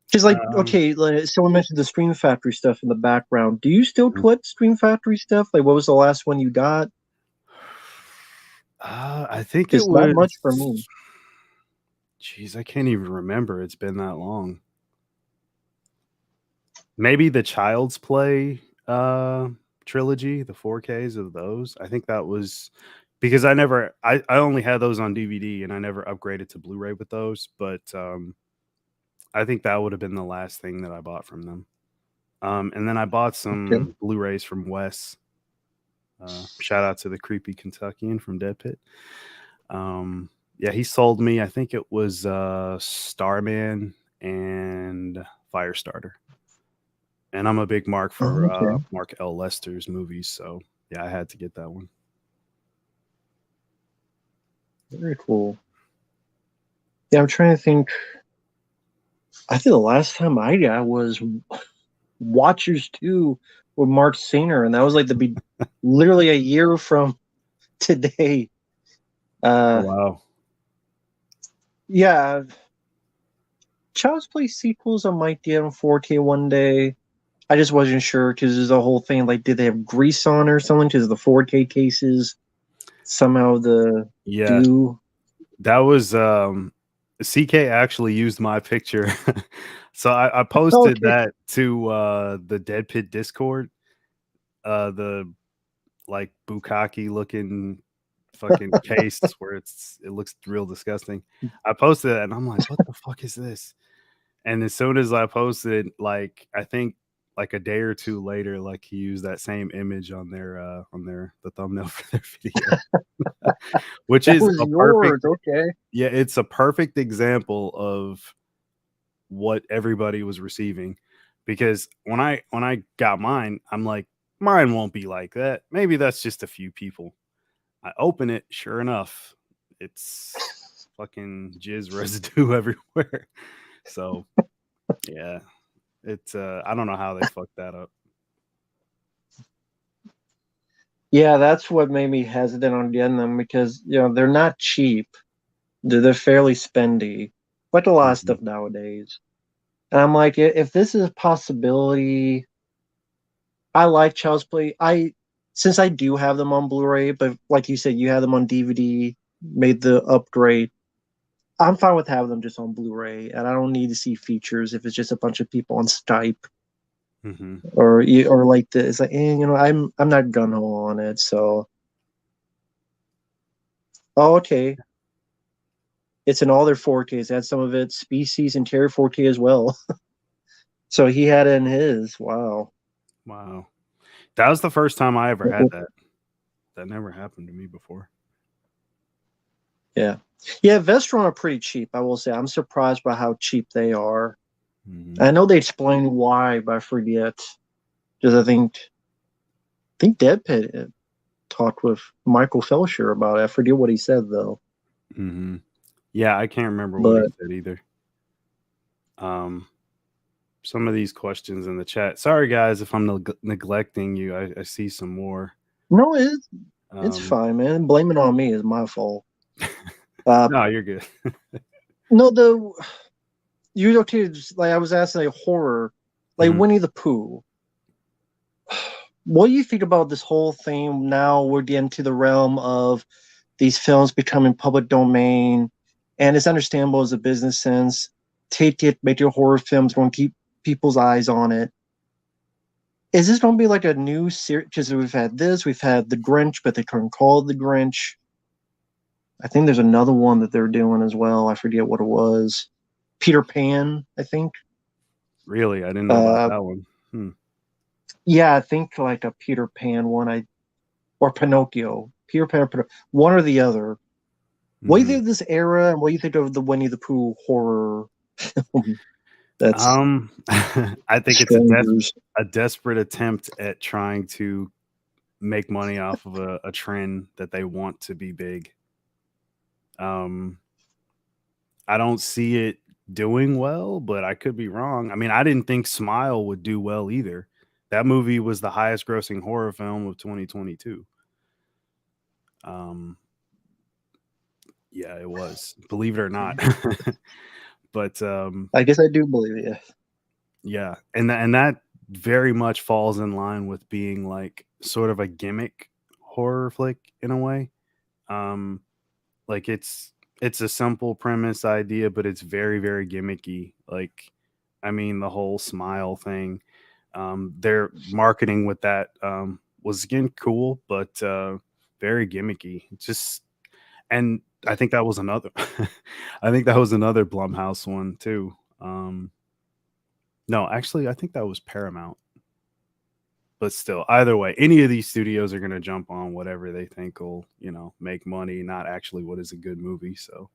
because like Um, okay, like, someone mentioned the Scream Factory stuff in the background. Do you still mm, collect Scream Factory stuff? Like, what was the last one you got? I think it Because not was. much for me. Jeez, I can't even remember. It's been that long. Maybe the Child's Play trilogy, the 4Ks of those. I think that was because I only had those on DVD and I never upgraded to Blu-ray with those, but I think that would have been the last thing that I bought from them. And then I bought Okay. some Blu-rays from Wes. Shout out to the creepy Kentuckian from Dead Pit. Yeah, he sold me. I think it was Starman and Firestarter. And I'm a big mark Oh, for okay. Mark L. Lester's movies, so yeah, I had to get that one. Very cool. Yeah, I'm trying to think. I think the last time I got was Watchers 2 with Mark Singer, and that was like literally a year from today. Oh Uh, wow. yeah, Child's Play sequels I might get on 4K one day. I just wasn't sure because there's a whole thing like, did they have grease on or something? Because the 4K cases somehow the Yeah, do. that was CK actually used my picture. So I posted Okay. that to the Dead Pit Discord. The like bukkake looking fucking case where it looks real disgusting. I posted that and I'm like, what the fuck is this? And as soon as I posted, like I think like a day or two later, like he used that same image on their the thumbnail for their video, which That is was a perfect, yours. Okay. yeah, it's a perfect example of what everybody was receiving. Because when I got mine, I'm like, mine won't be like that. Maybe that's just a few people. I open it, sure enough, it's fucking jizz residue everywhere. So yeah, it's I don't know how they fucked that up. Yeah, that's what made me hesitant on getting them because they're not cheap. They're fairly spendy, like a lot of Mhm, stuff nowadays. And I'm like, if this is a possibility, I like Child's Play. Since I do have them on Blu-ray, but like you said, you have them on DVD, made the upgrade. I'm fine with having them just on Blu-ray, and I don't need to see features if it's just a bunch of people on Skype mhm. or like this. It's like, I'm not gun ho on it. So, oh, okay, it's in all their 4Ks. Had some of it Species and Terror 4K as well. So he had it in his. Wow. Wow. That was the first time I ever had that. That never happened to me before. Yeah. Yeah, Vestron are pretty cheap, I will say. I'm surprised by how cheap they are. Mhm. I know they explain why, but I forget. Because I think Deadpit talked with Michael Felsher about it. I forget what he said though. Mhm. Yeah, I can't remember what he But said either. Um, some of these questions in the chat. Sorry, guys, if I'm neglecting you. I see some more. no, it's Um, fine, man. Blame it on me is my fault. Uh no, you're good. no, you okay, just, like I was asking like horror, like Mhm. Winnie the Pooh. What do you think about this whole thing now we're getting to the realm of these films becoming public domain, and it's understandable as a business sense. Take it, make your horror films, going to keep people's eyes on it. Is this going to be like a new series? Because we've had The Grinch, but they couldn't call it The Grinch. I think there's another one that they're doing as well. I forget what it was. Peter Pan, I think. Really, I didn't know about Uh, that one. Hmm. yeah, I think like a Peter Pan one. Or Pinocchio, Peter Pan, one or the other. What do you Mhm. think of this era, and what do you think of the Winnie the Pooh horror film that's I think it's strangers? a desperate attempt at trying to make money off of a trend that they want to be big. Um, I don't see it doing well, but I could be wrong. I mean, I didn't think Smile would do well either. That movie was the highest grossing horror film of 2022. Um, yeah, it was. Believe it or not. But I guess I do believe it. Yeah. yeah, and that very much falls in line with being like sort of a gimmick horror flick in a way. Um, like it's a simple premise idea, but it's very very gimmicky. Like, I mean, the whole smile thing. Their marketing with that was again cool, but very gimmicky. Just and I think that was another. I think that was another Blumhouse one too. No, actually, I think that was Paramount. But still, either way, any of these studios are going to jump on whatever they think will, make money, not actually what is a good movie. So,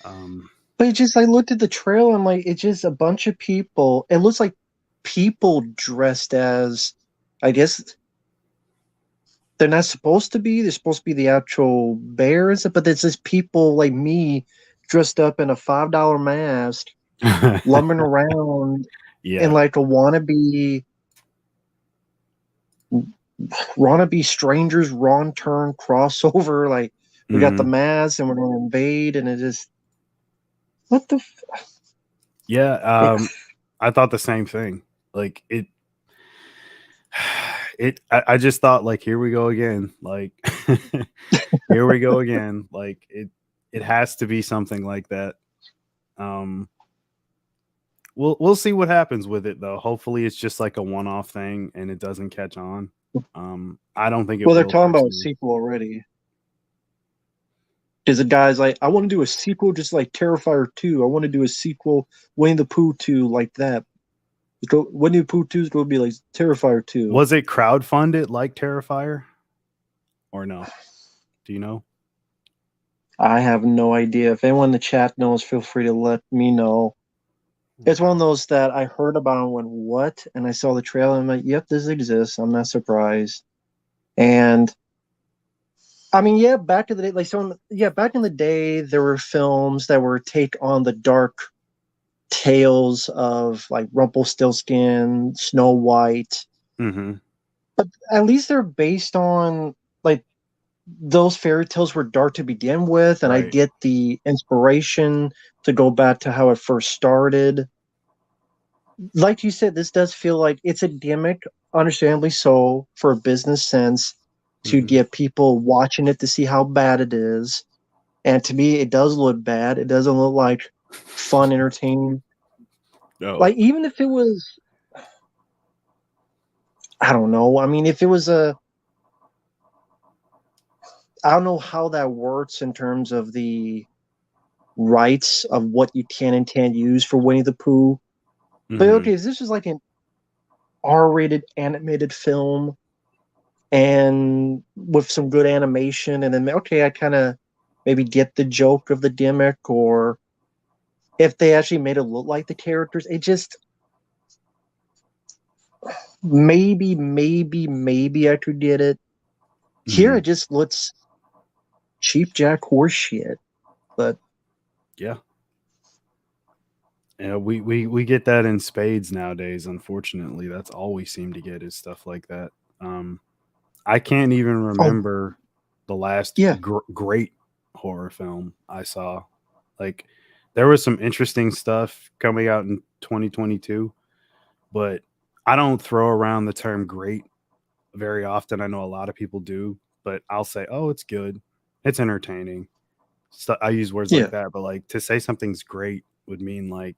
um, But it just, I looked at the trailer. I'm like, it's just a bunch of people. It looks like people dressed as, I guess they're not supposed to be. They're supposed to be the actual bears, but there's just people like me dressed up in a $5 mask, lumbering around in Yeah. like a wannabe strangers wrong turn crossover. Like we got the Mhm. mask and we're gonna invade, and it just what the Yeah, it, I thought the same thing. Like I just thought like here we go again. Like here we go again. Like it has to be something like that. Um we'll see what happens with it though. Hopefully it's just like a one-off thing and it doesn't catch on. I don't think it well, they're will talking about a personally. sequel already. Because the guy's like, I want to do a sequel just like Terrifier 2. I want to do a sequel, Winnie the Pooh 2, like that. Winnie the Pooh 2 is going to be like Terrifier 2. Was it crowdfunded like Terrifier or no? Do you know? I have no idea. If anyone in the chat knows, feel free to let me know. It's one Okay. of those that I heard about and went, what? And I saw the trailer and I'm like, yep, this exists. I'm not surprised. And I mean, yeah, back in the day, back in the day, there were films that were take on the dark tales of like Rumpelstiltskin, Snow White, Mhm. but at least they're based on like those fairy tales were dark to begin with, and I Right. get the inspiration to go back to how it first started. Like you said, this does feel like it's a gimmick, understandably so, for a business sense to Mhm. get people watching it to see how bad it is. And to me, it does look bad. It doesn't look like fun, entertaining. No. Like even if it was, I don't know. I mean, if it was I don't know how that works in terms of the rights of what you can and can't use for Winnie the Pooh. But Mhm. okay, if this is like an R-rated animated film and with some good animation, and then okay, I kind of maybe get the joke of the gimmick, or if they actually made it look like the characters, it just maybe I could get it. Here it Mhm. just looks cheap jack horse shit. But Yeah. Yeah, we get that in spades nowadays. Unfortunately, that's all we seem to get is stuff like that. Um, I can't even oh remember the last yeah, great horror film I saw. Like, there was some interesting stuff coming out in 2022, but I don't throw around the term great very often. I know a lot of people do, but I'll say, "Oh, it's good, it's entertaining." So I use words like yeah. that, but like to say something's great would mean like,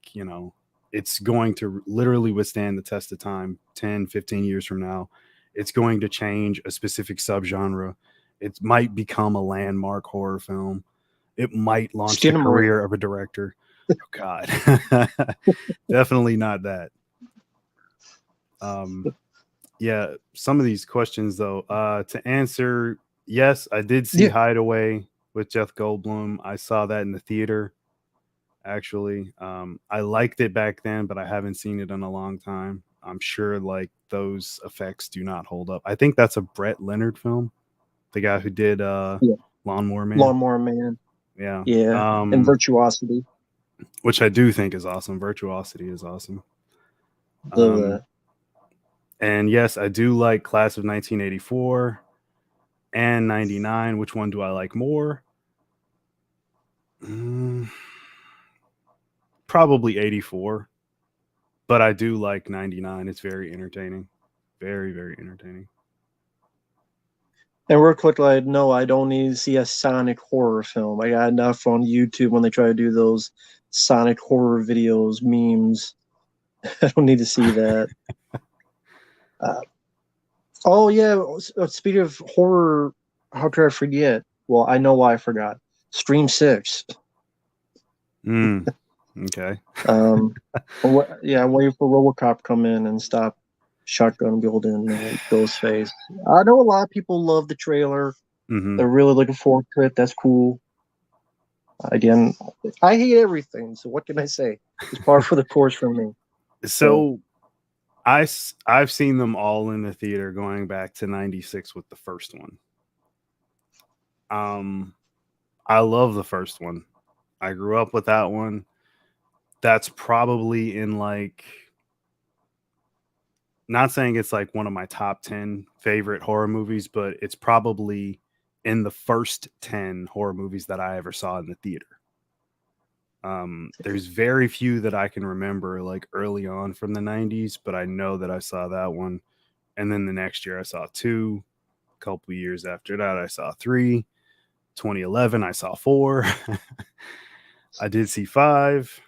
it's going to literally withstand the test of time 10, 15 years from now. It's going to change a specific subgenre. It might become a landmark horror film. It might launch the Skinnamarink. career of a director. Oh God. Definitely not that. Um yeah, some of these questions though, to answer, yes, I did see Yeah. Hideaway with Jeff Goldblum. I saw that in the theater actually. I liked it back then, but I haven't seen it in a long time. I'm sure like those effects do not hold up. I think that's a Brett Leonard film, the guy who did Yeah. Lawnmower Man. Lawnmower Man. Yeah. Yeah. And Virtuosity. Which I do think is awesome. Virtuosity is awesome. Love Um, that. and yes, I do like Class of 1984 and 99. Which one do I like more? Mm, probably 84, but I do like 99. It's very entertaining. Very, very entertaining. And real quick, like, no, I don't need to see a Sonic horror film. I got enough on YouTube when they try to do those Sonic horror videos, memes. I don't need to see that. Uh, oh, yeah. Speaking of horror, how could I forget? Well, I know why I forgot. Stream 6. Mm, okay. Um, yeah, I'm waiting for Robocop to come in and stop Shotgun building Ghostface. I know a lot of people love the trailer. Hmm. They're really looking forward to it. That's cool. Again, I hate everything. So what can I say? It's par for the course for me. So So I've seen them all in the theater going back to 96 with the first one. I love the first one. I grew up with that one. That's probably in like, not saying it's like one of my top 10 favorite horror movies, but it's probably in the first 10 horror movies that I ever saw in the theater. There's very few that I can remember like early on from the 90s, but I know that I saw that one. And then the next year I saw 2. A couple years after that I saw 3. 2011 I saw 4. I did see 5,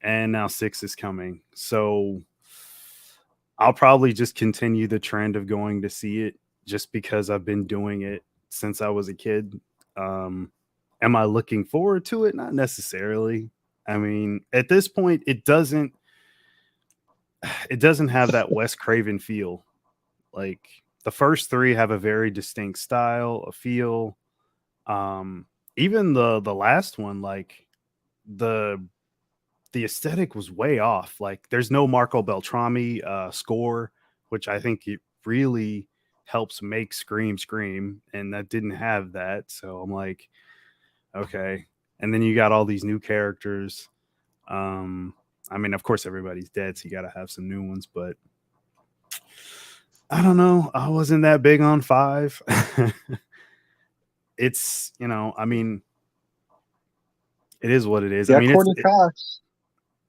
and now 6 is coming. So I'll probably just continue the trend of going to see it just because I've been doing it since I was a kid. Am I looking forward to it? Not necessarily. I mean, at this point, it doesn't have that Wes Craven feel. Like the first 3 have a very distinct style, a feel. Even the last one, like the aesthetic was way off. Like there's no Marco Beltrami score, which I think it really helps make Scream scream, and that didn't have that. So I'm like, okay. And then you got all these new characters. I mean, of course everybody's dead, so you got to have some new ones, but I don't know. I wasn't that big on 5. It's, I mean, it is what it is. I Yeah, mean, Courtney Cox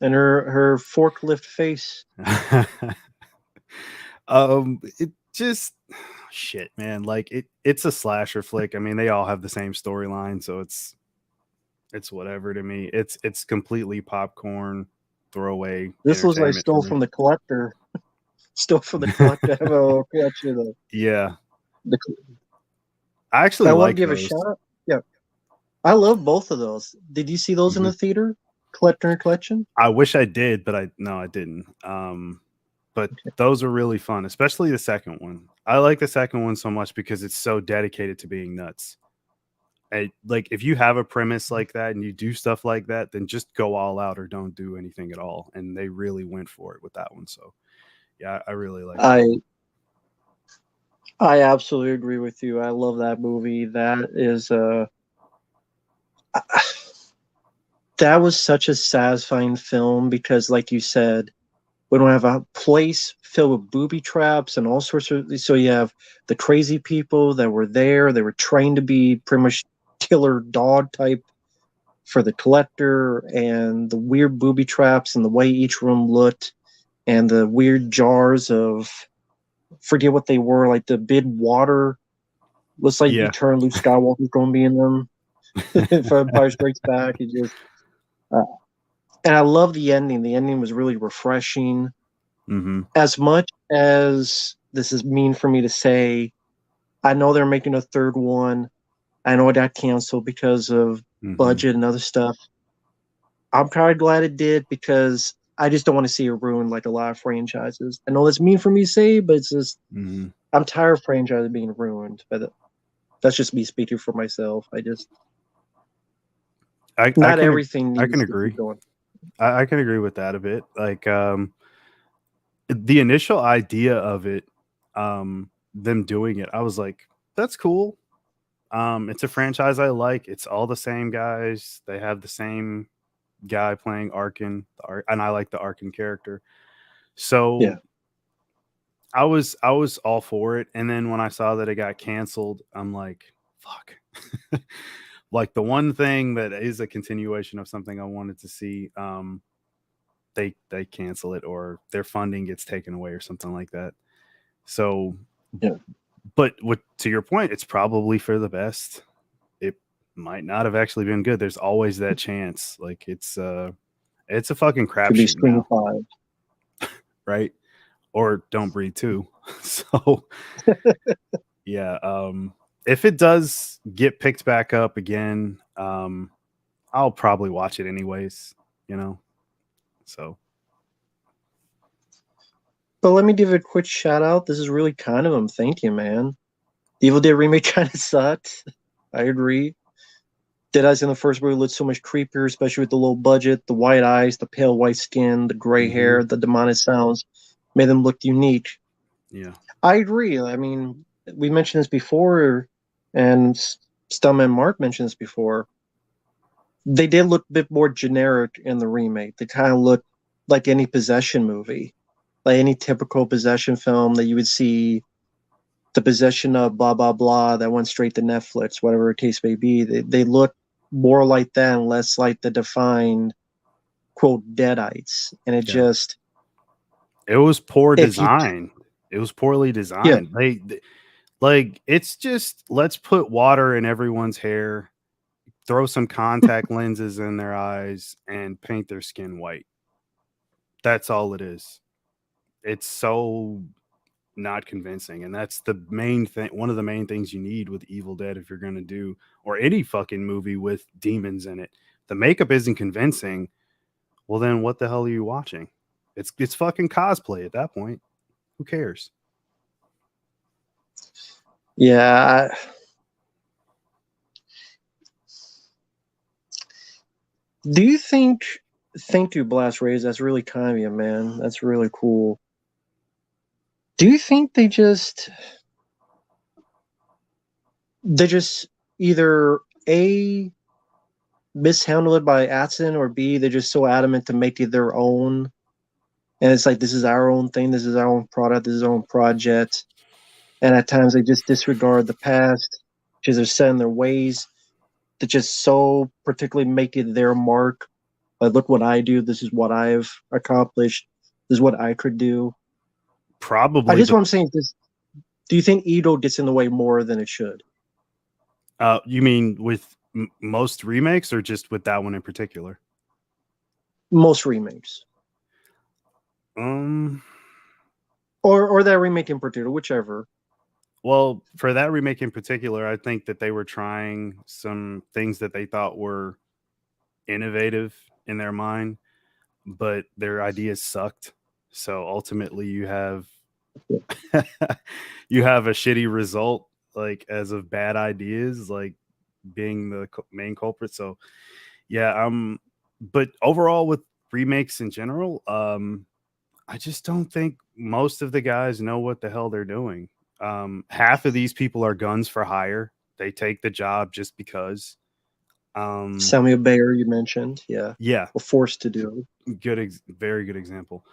and her forklift face. It just shit, man. Like it's a slasher flick. I mean, they all have the same storyline, so it's whatever to me. It's completely popcorn throwaway. This was I stole from the collector. Stole from the collector. I have a collection of yeah. The, I actually want to like give those. a shout out. Yeah, I love both of those. Did you see those in the theater? Collector and Collection? I wish I did, but I didn't. But those are really fun, especially the second one. I like the second one so much because it's so dedicated to being nuts. Like if you have a premise like that and you do stuff like that, then just go all out or don't do anything at all. And they really went for it with that one. So yeah, I really like that. I absolutely agree with you. I love that movie. That is that was such a satisfying film because, like you said, we don't have a place filled with booby traps and all sorts of. So you have the crazy people that were there. They were trained to be pretty much killer dog type for the collector, and the weird booby traps and the way each room looked, and the weird jars of, forget what they were, like the bid water. Looks like Eternal Luke Skywalker's going to be in them. If Empire Strikes Back, it just. And I love the ending. The ending was really refreshing. Mm-hmm. As much as this is mean for me to say, I know they're making a third one. I know it got canceled because of budget and other stuff. I'm kind of glad it did because I just don't want to see it ruined like a lot of franchises. I know that's mean for me to say, but it's just I'm tired of franchises being ruined. But that's just me speaking for myself. I can agree. I can agree with that a bit. Like the initial idea of it, them doing it, I was like, that's cool. It's a franchise I like. It's all the same guys. They have the same guy playing Arkin, and I like the Arkin character. So yeah. I was all for it. And then when I saw that it got canceled, I'm like, fuck. Like the one thing that is a continuation of something I wanted to see, they cancel it or their funding gets taken away or something like that. So, yeah. But to your point, it's probably for the best. It might not have actually been good. There's always that chance. Like it's a fucking crapshoot now, right? Or Don't Breathe too. So, yeah. If it does get picked back up again, I'll probably watch it anyways, So. But let me give a quick shout out. This is really kind of them. Thank you, man. The Evil Dead remake kind of sucked. I agree. Dead Eyes in the first movie looked so much creepier, especially with the low budget, the white eyes, the pale white skin, the gray hair, the demonic sounds. made them look unique. Yeah. I agree. I mean, we mentioned this before, and Stum and Mark mentioned this before. They did look a bit more generic in the remake. They kind of looked like any possession movie, like any typical possession film that you would see. The possession of blah blah blah that went straight to Netflix, whatever the case may be. They look more like that and less like the defined quote deadites. And it Yeah. just, It was poor if you, design. It was poorly yeah, designed. Like it's just let's put water in everyone's hair, throw some contact lenses in their eyes, and paint their skin white. That's all it is. It's so not convincing, and that's the main thing. One of the main things you need with Evil Dead if you're going to do, or any fucking movie with demons in it. The makeup isn't convincing. Well, then what the hell are you watching? It's fucking cosplay at that point. Who cares? yeah. Do you think? Thank you, Blast Rays. That's really kind of you, man. That's really cool. Do you think they just either A, mishandle it by accident, or B, they're just so adamant to make it their own, and it's like, this is our own thing, this is our own product, this is our own project, and at times they just disregard the past because they're set in their ways to just so particularly make it their mark. Like, look what I do, this is what I've accomplished, this is what I could do. I Probably guess the what I'm saying is this: do you think ego gets in the way more than it should? you mean with most remakes or just with that one in particular? Most remakes, Um or that remake in particular, whichever. well, for that remake in particular, I think that they were trying some things that they thought were innovative in their mind, but their ideas sucked. So ultimately you have you have a shitty result, like as of bad ideas, like being the main culprit. So yeah, but overall with remakes in general, I just don't think most of the guys know what the hell they're doing. Half of these people are guns for hire. They take the job just because. Samuel Bayer, you mentioned, yeah, Yeah, or forced to do. very good example.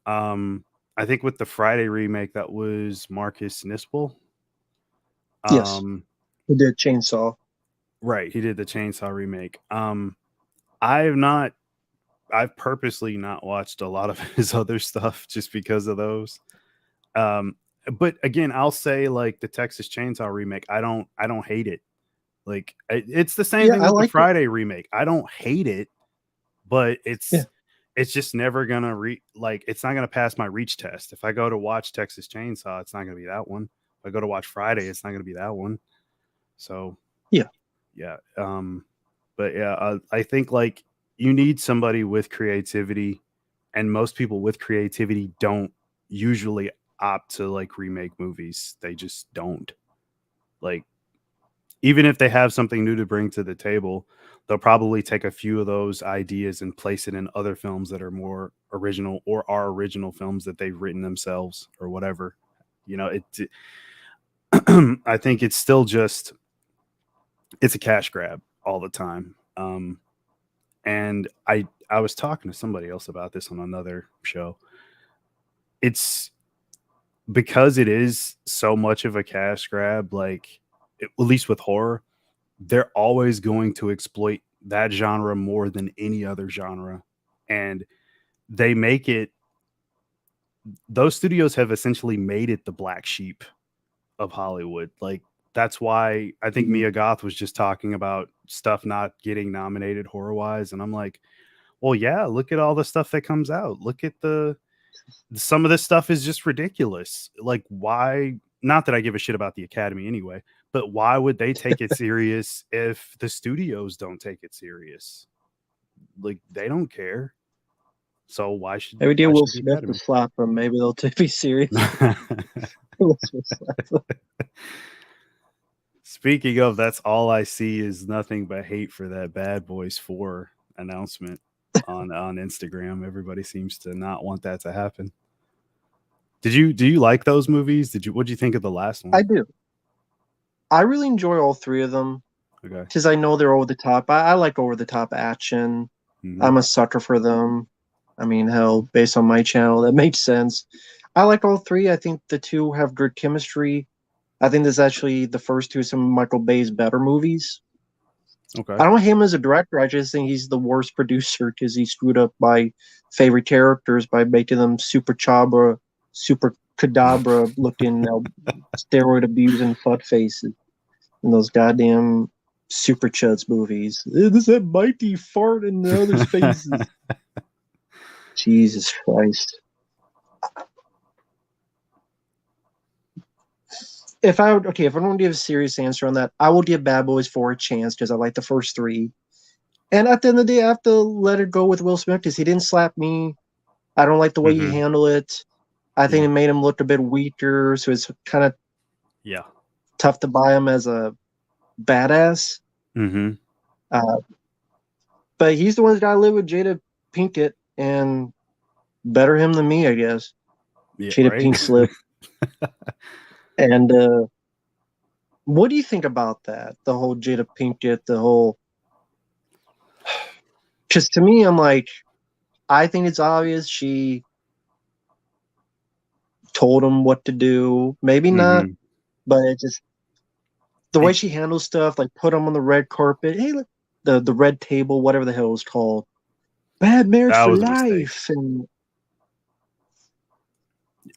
I think with the Friday remake, that was Marcus Nispel. Yes, Um, he did Chainsaw. right, he did the Chainsaw remake. I have not. I've purposely not watched a lot of his other stuff just because of those. Um, but again, I'll say like the Texas Chainsaw remake. I don't hate it. Like it's the same Yeah, thing I with the like it. Friday remake. I don't hate it, but Yeah, it's just never gonna like it's not gonna pass my reach test. If I go to watch Texas Chainsaw, it's not gonna be that one. If I go to watch Friday, it's not gonna be that one. So yeah. yeah, but yeah, I think like you need somebody with creativity, and most people with creativity don't usually opt to like remake movies. They just don't. Like even if they have something new to bring to the table, they'll probably take a few of those ideas and place it in other films that are more original or are original films that they've written themselves or whatever. You know, I think it's still just it's a cash grab all the time. And I was talking to somebody else about this on another show. It's because it is so much of a cash grab, like at least with horror, they're always going to exploit that genre more than any other genre. And they make it, those studios have essentially made it the black sheep of Hollywood. Like, that's why I think Mhm. Mia Goth was just talking about stuff not getting nominated horror wise. And I'm like, well, yeah, look at all the stuff that comes out. Look at some of this stuff is just ridiculous. Like, why? Not that I give a shit about the Academy anyway, but why would they take it serious if the studios don't take it serious? Like, they don't care. So why should Maybe deal why Will should the Smith to Academy? slap him. Maybe they'll be serious. Will Smith slap him. Speaking of, that's all I see is nothing but hate for that Bad Boys 4 announcement on Instagram. Everybody seems to not want that to happen. Do you like those movies? What did you think of the last I one? do. I really enjoy all three of them Okay. because I know they're over the top. I like over the top action. Mhm. I'm a sucker for them. I mean, hell, based on my channel, that makes sense. I like all three. I think the two have good chemistry. I think this is actually the first two of some of Michael Bay's better movies. Okay. I don't hate him as a director. I just think he's the worst producer because he screwed up my favorite characters by making them super chabra, super cadabra looking steroid abusing fuck faces in those goddamn super chuds movies. This that mighty fart in the other's faces. Jesus Christ. If I don't give a serious answer on that, I will give Bad Boys 4 a chance because I like the first three. And at the end of the day, I have to let it go with Will Smith because he didn't slap me. I don't like the way he Mhm. handled it. I think Yeah. it made him look a bit weaker, so it's kind of Yeah. tough to buy him as a badass. Mhm. Uh, but he's the one that's got to live with Jada Pinkett, and better him than me, I guess. Yeah, Jada right? Pink Slip. And what do you think about that? The whole Jada Pinkett, the whole. Because to me, I'm like, I think it's obvious she told him what to do. Maybe not, Mhm. but it just the way It she handles stuff, like put him on the red carpet. Hey, look, the red table, whatever the hell it was called. Bad marriage that for was a mistake. life, and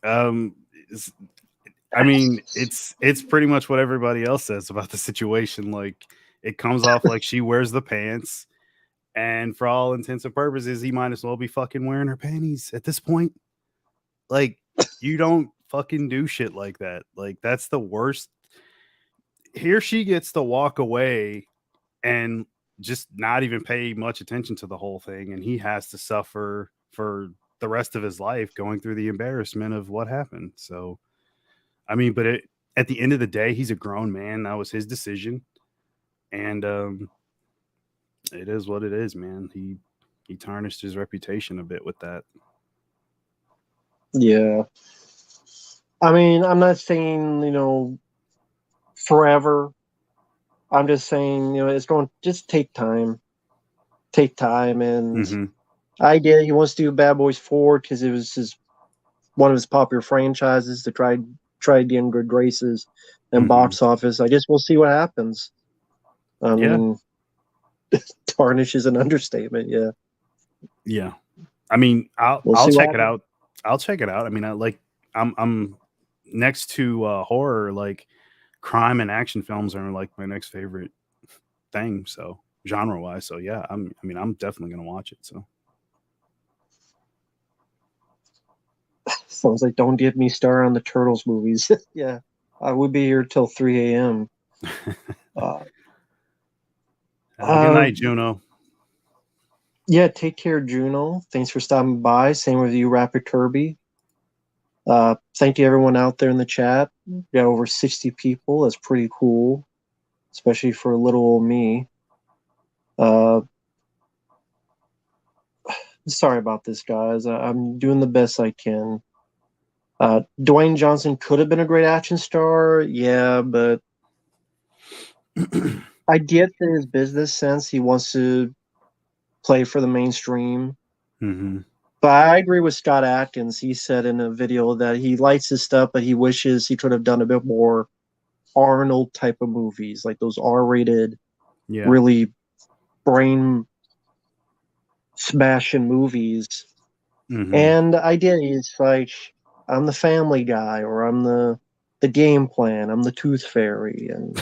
Um, it's- I mean, it's pretty much what everybody else says about the situation. Like, it comes off like she wears the pants, and for all intents and purposes, he might as well be fucking wearing her panties at this point. Like, you don't fucking do shit like that. Like, that's the worst. Here she gets to walk away and just not even pay much attention to the whole thing, and he has to suffer for the rest of his life going through the embarrassment of what happened. So, I mean, but at the end of the day, he's a grown man. That was his decision, and it is what it is, man. He tarnished his reputation a bit with that. yeah. I mean, I'm not saying forever. I'm just saying it's going just take time, and Mm-hmm. I get it. He wants to do Bad Boys 4 because it was his one of his popular franchises to try to get in good graces and Mm-hmm. box office. I guess we'll see what happens. I Yeah, mean, tarnish is an understatement. Yeah, yeah. I mean, we'll I'll see what check it happens. out. I'll check it out. I mean, I'm next to horror, like crime and action films are like my next favorite thing. So genre wise, so yeah, I mean, I'm definitely gonna watch it. So Sounds like don't get me started on the Turtles movies. Yeah, I would be here till 3 a.m. Uh, have a good uh, night, Juno. yeah, take care, Juno. Thanks for stopping by. Same with you, Rapid Kirby. Thank you, everyone out there in the chat. We got over 60 people. That's pretty cool, especially for little old me. Uh, Sorry about this, guys. I'm doing the best I can. Dwayne Johnson could have been a great action star, yeah, but I get that his business sense. He wants to play for the mainstream. Mm-hmm. But I agree with Scott Atkins. He said in a video that he likes his stuff, but he wishes he could have done a bit more Arnold type of movies, like those R-rated, Yeah. really brain smashing movies. Mm-hmm. And the idea is like I'm the family guy or I'm the game plan, I'm the tooth fairy and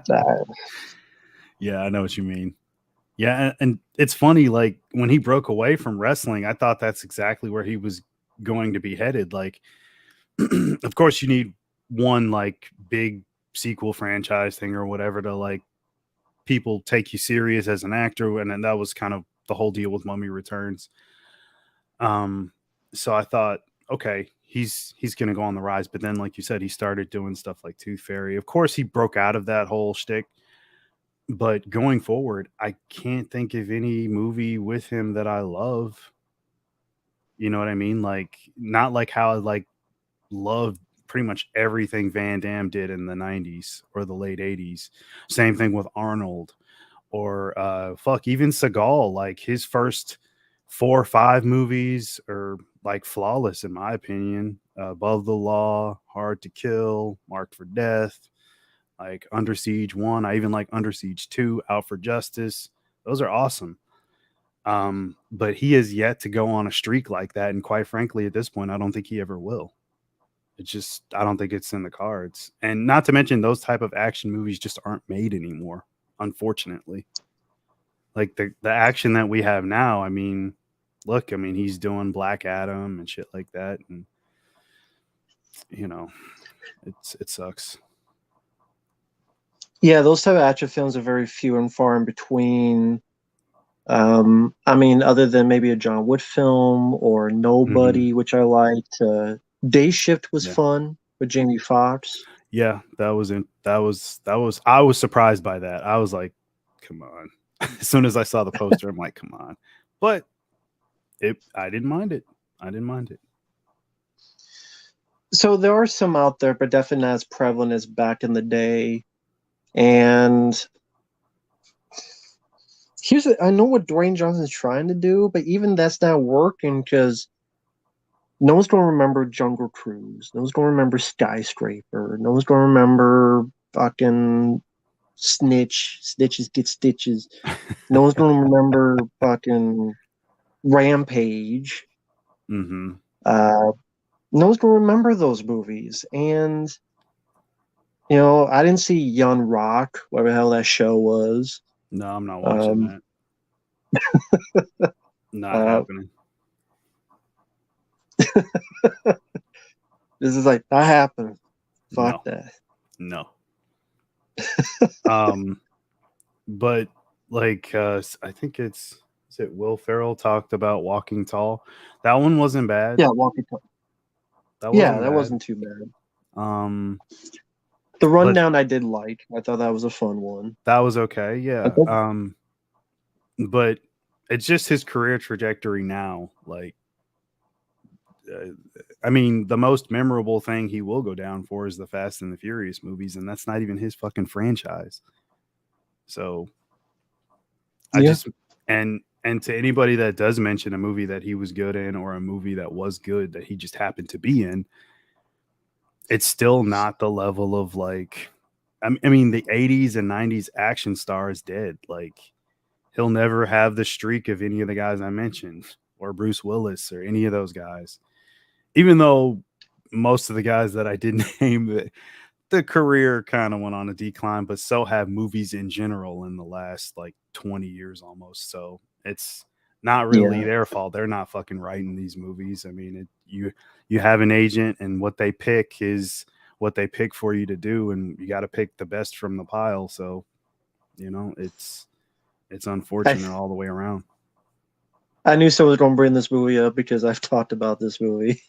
that. Yeah, I know what you mean. Yeah, and it's funny, like when he broke away from wrestling, I thought that's exactly where he was going to be headed. Like, of course, you need one like big sequel franchise thing or whatever to like people take you serious as an actor, and then that was kind of the whole deal with Mummy Returns. Um, so I thought, okay, he's gonna go on the rise, but then, like you said, he started doing stuff like Tooth Fairy. Of course, he broke out of that whole shtick, but going forward, I can't think of any movie with him that I love. You know what I mean? Like not like how I like loved pretty much everything Van Damme did in the 90s or the late 80s. Same thing with Arnold or fuck even Seagal. Like his first 4 or 5 movies are like flawless in my opinion. Above the Law, Hard to Kill, Marked for Death, like Under Siege 1. I even like Under Siege 2, Out for Justice. Those are awesome. But he has yet to go on a streak like that. And quite frankly, at this point, I don't think he ever will. It's just, I don't think it's in the cards. And not to mention, those type of action movies just aren't made anymore, unfortunately. Like the action that we have now, I mean, look, I mean, he's doing Black Adam and shit like that. And, you know, it sucks. Yeah, those type of action films are very few and far in between. I mean, other than maybe a John Wood film or Nobody, which I liked. Day Shift was Yeah. fun with Jamie Foxx. Yeah, that was I was surprised by that. I was like, come on. As soon as I saw the poster, I'm like, come on. But I didn't mind it. I didn't mind it. So there are some out there, but definitely not as prevalent as back in the day. And I know what Dwayne Johnson's trying to do, but even that's not working because no one's going to remember Jungle Cruise. No one's going to remember Skyscraper. No one's going to remember fucking Snitches get stitches. No one's going to remember fucking Rampage. Mm-hmm. No one's going to remember those movies. And, you know, I didn't see Young Rock, whatever the hell that show was. No, I'm not watching that. Not happening. This is like, that happened. Fuck that. No. But like I think is it Will Ferrell talked about Walking Tall. That one wasn't bad. Yeah, Walking Tall. That wasn't too bad. The Rundown I did like. I thought that was a fun one. That was okay, yeah. But it's just his career trajectory now. Like, I mean, the most memorable thing he will go down for is the Fast and the Furious movies, and that's not even his fucking franchise. So, I just and to anybody that does mention a movie that he was good in or a movie that was good that he just happened to be in, it's still not the level of like, I mean, the 80s and 90s action star is dead. Like, he'll never have the streak of any of the guys I mentioned or Bruce Willis or any of those guys. Even though most of the guys that I did name, the career kind of went on a decline, but so have movies in general in the last like 20 years almost. So it's not really their fault. They're not fucking writing these movies. I mean, you have an agent and what they pick is what they pick for you to do. And you got to pick the best from the pile. So, you know, it's unfortunate all the way around. I knew someone was going to bring this movie up because I've talked about this movie.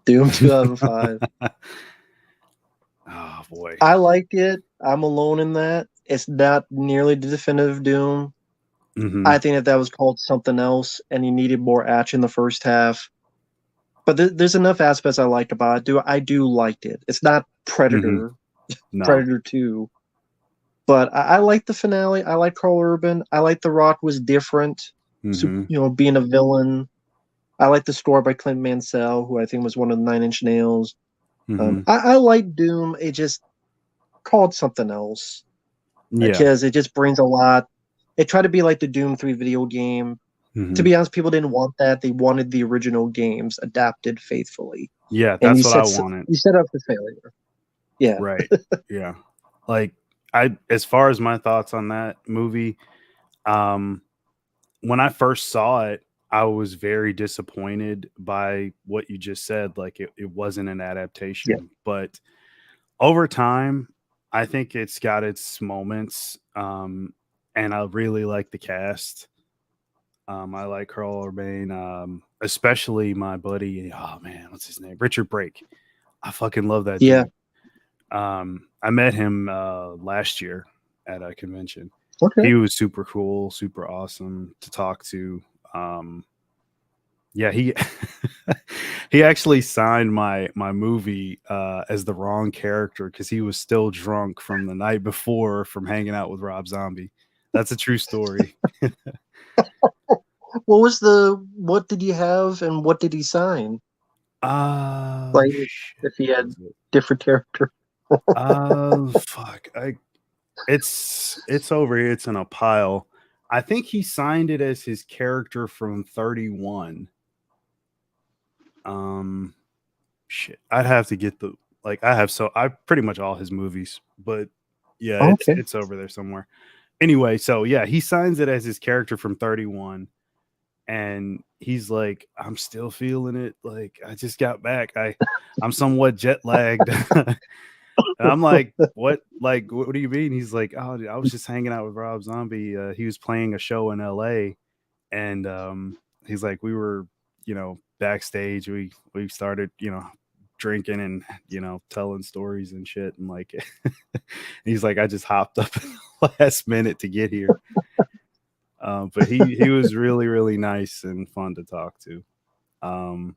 Doom 2005. Oh boy. I liked it. I'm alone in that. It's not nearly the definitive Doom. Mm-hmm. I think that was called something else and he needed more action in the first half. But there's enough aspects I liked about it. I do liked it. It's not Predator, Predator 2. But I like the finale. I like Carl Urban. I like The Rock was different, you know, being a villain. I like the score by Clint Mansell, who I think was one of the Nine Inch Nails. I like Doom. It just called something else. Because it just brings a lot. It tried to be like the Doom 3 video game. To be honest, people didn't want that. They wanted the original games adapted faithfully. Yeah, that's what I wanted. You set up for failure. Yeah. Right. Yeah. Like, as far as my thoughts on that movie, when I first saw it, I was very disappointed by what you just said. Like it wasn't an adaptation, but over time, I think it's got its moments. And I really like the cast. I like Carl Urban, especially my buddy. Oh man, what's his name? Richard Brake. I fucking love that dude. I met him last year at a convention. He was super cool, super awesome to talk to. Yeah, he he actually signed my movie as the wrong character because he was still drunk from the night before from hanging out with Rob Zombie. That's a true story. What did he have and what did he sign? Like if Shit, he what had was it? different character. Fuck. It's over here. It's in a pile. I think he signed it as his character from 31. Um, shit. I'd have to get the like. I pretty much all his movies, but yeah, Okay. it's over there somewhere. Anyway, so yeah, he signs it as his character from 31, and he's like, I'm still feeling it. Like I just got back. I'm somewhat jet lagged. And I'm like, what? Like, what do you mean? He's like, oh, dude, I was just hanging out with Rob Zombie. He was playing a show in LA, and he's like, we were, backstage. We started, drinking and telling stories and shit, and like, he's like, I just hopped up in the last minute to get here. But he was really really nice and fun to talk to. Um,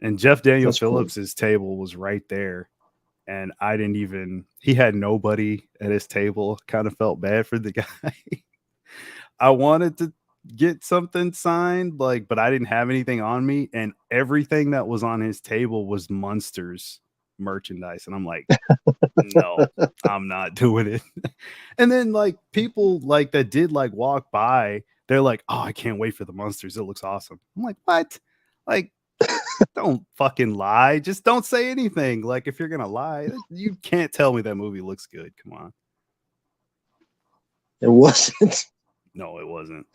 and Jeff Daniel That's cool. Phillips's table was right there, and I didn't even he had nobody at his table. Kind of felt bad for the guy. I wanted to get something signed, like, but I didn't have anything on me, and everything that was on his table was Munsters merchandise. And I'm like, no, I'm not doing it. And then like people like that did like walk by, they're like, oh, I can't wait for the Munsters. It looks awesome. I'm like, what? Like, don't fucking lie. Just don't say anything. Like, if you're gonna lie, you can't tell me that movie looks good. Come on. It wasn't. No, it wasn't.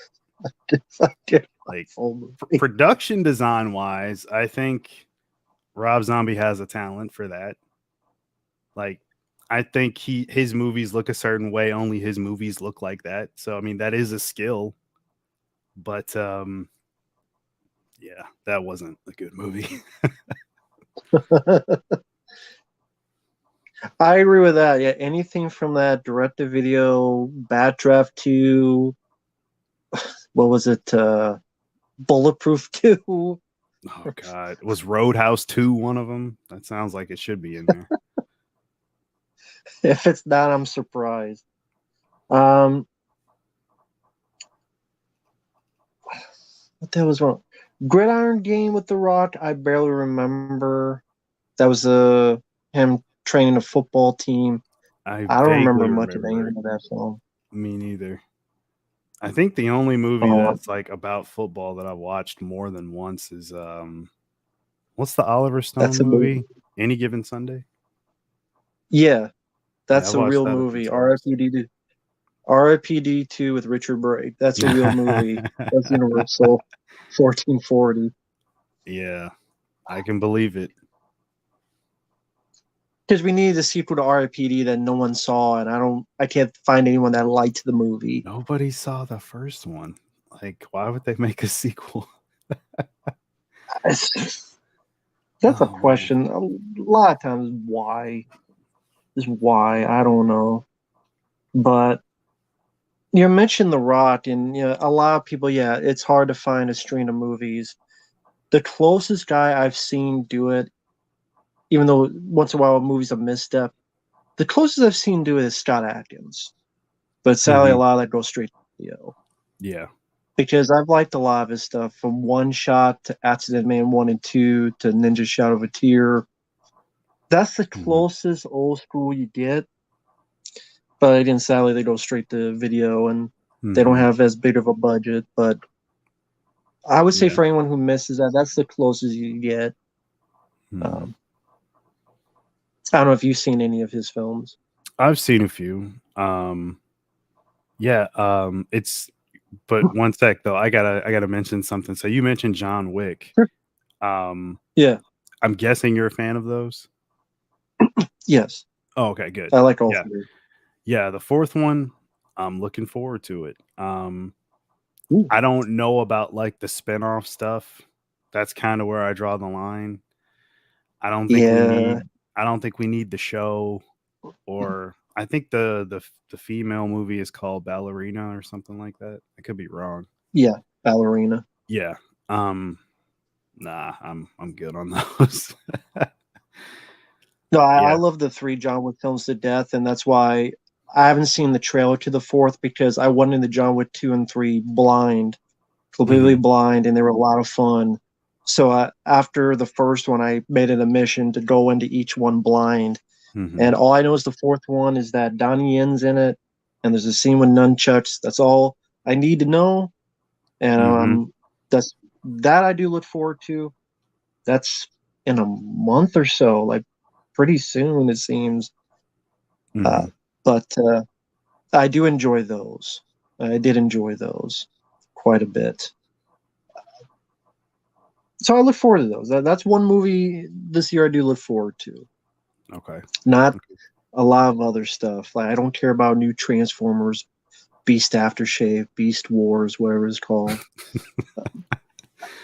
Fucking Like, awful movie. production design wise, I think Rob Zombie has a talent for that. Like, I think his movies look a certain way. Only his movies look like that. So I mean, that is a skill. But yeah, that wasn't a good movie. I agree with that. Yeah, anything from that direct to video, Bat Draft 2, what was it? Bulletproof 2. Oh god, was Roadhouse 2 one of them? That sounds like it should be in there. If it's not, I'm surprised. Um, what the hell was wrong? Gridiron Game with The Rock. I barely remember. That was him training a football team. I I don't remember vaguely much of remember it. anything of that film. Me neither. I think the only movie Oh, that's like about football that I watched more than once is what's the Oliver Stone that's a movie. movie? Any Given Sunday? Yeah, Yeah, I that's a watched real that a few movie. times. R.I.P.D. 2 with Richard Brake. That's a real movie. That's Universal. 1440. Yeah, I can believe it. Because we needed a sequel to R.I.P.D. that no one saw, and I can't find anyone that liked the movie. Nobody saw the first one. Like, why would they make a sequel? That's a Oh man. question. A lot of times, why? Just why? I don't know. But you mentioned The Rock, and a lot of people. Yeah, it's hard to find a string of movies. The closest guy I've seen do it, even though once in a while a movie's a misstep, the closest I've seen do it is Scott Adkins. But sadly, a Mhm. lot of that goes straight to video. Yeah. Because I've liked a lot of his stuff, from One Shot to Accident Man 1 and 2 to Ninja Shadow of a Tear. That's the Mhm. closest old school you get. But again, sadly, they go straight to video and they don't Mhm. have as big of a budget. But I would say Yeah. for anyone who misses that, that's the closest you get. Mhm. Um, I don't know if you've seen any of his films. I've seen a few. Yeah, it's but one sec though. I gotta mention something. So you mentioned John Wick. Sure. Um, Yeah, I'm guessing you're a fan of those. yes. Oh, okay, good. I like all Yeah, three. yeah. The fourth one, I'm looking forward to it. Ooh. I don't know about like the spinoff stuff. That's kind of where I draw the line. I don't think we Yeah, need. I don't think we need the show, or I think the female movie is called Ballerina or something like that. I could be wrong. yeah, Ballerina. Yeah. Um, Nah, I'm good on those. No, I Yeah. love the three John Wick films to death, and that's why I haven't seen the trailer to the fourth because I went into John Wick 2 and 3 blind, completely Mhm. blind, and they were a lot of fun. So after the first one, I made it a mission to go into each one blind. Mhm. And all I know is the fourth one is that Donnie Yen's in it, and there's a scene with nunchucks. That's all I need to know. And Mhm. that's that I do look forward to. That's in a month or so, like pretty soon it seems. Uh, Mhm. but I do enjoy those. I did enjoy those quite a bit. So I look forward to those. That's one movie this year I do look forward to. Okay. Not Okay. a lot of other stuff. Like I don't care about new Transformers, Beast Aftershave, Beast Wars, whatever it's called.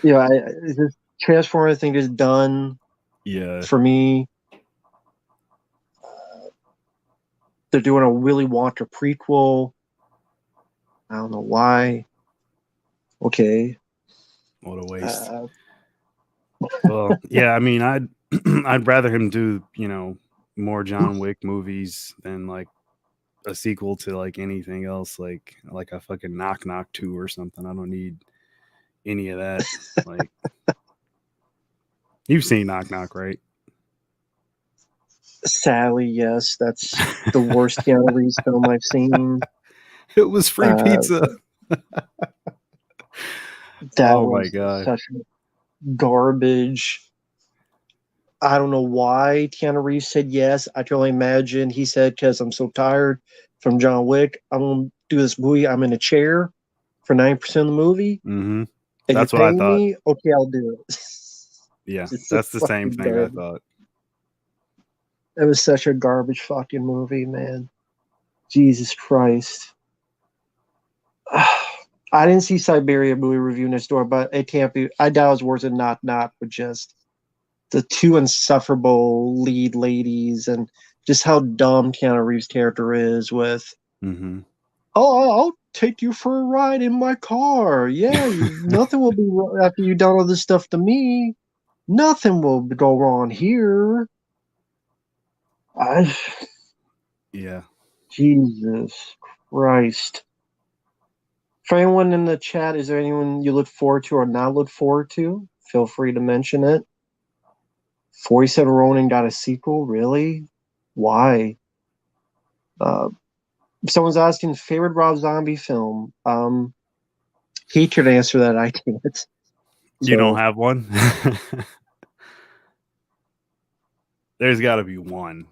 This Transformer thing is done Yeah. for me. They're doing a Willy Wonka prequel. I don't know why. Okay. What a waste. Uh, Well, yeah, I mean, I'd I'd rather him do, more John Wick movies than like a sequel to like anything else, like a fucking Knock Knock 2 or something. I don't need any of that. Like, you've seen Knock Knock, right? Sadly, yes, that's the worst Keanu Reeves film I've seen. It was free Uh, pizza. that Oh my was god. such garbage. I don't know why Keanu Reeves said yes. I can only imagine he said, because I'm so tired from John Wick, I'm going to do this movie. I'm in a chair for 90% of the movie, Hmm. and you're That's what I paying thought. me? Okay, I'll do it. Yeah, It's so that's the same fucking thing I garbage. thought. It was such a garbage fucking movie, man. Jesus Christ. I didn't see Siberia movie review next door, but it can't be. I doubt it was worse than Not but just the two insufferable lead ladies and just how dumb Keanu Reeves' character is with, Hmm. oh, I'll take you for a ride in my car. Yeah, nothing will be wrong after you've done all this stuff to me. Nothing will go wrong here. I, Yeah. Jesus Christ. For anyone in the chat, is there anyone you look forward to or not look forward to? Feel free to mention it. 47 Ronin got a sequel? Really? Why? Uh, Someone's asking favorite Rob Zombie film. He could answer that. I can't. You don't So have one? There's got to be one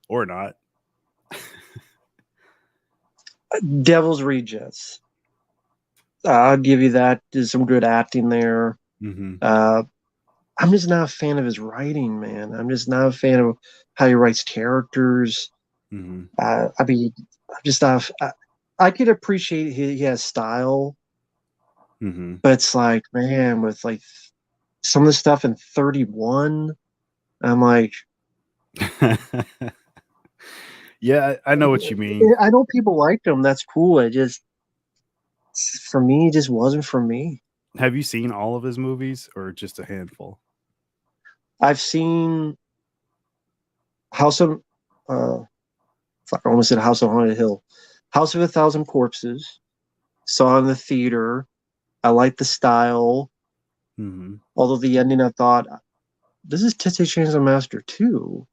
or not. Devil's Rejects. I'll give you that. There's some good acting there. Hmm. Uh, I'm just not a fan of his writing, man. I'm just not a fan of how he writes characters. Hmm. I mean, I'm just not. I could appreciate he has style, Hmm. but it's like, man, with like some of the stuff in 31, I'm like, Yeah, I know what you mean. I know people like them. That's cool. It just, for me, it just wasn't for me. Have you seen all of his movies or just a handful? I've seen House of, uh, fuck, I almost said House of Haunted Hill, House of a Thousand Corpses. Saw it in the theater. I like the style. Hmm. Although the ending, I thought, this is Texas Chainsaw Master 2.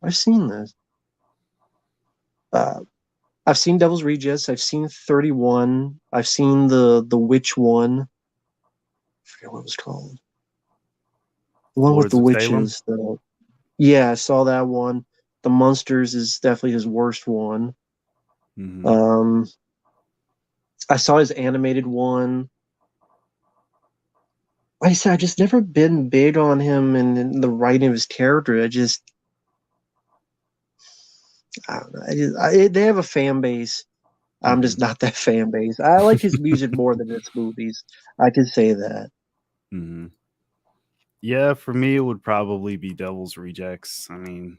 I've seen this. Uh, I've seen Devil's Rejects. I've seen 31. I've seen the witch one. I forget what it was called. The one with Lords the of Salem. witches. Yeah, I saw that one. The Monsters is definitely his worst one. Hmm. Um, I saw his animated one. Like I said, I just never been big on him and the writing of his character. I don't know. They have a fan base. I'm Hmm. just not that fan base. I like his music more than his movies. I can say that. Hmm. Yeah, for me, it would probably be Devil's Rejects. I mean,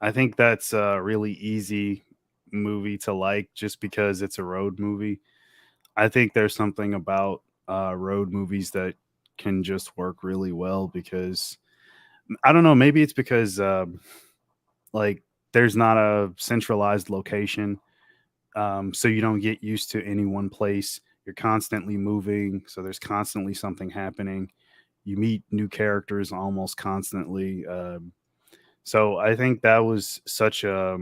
I think that's a really easy movie to like just because it's a road movie. I think there's something about road movies that can just work really well because I don't know, maybe it's because like there's not a centralized location, so you don't get used to any one place. You're constantly moving, so there's constantly something happening. You meet new characters almost constantly. So I think that was such a.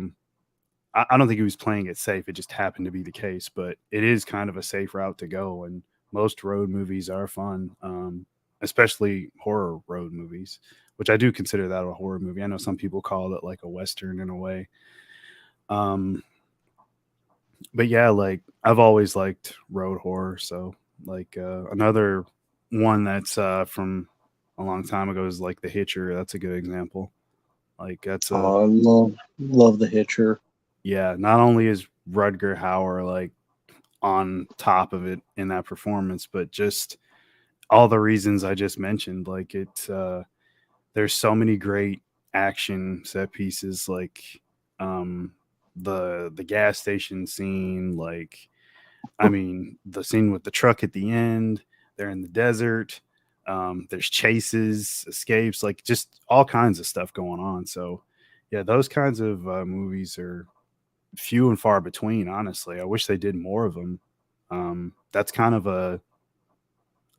I don't think he was playing it safe. It just happened to be the case, but it is kind of a safe route to go. And most road movies are fun, especially horror road movies, which I do consider that a horror movie. I know some people call it like a western in a way. Um, but yeah, like I've always liked road horror. So like another one that's from a long time ago is like The Hitcher. That's a good example. Like that's a Oh, I love The Hitcher. yeah. Not only is Rutger Hauer like on top of it in that performance, but just all the reasons I just mentioned. Like there's so many great action set pieces, like um, the gas station scene. Like, I mean, the scene with the truck at the end. They're in the desert. There's chases, escapes, like just all kinds of stuff going on. So, yeah, those kinds of movies are few and far between. Honestly, I wish they did more of them. That's kind of a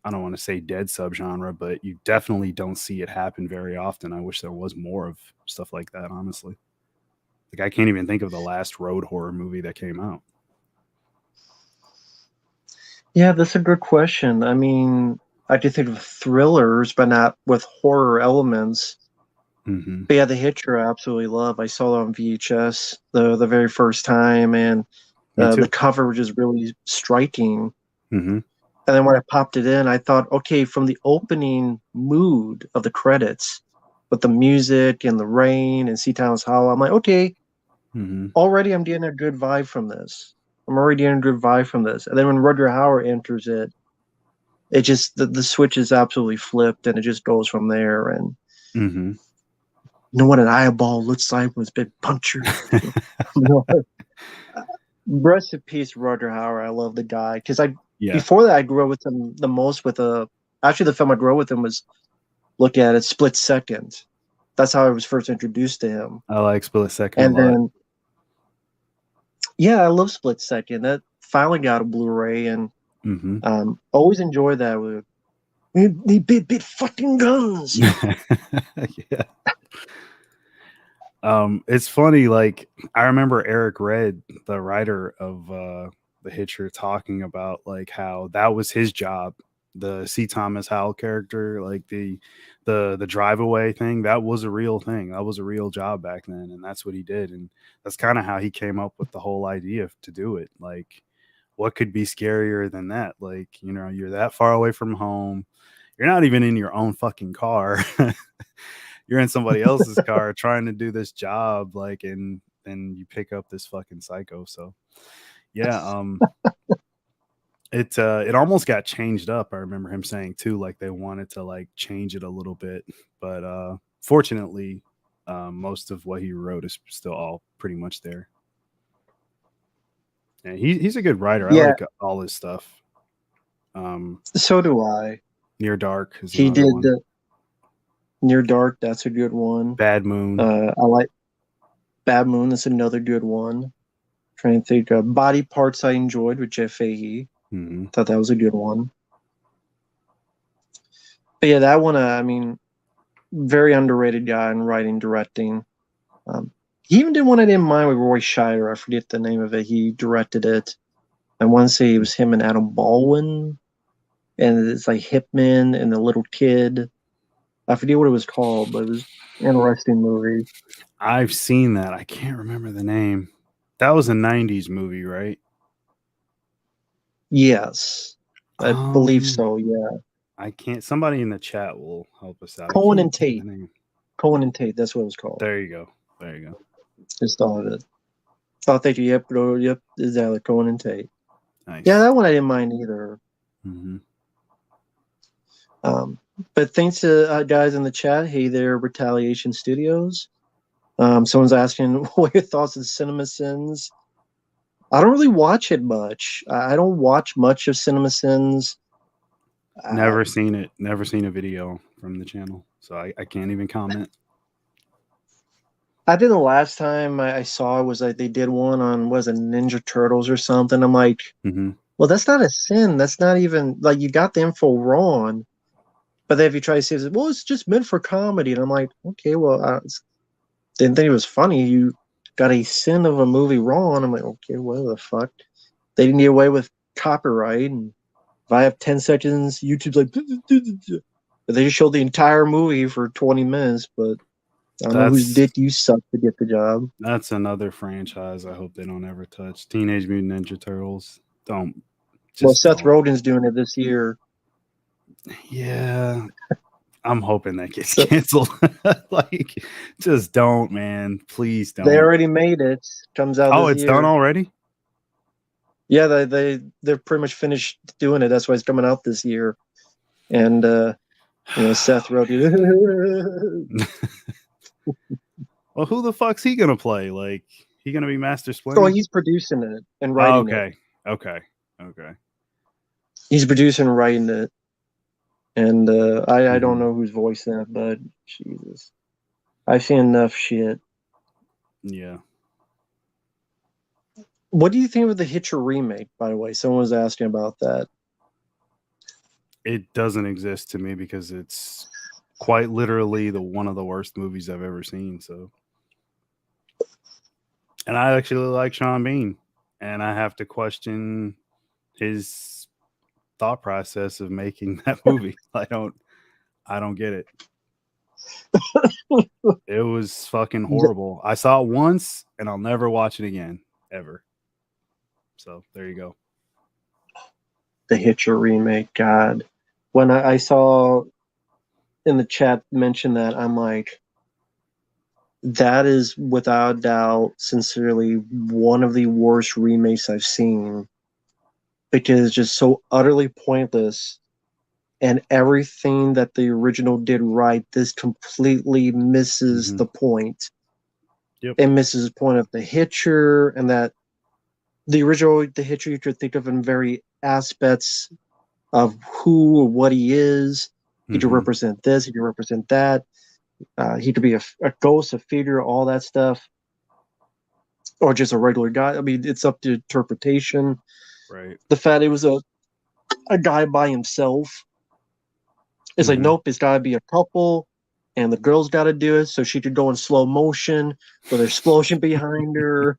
I don't want to say dead subgenre, but you definitely don't see it happen very often. I wish there was more of stuff like that, honestly. Like I can't even think of the last road horror movie that came out. Yeah, that's a good question. I mean, I do think of thrillers, but not with horror elements. Hmm. But yeah, The Hitcher I absolutely love. I saw it on VHS the very first time, and Me the too. cover was just really striking. Hmm. And then when I popped it in, I thought, okay, from the opening mood of the credits, with the music and the rain and Sea Town's Hollow, I'm like, okay, Hmm. already I'm getting a good vibe from this. I'm already getting a good vibe from this. And then when Rutger Hauer enters it, it just the switch is absolutely flipped, and it just goes from there. And Hmm. you know what an eyeball looks like when it's been punctured. You know, rest in peace, Rutger Hauer. I love the guy because I Yeah, before that I grew up with him the most with a actually the film I grew up with him was look at it Split Second. That's how I was first introduced to him. I like Split Second a And lot. then yeah, I love Split Second. That finally got a Blu-ray, and Hmm. always enjoy that with the big fucking guns. Yeah. It's funny. Like I remember Eric Red, the writer of The Hitcher, talking about like how that was his job. The C. Thomas Howell character, like the drive away thing, that was a real thing. That was a real job back then, and that's what he did. And that's kind of how he came up with the whole idea to do it. Like, what could be scarier than that? Like, you know, you're that far away from home. You're not even in your own fucking car. You're in somebody else's car trying to do this job, like, and then you pick up this fucking psycho. So yeah, it almost got changed up. I remember him saying too, like they wanted to like change it a little bit, but fortunately, most of what he wrote is still all pretty much there. And he's a good writer. I Yeah, like all his stuff. Um, so do I. Near Dark is He another did one. Near Dark. That's a good one. Bad Moon. I like Bad Moon. That's another good one. Trying to think of Body Parts I enjoyed with Jeff Fahey. Hmm. Thought that was a good one. But yeah, that one. I mean, very underrated guy in writing, directing. Um, he even did one I didn't mind with Roy Scheider. I forget the name of it. He directed it. I want to say it was him and Adam Baldwin, and it's like Hitman and the little kid. I forget what it was called, but it was an interesting movie. I've seen that. I can't remember the name. That was a '90s movie, right? Yes, I believe Um, so. Yeah, I can't. Somebody in the chat will help us out. I Cohen can't and think of the Tate. name. Cohen and Tate. That's what it was called. There you go. There you go. Just thought of it. Thought they could. Yep, go. Yep, exactly. Cohen and Tate. Yeah, Nice. that one I didn't mind either. Hmm. Um, but thanks to guys in the chat. Hey there, Retaliation Studios. Someone's asking what your thoughts on Cinema Sins. I don't really watch it much. I don't watch much of Cinema Sins. Never seen it. Never seen a video from the channel, so I can't even comment. I think the last time I saw it was like they did one on was it Ninja Turtles or something. I'm like, Hmm. well, that's not a sin. That's not even like you got the info wrong. But then if you try to say, well, it's just meant for comedy, and I'm like, okay, well, didn't think it was funny. You got a sin of a movie wrong. I'm like, okay, what the fuck? They didn't get away with copyright, and if I have 10 seconds, YouTube's like, but they just showed the entire movie for 20 minutes. But I don't know whose That's dick you suck to get the job. that's another franchise I hope they don't ever touch. Teenage Mutant Ninja Turtles. Don't Well, just Seth don't. Rogen's doing it this year. Yeah, I'm hoping that gets So canceled. Like, just don't, man. Please they don't. already made it. Comes out Oh, this it's done year. already? Yeah, they're pretty much finished doing it. That's why it's coming out this year. And Seth Rogen. Well, who the fuck's he gonna play? Like, he gonna be Master Oh, Splinter? he's producing it and Oh, writing it. okay. Okay. Okay. He's producing and writing it. And I don't Mhm. know who's voicing it, but Jesus. I've seen enough shit. Yeah. What do you think of the Hitcher remake, by the way? Someone was asking about that. It doesn't exist to me because it's quite literally the one of the worst movies I've ever seen. So, and I actually like Sean Bean, and I have to question his thought process of making that movie. I don't get it. It was fucking horrible. I saw it once, and I'll never watch it again, ever. So there you go. The Hitcher remake, God. When I saw in the chat mention that, I'm like, that is without doubt, sincerely, one of the worst remakes I've seen because it's just so utterly pointless. And everything that the original did right, this completely misses Hmm. the point. Yep. It misses the point of the Hitcher, and that the original The Hitcher you could think of in very aspects of who or what he is. He could Hmm. represent this, he could represent that. He could be a ghost, a figure, all that stuff, or just a regular guy. I mean, it's up to interpretation. Right. The fact it was a guy by himself, it's like, Hmm. nope, it's got to be a couple, and the girl's got to do it so she could go in slow motion with her explosion behind her.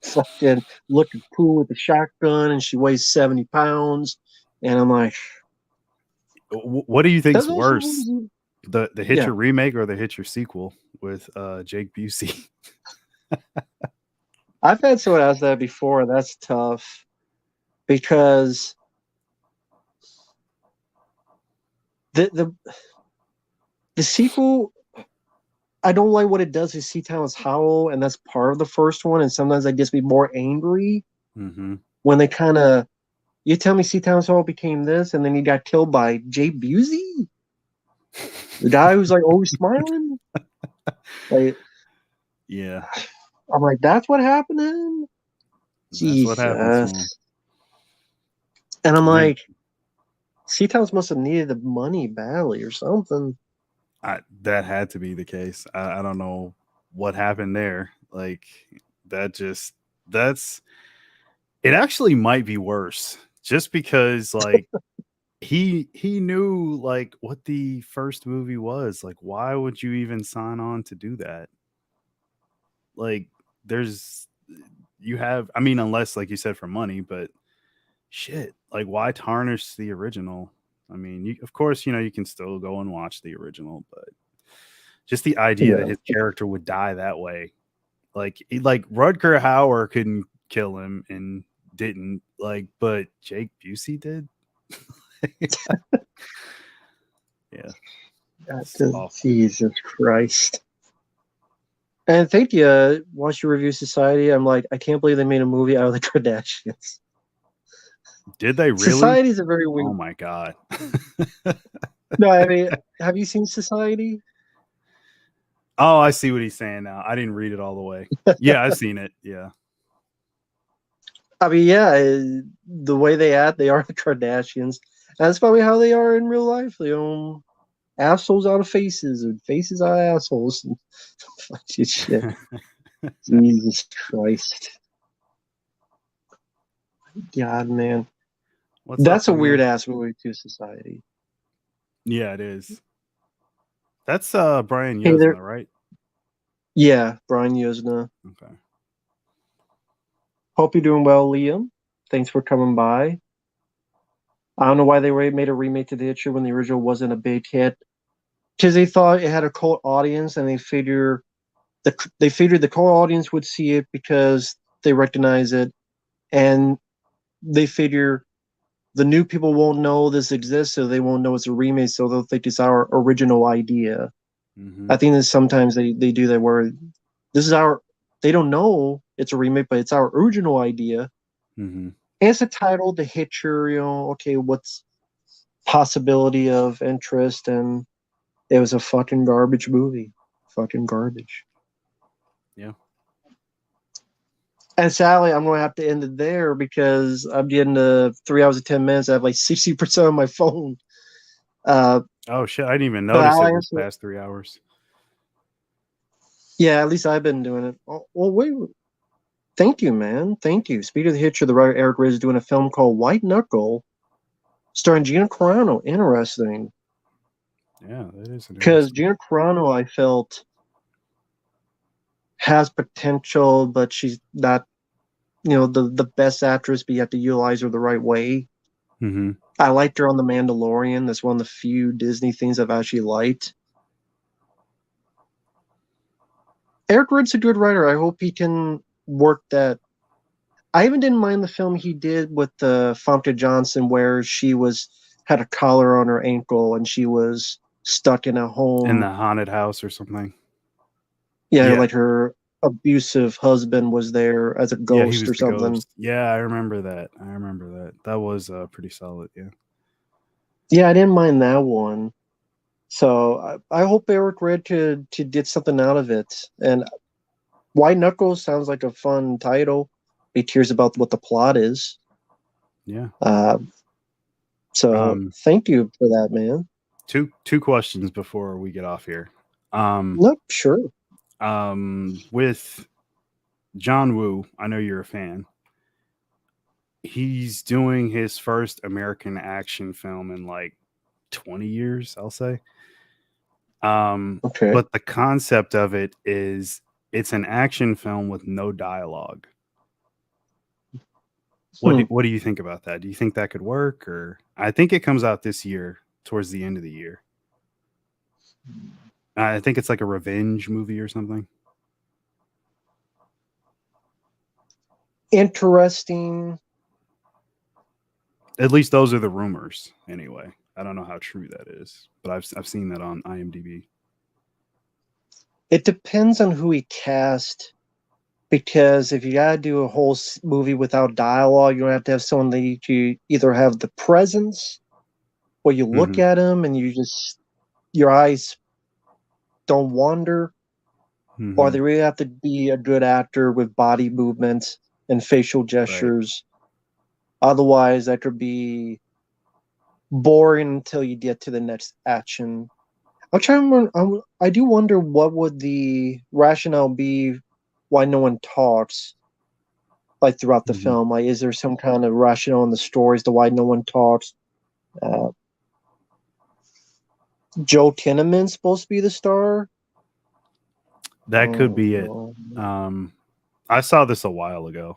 Fucking looking cool with the shotgun, and she weighs 70 pounds. And I'm like, What do you think's that's also worse, the yeah. Hitcher remake or the Hitcher sequel with Jake Busey? I've had someone ask that before, and that's tough because the sequel, I don't like what it does to see Thomas Howell, and that's part of the first one. And sometimes I just be more angry Hmm. when they kind of, you tell me C. Thomas Howell became this, and then he got killed by Jay Busey, the guy who's like always smiling. Like, Yeah, I'm like, that's what happened to him? that's what happens to Jesus. him. And I'm I mean, like, C. Thomas must have needed the money badly or something. that had to be the case. I don't know what happened there. Like, that's it. Actually, might be worse, just because like he knew like what the first movie was. Like, why would you even sign on to do that? Like, there's you have. I mean, unless like you said for money, but shit, like why tarnish the original? I mean, of course, you can still go and watch the original, but just the idea that Yeah. his character would die that way, like Rutger Hauer couldn't kill him and didn't, like, but Jake Busey did. Yeah, it's awful. Jesus Christ. And thank you. Watch your review society. I'm like, I can't believe they made a movie out of the Kardashians. Did they really? Society is a very Oh weird. my god. No, I mean, have you seen Society? Oh, I see what he's saying now. I didn't read it all the way. Yeah, I've seen it. Yeah. I mean, yeah, the way they act, they are the Kardashians. That's probably how they are in real life. Assholes out of faces and faces out of assholes. And fucking shit. Jesus Christ. God, man. What's up, That's a Emily? weird ass movie to society. Yeah, it is. That's Brian Hey there. Yuzna, right? Yeah, Brian Yuzna. Okay. Hope you're doing well, Liam. Thanks for coming by. I don't know why they made a remake to The Hitcher when the original wasn't a big hit. Because they thought it had a cult audience, and they figured the cult audience would see it because they recognize it, and they figure the new people won't know this exists, so they won't know it's a remake, so they'll think it's our original idea. Mm-hmm. I think that sometimes they do that where this is our they don't know it's a remake, but it's our original idea. Mm-hmm. And it's a title, The Hitcher, okay, what's possibility of interest, and it was a fucking garbage movie. Fucking garbage. Yeah. And sadly, I'm going to have to end it there because I'm getting to 3 hours and 10 minutes. I have like 60% on my phone. Oh shit! I didn't even But notice I'll it was answer. past 3 hours. Yeah, at least I've been doing it. Oh, well, wait. Thank you, man. Thank you. Speaking of the Hitcher, the writer Eric Ridge is doing a film called White Knuckle, starring Gina Carano. Interesting. Yeah, that is Because interesting. Gina Carano, I felt, has potential, but she's not, the best actress, but you have to utilize her the right way. Mm-hmm. I liked her on The Mandalorian. That's one of the few Disney things I've actually liked. Eric Ridge's a good writer. I hope he can work that. I even didn't mind the film he did with Famke Johnson, where she had a collar on her ankle and she was stuck in a In home. the haunted house or something. Yeah, Yeah. like her abusive husband was there as a Yeah, he ghost was or the something. ghost. Yeah, I remember that. That was pretty solid. Yeah. Yeah, I didn't mind that one. So I hope Eric Red could did something out of it. And White Knuckles sounds like a fun title. Be curious about what the plot is. Yeah. Uh, so Um, thank you for that, man. two questions before we get off here. Nope, sure. With John Woo, I know you're a fan. He's doing his first American action film in like 20 years, I'll say. Okay. But the concept of it is it's an action film with no dialogue. Hmm. What do you think about that? Do you think that could work? Or I think it comes out this year, towards the end of the year. I think it's like a revenge movie or something. Interesting. At least those are the rumors, anyway. I don't know how true that is, but I've seen that on IMDb. It depends on who he cast, because if you gotta do a whole movie without dialogue, you have to have someone that you either have the presence, or you look Mm-hmm. at him and your eyes don't wander, or Mm-hmm. they really have to be a good actor with body movements and facial Right. gestures. Otherwise, that could be boring until you get to the next action. I'm trying to remember, I do wonder what would the rationale be why no one talks like throughout the Mm-hmm. film. Like, is there some kind of rationale in the story as to why no one talks? Uh, Joe Kinnaman's supposed to be the star. That could Oh be it. no, I saw this a while ago,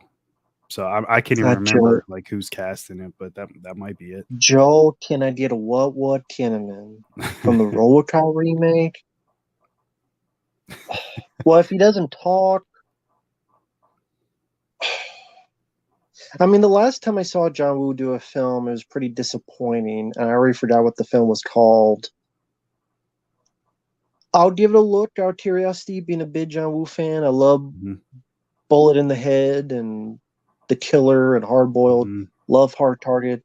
so I can't even not Joe. remember like who's casting it, but that might be it. Joe, can I get a what Kinnaman from the Robocop remake? Well, if he doesn't talk, I mean, the last time I saw John Woo do a film, it was pretty disappointing, and I already forgot what the film was called. I'll give it a look out of curiosity, being a big John Woo fan. I love Mhm. Bullet in the Head and The Killer and Hard Boiled. Mhm. Love Hard Target.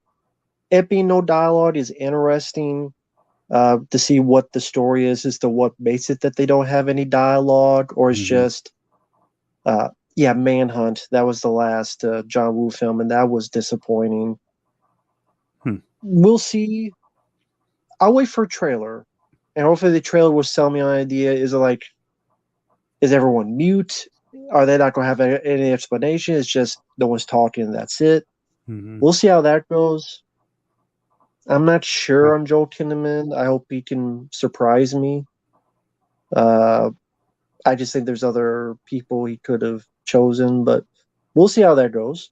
It being no dialogue is interesting to see what the story is as to what makes it that they don't have any dialogue, or it's Mhm. just, yeah, Manhunt. That was the last John Woo film, and that was disappointing. Hmm. we'll see. I'll wait for a trailer, and hopefully the trailer will sell me on an idea. Is it like, is everyone mute? Are they not going to have any explanation? It's just no one's talking. That's it. Mhm. We'll see how that goes. I'm not sure Yeah. on Joel Kinnaman. I hope he can surprise me. Uh, I just think there's other people he could have chosen, but we'll see how that goes.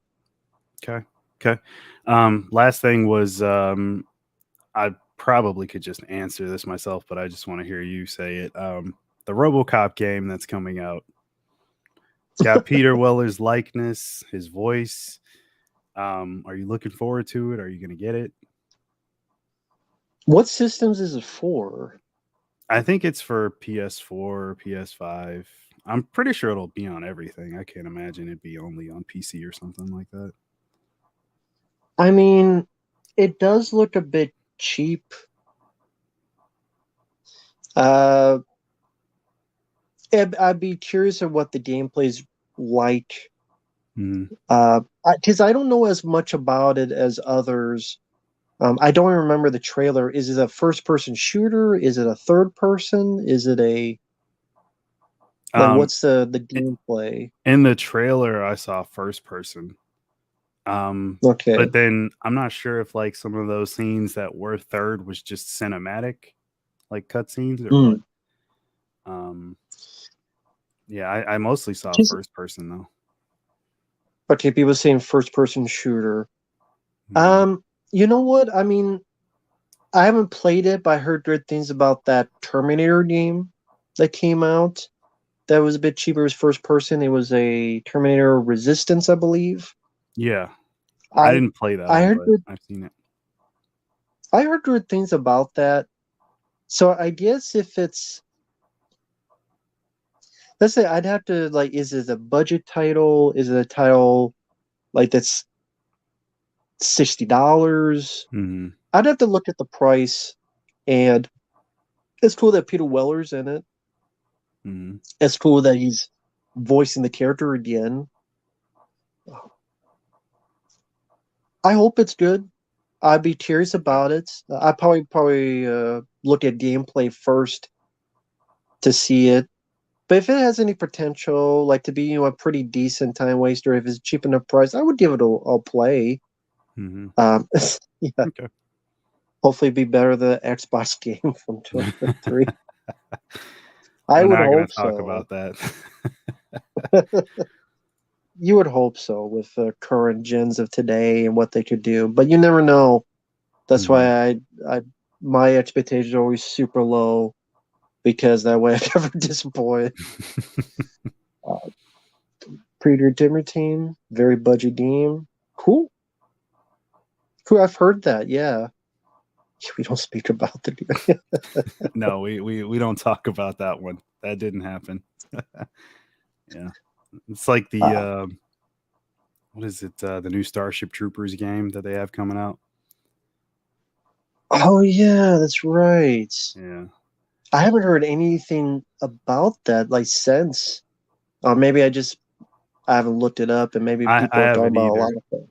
Okay. Okay. Last thing was I probably could just answer this myself, but I just want to hear you say it. The RoboCop game that's coming out. It's got Peter Weller's likeness, his voice. Are you looking forward to it? Are you going to get it? What systems is it for? I think it's for PS4 or PS5. I'm pretty sure it'll be on everything. I can't imagine it'd be only on PC or something like that. I mean, it does look a bit cheap. Uh, I'd be curious of what the gameplay's like. Mhm. Because I don't know as much about it as others. I don't remember the trailer. Is it a first-person shooter? Is it a third person? Is it a like Um, what's the i- gameplay? in the trailer, I saw first person. Okay. But then I'm not sure if like some of those scenes that were third was just cinematic, like cutscenes or what. Mm. Um, yeah, I mostly saw Just first person though. okay. People saying first-person shooter. Mhm. You know what? I mean, I haven't played it, but I heard good things about that Terminator game that came out. That was a bit cheaper as first person. It was a Terminator Resistance, I believe. Yeah, I I didn't play that I one, heard but good, I've seen it. I heard good things about that. So I guess if it's, let's say, I'd have to like, is it a budget title? Is it a title like that's $60? Hmm. I'd have to look at the price, and it's cool that Peter Weller's in it. Hmm. It's cool that he's voicing the character again. I hope it's good. I'd be curious about it. I probably look at gameplay first to see it. But if it has any potential, like to be a pretty decent time waster, if it's cheap enough price, I would give it a play. Hmm. Um, yeah, Okay. hopefully be better than the Xbox game from 2023. I We're would not going hope to talk so. about that. You would hope so with the current gens of today and what they could do, but you never know. That's Hmm. why my expectations are always super low because that way I never disappoint. Uh, Predator Dimmer Team, very budget game. Cool. Cool. I've heard that. Yeah. We don't speak about the No, we don't talk about that one. That didn't happen. Yeah, it's like the uh, what is it? The new Starship Troopers game that they have coming out. oh yeah, that's right. Yeah. I haven't heard anything about that like since. Maybe I haven't looked it up, and maybe I people are talking haven't about a either. lot of things.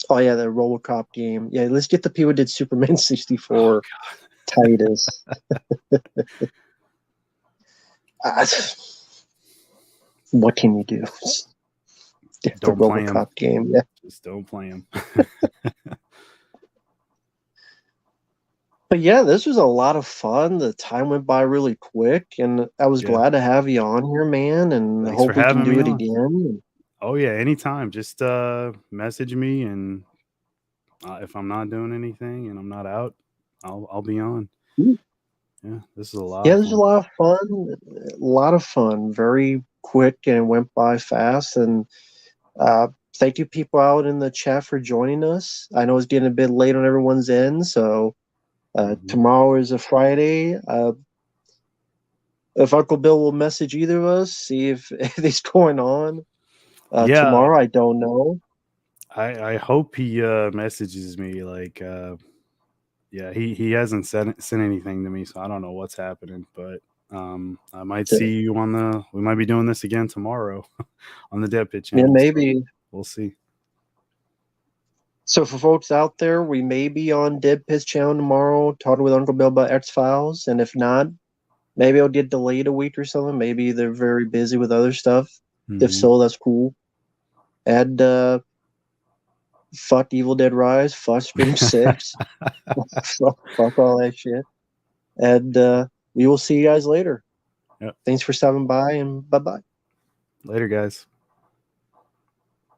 Oh yeah, the RoboCop game. Yeah, let's get the people who did Superman Oh 64. Titus. Uh, what can you do? God. The Don't play them. RoboCop game. Yeah. Just don't play them. But yeah, this was a lot of fun. The time went by really quick, and I was Yeah. glad to have you on here, man. And Thanks for hope we can having do me it on. again. Oh yeah, anytime. Just message me, and if I'm not doing anything and I'm not out, I'll be on. Yeah, this is a lot Yeah, of this was a fun. lot of fun. A lot of fun. Very quick and went by fast. And uh, thank you, people out in the chat, for joining us. I know it's getting a bit late on everyone's end, so Hmm. tomorrow is a Friday. If Uncle Bill will message either of us, see if anything's going on. Yeah, Tomorrow, I don't know. I hope he messages me like yeah, he hasn't sent anything to me, so I don't know what's happening, but I might see you on the we might be doing this again tomorrow on the Dead Pit Yeah, channel, so maybe. we'll see. So for folks out there, we may be on Dead Piss channel tomorrow, talking with Uncle Bill about X-Files, and if not, maybe it'll get delayed a week or something. Maybe they're very busy with other stuff. If Mhm. so, that's cool. And fuck Evil Dead Rise, fuck Scream 6, fuck all that shit. And we will see you guys later. Yep. Thanks for stopping by, and bye-bye. Later, guys.